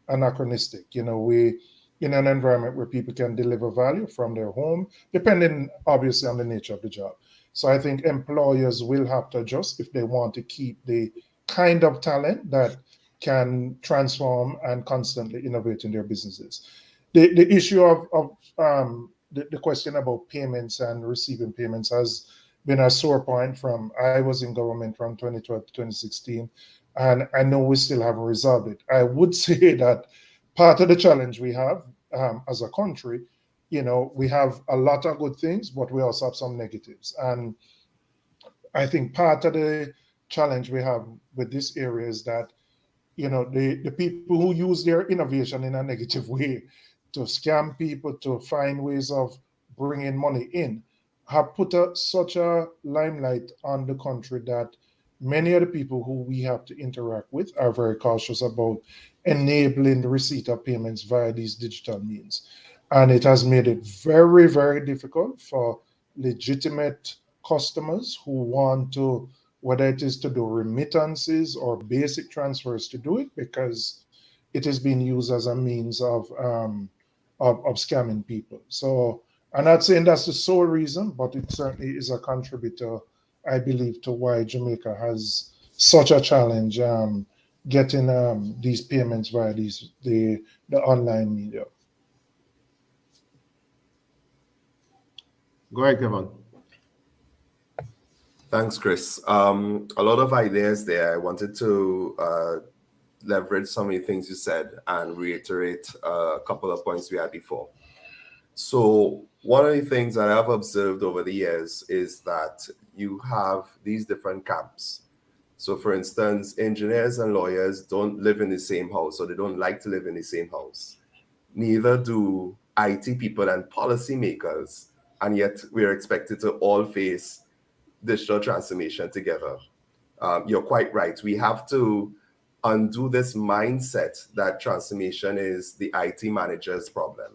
anachronistic. We in an environment where people can deliver value from their home, depending obviously on the nature of the job. So I think employers will have to adjust if they want to keep the kind of talent that can transform and constantly innovate in their businesses. The issue of the question about payments and receiving payments has been a sore point from I was in government from 2012 to 2016, and I know we still haven't resolved it. I would say that part of the challenge we have as a country, we have a lot of good things, but we also have some negatives. And I think part of the challenge we have with this area is that, the people who use their innovation in a negative way to scam people, to find ways of bringing money in, have put such a limelight on the country that many of the people who we have to interact with are very cautious about enabling the receipt of payments via these digital means. And it has made it very, very difficult for legitimate customers who want to, whether it is to do remittances or basic transfers, to do it, because it is being used as a means of scamming people. So I'm not saying that's the sole reason, but it certainly is a contributor, I believe, to why Jamaica has such a challenge getting these payments via the online media. Go ahead, Kevin. Thanks, Chris. A lot of ideas there. I wanted to leverage some of the things you said and reiterate a couple of points we had before. So one of the things that I've observed over the years is that you have these different camps. So for instance, engineers and lawyers don't live in the same house, or they don't like to live in the same house. neither do IT people and policymakers, and yet we're expected to all face digital transformation together. You're quite right. We have to undo this mindset that transformation is the IT manager's problem.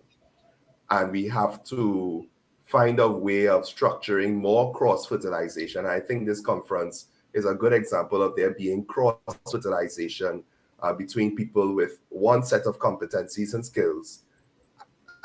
And we have to find a way of structuring more cross-fertilization. I think this conference is a good example of there being cross-fertilization between people with one set of competencies and skills,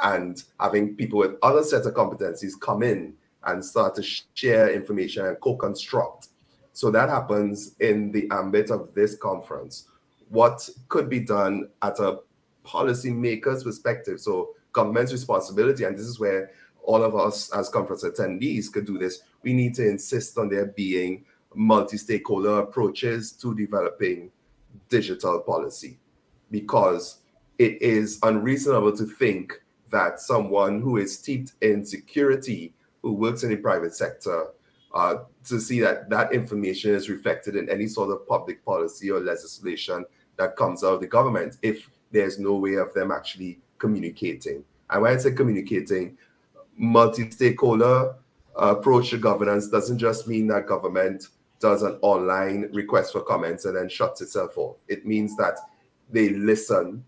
and having people with other sets of competencies come in and start to share information and co-construct. So that happens in the ambit of this conference. What could be done at a policymaker's perspective? So government's responsibility, and this is where all of us as conference attendees could do this. We need to insist on there being multi-stakeholder approaches to developing digital policy, because it is unreasonable to think that someone who is steeped in security, who works in the private sector, to see that that information is reflected in any sort of public policy or legislation that comes out of the government if there's no way of them actually communicating. And when I say communicating, multi-stakeholder approach to governance doesn't just mean that government does an online request for comments and then shuts itself off. It means that they listen.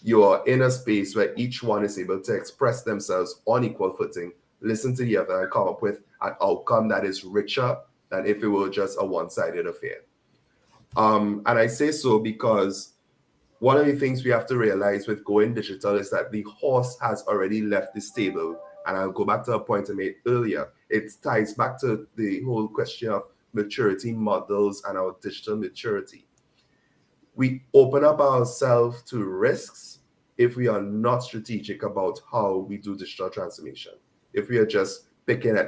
You're in a space where each one is able to express themselves on equal footing, listen to the other, and come up with an outcome that is richer than if it were just a one-sided affair. And I say so because one of the things we have to realize with going digital is that the horse has already left the stable. And I'll go back to a point I made earlier. It ties back to the whole question of maturity models and our digital maturity. We open up ourselves to risks if we are not strategic about how we do digital transformation. If we are just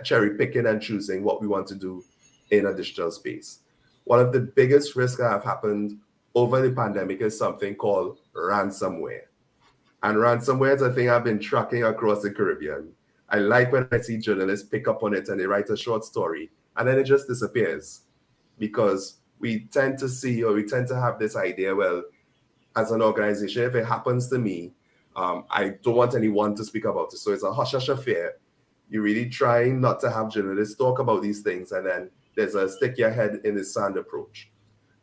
cherry picking and choosing what we want to do in a digital space. One of the biggest risks that have happened over the pandemic is something called ransomware. And ransomware is a thing I've been tracking across the Caribbean. I like when I see journalists pick up on it and they write a short story and then it just disappears, because we tend to have this idea, well, as an organization, if it happens to me, I don't want anyone to speak about it. So it's a hush-hush affair. You really try not to have journalists talk about these things, and then there's a stick your head in the sand approach.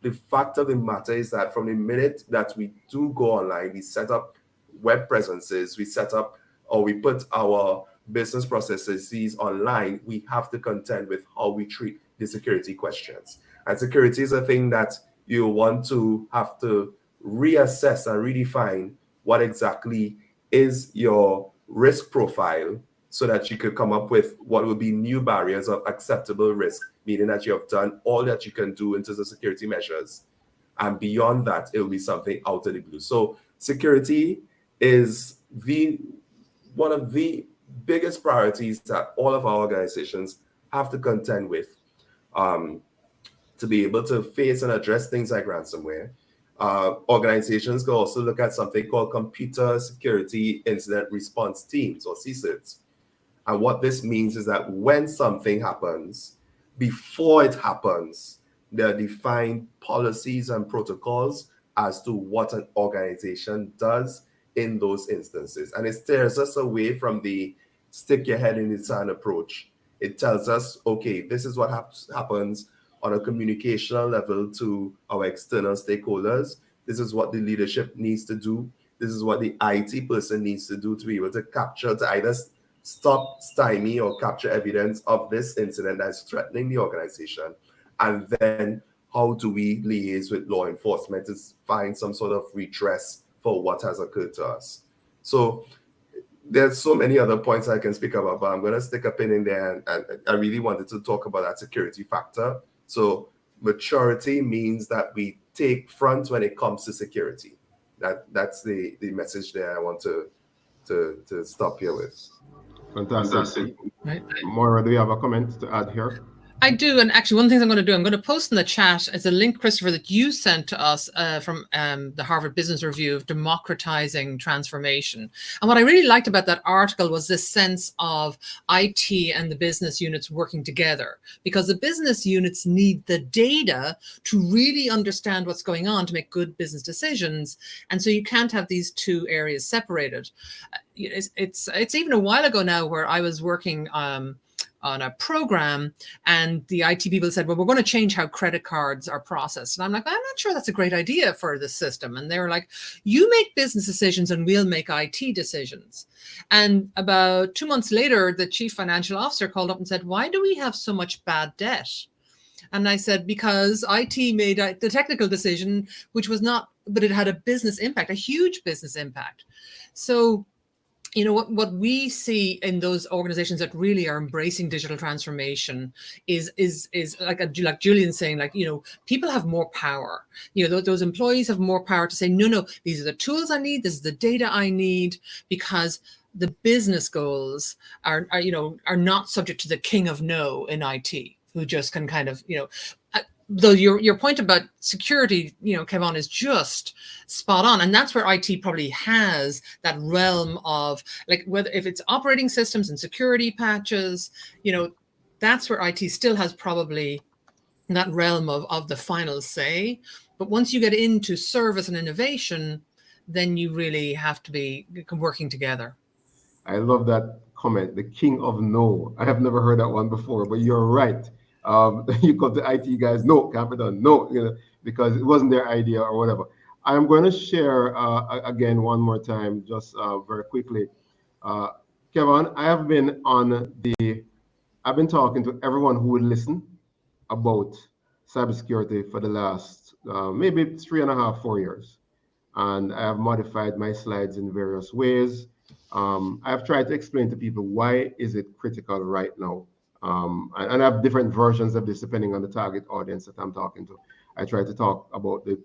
The fact of the matter is that from the minute that we do go online, we set up web presences, we put our business processes online, we have to contend with how we treat the security questions. And security is a thing that you want to have to reassess and redefine what exactly is your risk profile, so that you could come up with what will be new barriers of acceptable risk, meaning that you have done all that you can do in terms of security measures. And beyond that, it will be something out of the blue. So security is one of the biggest priorities that all of our organizations have to contend with, to be able to face and address things like ransomware. Organizations can also look at something called Computer Security Incident Response Teams, or CSIRTs. And what this means is that when something happens, before it happens, there are defined policies and protocols as to what an organization does in those instances. And it steers us away from the stick your head in the sand approach. It tells us, okay, this is what happens on a communicational level to our external stakeholders. This is what the leadership needs to do. This is what the IT person needs to do to be able to capture, to either stop, stymie, or capture evidence of this incident that's threatening the organization. And then how do we liaise with law enforcement to find some sort of redress for what has occurred to us? So there's so many other points I can speak about, but I'm going to stick a pin in there. And I really wanted to talk about that security factor. So maturity means that we take front when it comes to security. That's the message there I want to stop here with. Fantastic. Moira, do you have a comment to add here? I do, and actually, one of the things I'm going to do, I'm going to post in the chat as a link, Christopher, that you sent to us from the Harvard Business Review of democratizing transformation. And what I really liked about that article was this sense of IT and the business units working together, because the business units need the data to really understand what's going on to make good business decisions. And so you can't have these two areas separated. It's even a while ago now where I was working on a program, and the IT people said, well, we're going to change how credit cards are processed. And I'm like, I'm not sure that's a great idea for the system. And they were like, you make business decisions and we'll make IT decisions. And about 2 months later, the chief financial officer called up and said, why do we have so much bad debt? And I said, because IT made the technical decision, which was not, but it had a business impact, a huge business impact. So, you know, what we see in those organizations that really are embracing digital transformation is like Julian saying, like, you know, people have more power. You know, those employees have more power to say, no, these are the tools I need. This is the data I need, because the business goals are not subject to the king of no in IT, who just can kind of, you know, though your point about security, you know, Kevin, is just spot on. And that's where IT probably has that realm of, like, whether if it's operating systems and security patches, you know, that's where IT still has probably that realm of the final say. But once you get into service and innovation, then you really have to be working together. I love that comment, the king of no. I have never heard that one before, but you're right. You call the IT guys, no, can't be done, no, you know, because it wasn't their idea or whatever. I'm going to share again one more time, just very quickly. Kevin, I've been talking to everyone who would listen about cybersecurity for the last maybe 3.5, 4 years. And I have modified my slides in various ways. I've tried to explain to people, why is it critical right now? And I have different versions of this depending on the target audience that I'm talking to. I try to talk about the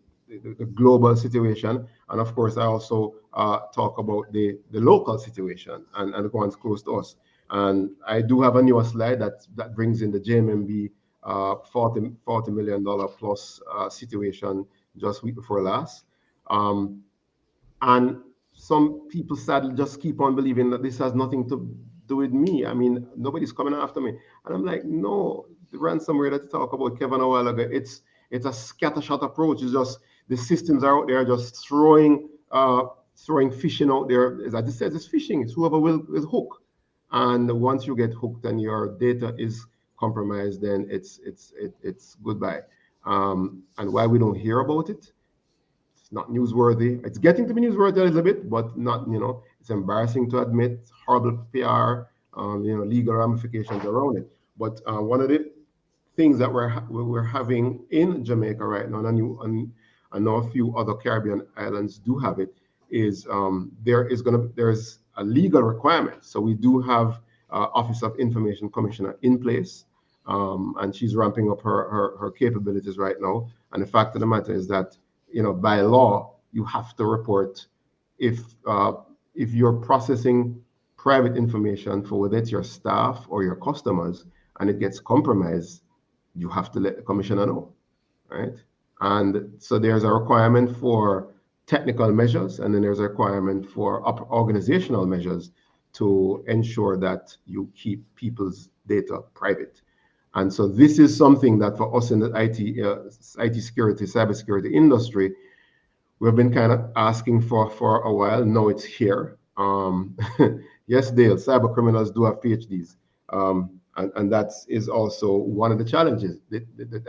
global situation, and of course I also talk about the local situation and the ones close to us. And I do have a newer slide that brings in the JMMB $40 million plus situation just week before last. And some people sadly just keep on believing that this has nothing to do with me. I mean, nobody's coming after me. And I'm like, no, the ransomware that you talk about, Kevin, a while ago, it's a scattershot approach. It's just the systems are out there just throwing phishing out there. As I just said, it's phishing. It's whoever will hook. And once you get hooked and your data is compromised, then it's goodbye. And why we don't hear about it? It's not newsworthy. It's getting to be newsworthy a little bit, but not, you know, it's embarrassing to admit, horrible PR, you know, legal ramifications around it. But one of the things that we're having in Jamaica right now, and I know a few other Caribbean islands do have it, is there's a legal requirement. So we do have Office of Information Commissioner in place, and she's ramping up her capabilities right now. And the fact of the matter is that, you know, by law, you have to report if you're processing private information for whether it's your staff or your customers and it gets compromised, you have to let the commissioner know, right? And so there's a requirement for technical measures, and then there's a requirement for organizational measures to ensure that you keep people's data private. And so this is something that for us in the IT security, cybersecurity industry, we've been kind of asking for a while. Now it's here. Yes, Dale, cyber criminals do have PhDs. And that is also one of the challenges. The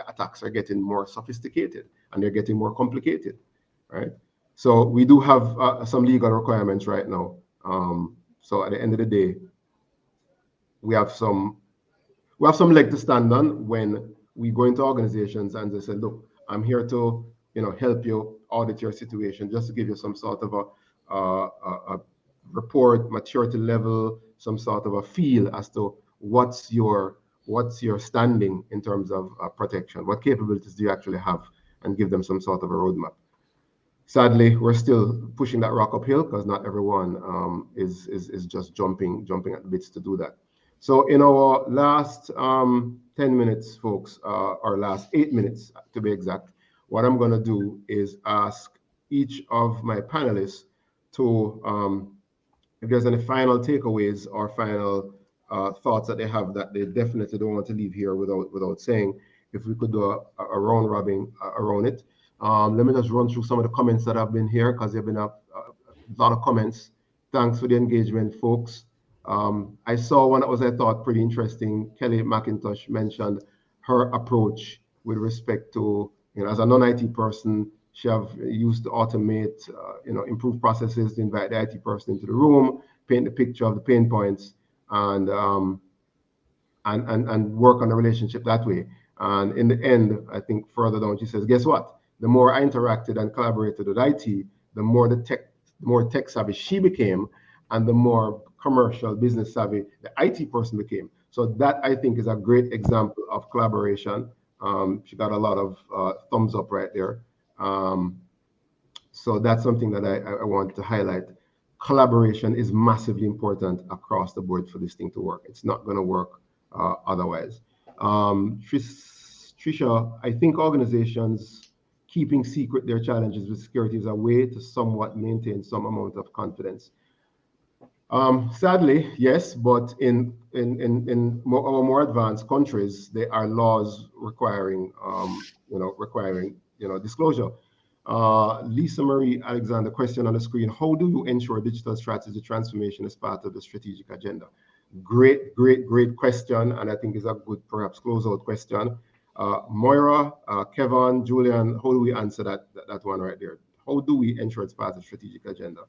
attacks are getting more sophisticated and they're getting more complicated, right? So we do have some legal requirements right now. So at the end of the day, we have some leg to stand on when we go into organizations and they say, look, I'm here to, you know, help you audit your situation, just to give you some sort of a report, maturity level, some sort of a feel as to what's your standing in terms of protection, what capabilities do you actually have, and give them some sort of a roadmap. Sadly, we're still pushing that rock uphill because not everyone is just jumping at the bits to do that. So in our last 10 minutes, folks, or last 8 minutes to be exact, what I'm going to do is ask each of my panelists to, if there's any final takeaways or final thoughts that they have that they definitely don't want to leave here without saying, if we could do a round robin around it. Let me just run through some of the comments that have been here, because there have been a lot of comments. Thanks for the engagement, folks. I saw one that was, I thought, pretty interesting. Kelly McIntosh mentioned her approach with respect to, as a non-IT person, she have used to automate, improve processes to invite the IT person into the room, paint the picture of the pain points, and work on the relationship that way. And in the end, I think further down, she says, guess what? The more I interacted and collaborated with IT, the more tech savvy she became, and the more commercial business savvy the IT person became. So that, I think, is a great example of collaboration. She got a lot of thumbs up right there. So that's something that I want to highlight. Collaboration is massively important across the board for this thing to work. It's not going to work otherwise. Trisha, I think organizations keeping secret their challenges with security is a way to somewhat maintain some amount of confidence. Sadly, yes, but in our more advanced countries, there are laws requiring disclosure. Lisa Marie Alexander, question on the screen: how do you ensure digital strategy transformation is part of the strategic agenda? Great question, and I think it's a good, perhaps, closeout question. Moira, Kevin, Julian, how do we answer that one right there? How do we ensure it's part of the strategic agenda?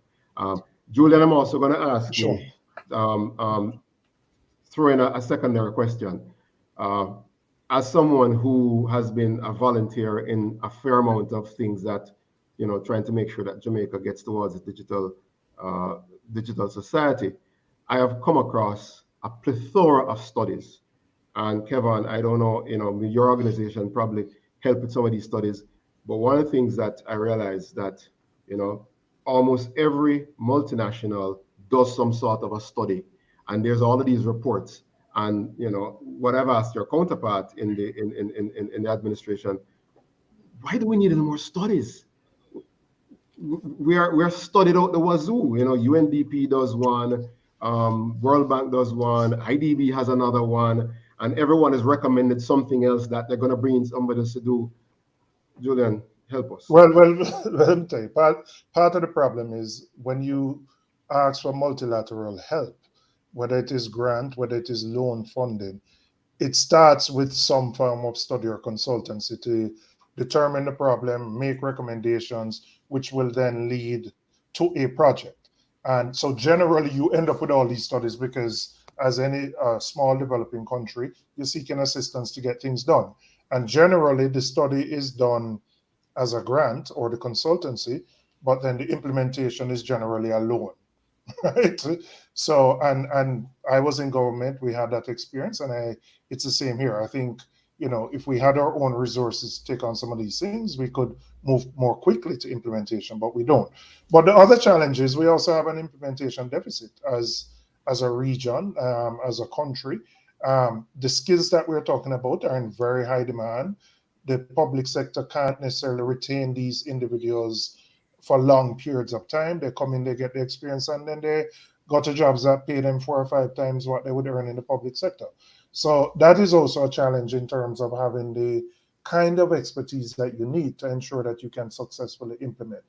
Julian, I'm also going to ask you, throw in a secondary question. As someone who has been a volunteer in a fair amount of things that, trying to make sure that Jamaica gets towards a digital society, I have come across a plethora of studies. And Kevin, I don't know, your organization probably helped with some of these studies, but one of the things that I realized that, almost every multinational does some sort of a study, and there's all of these reports. And what I've asked your counterpart in the administration, why do we need any more studies? We're studied out the wazoo. UNDP does one, World Bank does one, IDB has another one, and everyone has recommended something else that they're going to bring in somebody else to do. Julian, help us. Well, let me tell you, part of the problem is when you ask for multilateral help, whether it is grant, whether it is loan funding, it starts with some form of study or consultancy to determine the problem, make recommendations, which will then lead to a project. And so generally you end up with all these studies because as any small developing country, you're seeking assistance to get things done. And generally the study is done as a grant or the consultancy, but then the implementation is generally a loan, right? So, and I was in government, we had that experience, and it's the same here. I think, if we had our own resources to take on some of these things, we could move more quickly to implementation, but we don't. But the other challenge is we also have an implementation deficit as a region, as a country. The skills that we're talking about are in very high demand. The public sector can't necessarily retain these individuals for long periods of time. They come in, they get the experience, and then they go to jobs that pay them 4 or 5 times what they would earn in the public sector. So that is also a challenge in terms of having the kind of expertise that you need to ensure that you can successfully implement.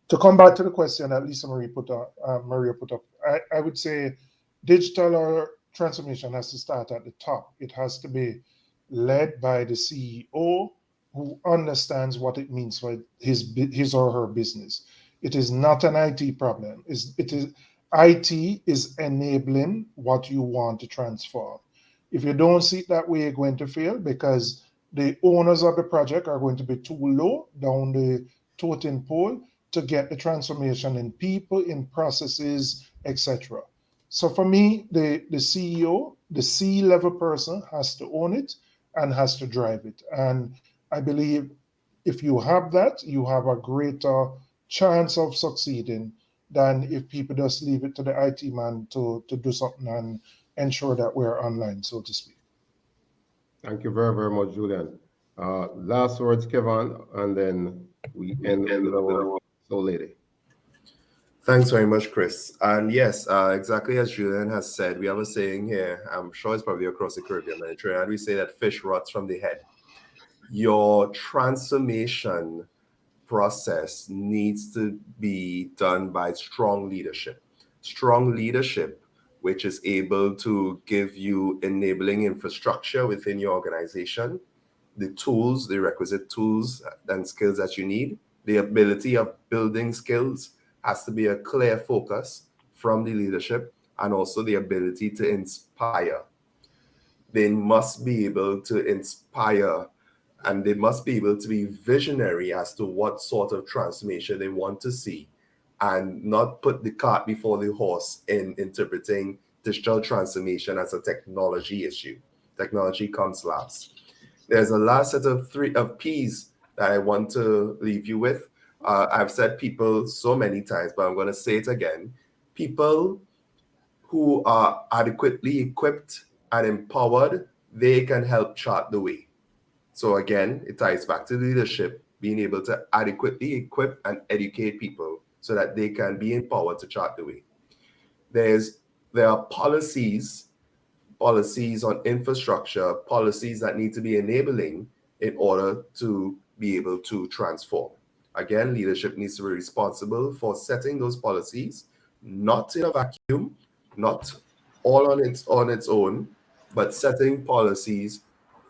To come back to the question that Lisa Maria put up, I would say digital or transformation has to start at the top. It has to be led by the CEO who understands what it means for his or her business. It is not an IT problem. IT is enabling what you want to transform. If you don't see it that way, you're going to fail because the owners of the project are going to be too low down the totem pole to get the transformation in people, in processes, etc. So for me, the CEO, the C-level person has to own it and has to drive it. And I believe if you have that, you have a greater chance of succeeding than if people just leave it to the IT man to do something ensure that we're online, so to speak. Thank you very, very much, Julian. Last words, Kevin, and then we end with our soul lady. Thanks very much, Chris. And yes, exactly as Julian has said, we have a saying here, I'm sure it's probably across the Caribbean, Mediterranean, and we say that fish rots from the head. Your transformation process needs to be done by strong leadership. Strong leadership, which is able to give you enabling infrastructure within your organization, the tools, the requisite tools and skills that you need, the ability of building skills has to be a clear focus from the leadership, and also the ability to inspire. They must be able to inspire, and they must be able to be visionary as to what sort of transformation they want to see, and not put the cart before the horse in interpreting digital transformation as a technology issue. Technology comes last. There's a last set of three P's that I want to leave you with. I've said people so many times, but I'm going to say it again. People who are adequately equipped and empowered, they can help chart the way. So again, it ties back to leadership, being able to adequately equip and educate people so that they can be empowered to chart the way. There are policies on infrastructure, policies that need to be enabling in order to be able to transform. Again, leadership needs to be responsible for setting those policies, not in a vacuum, not all on its own, but setting policies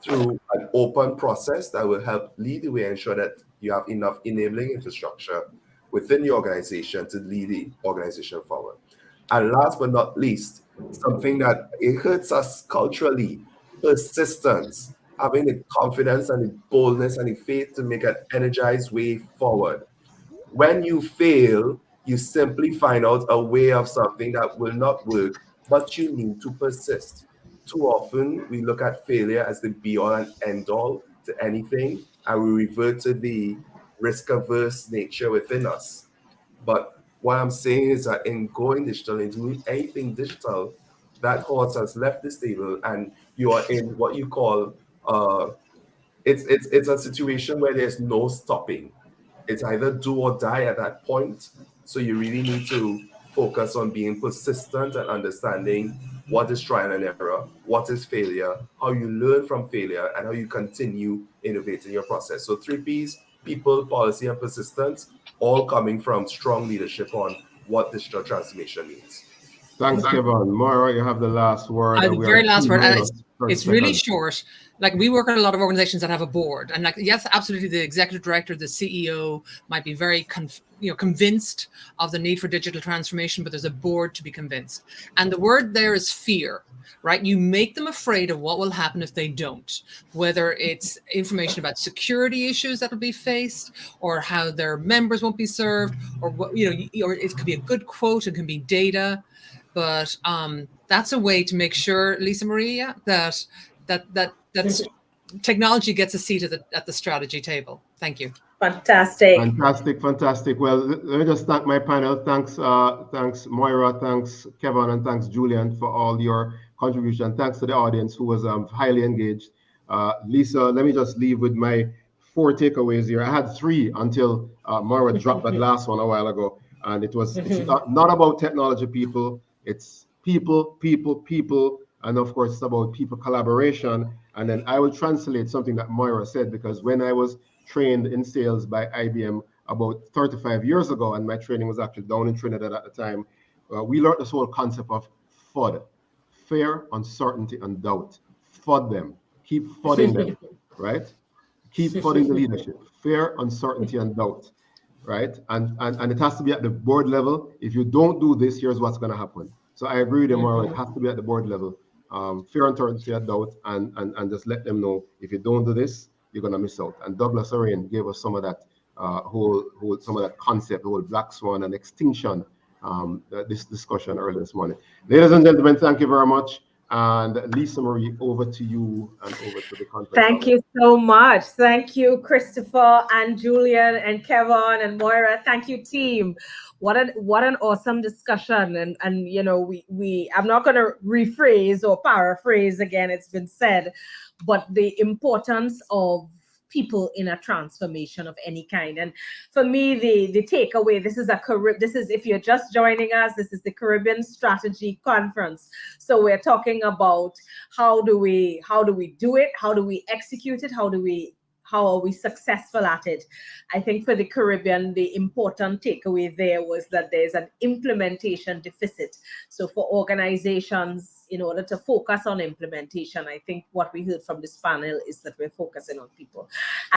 through an open process that will help lead the way and ensure that you have enough enabling infrastructure within the organization to lead the organization forward. And last but not least, something that it hurts us culturally, persistence, having the confidence and the boldness and the faith to make an energized way forward. When you fail, you simply find out a way of something that will not work, but you need to persist. Too often, we look at failure as the be-all and end-all to anything, and we revert to the risk-averse nature within us. But what I'm saying is that in going digital, in doing anything digital, that horse has left the stable, and you are in what you call it's a situation where there's no stopping. It's either do or die at that point. So you really need to focus on being persistent and understanding what is trial and error, what is failure, how you learn from failure, and how you continue innovating your process. So 3 Ps, people, policy, and persistence, all coming from strong leadership on what digital transformation means. Thanks, Kevin. Moira, you have the last word. The very last word. It's really short. Like, we work at a lot of organizations that have a board, and like, yes, absolutely, the executive director, the CEO might be very convinced of the need for digital transformation, but there's a board to be convinced. And the word there is fear, right? You make them afraid of what will happen if they don't, whether it's information about security issues that will be faced, or how their members won't be served, or what, or it could be a good quote, it can be data. But that's a way to make sure, Lisa Maria, that technology gets a seat at the strategy table. Thank you. Fantastic. Well, let me just thank my panel. Thanks Moira, thanks Kevin, and thanks Julian for all your contribution. Thanks to the audience who was highly engaged. Lisa, let me just leave with my 4 takeaways here. I had 3 until Moira dropped that last one a while ago. And it's not about technology, people. It's people, and of course it's about people collaboration. And then I will translate something that Moira said, because when I was trained in sales by IBM about 35 years ago, and my training was actually down in Trinidad at the time, we learned this whole concept of FUD, fear, uncertainty, and doubt. FUD them, keep FUDing them, right? Keep FUDing the leadership, fear, uncertainty, and doubt. Right, and it has to be at the board level. If you don't do this, here's what's going to happen. So I agree with them. It has to be at the board level. Fear, uncertainty, and doubt, and just let them know, if you don't do this, you're going to miss out. And Douglas Orion gave us some of that some of that concept, the whole black swan and extinction. This discussion earlier this morning. Ladies and gentlemen, thank you very much. And Lisa Marie, over to you and over to the conference. Thank you so much. Thank you, Christopher and Julian and Kevin and Moira. Thank you, team. What an awesome discussion. And you know, I'm not going to rephrase or paraphrase again, it's been said, but the importance of people in a transformation of any kind. And for me, the takeaway, this is if you're just joining us, this is the Caribbean Strategy Conference. So we're talking about how do we do it? How do we execute it? How are we successful at it? I think for the Caribbean, the important takeaway there was that there's an implementation deficit. So for organizations, in order to focus on implementation, I think what we heard from this panel is that we're focusing on people.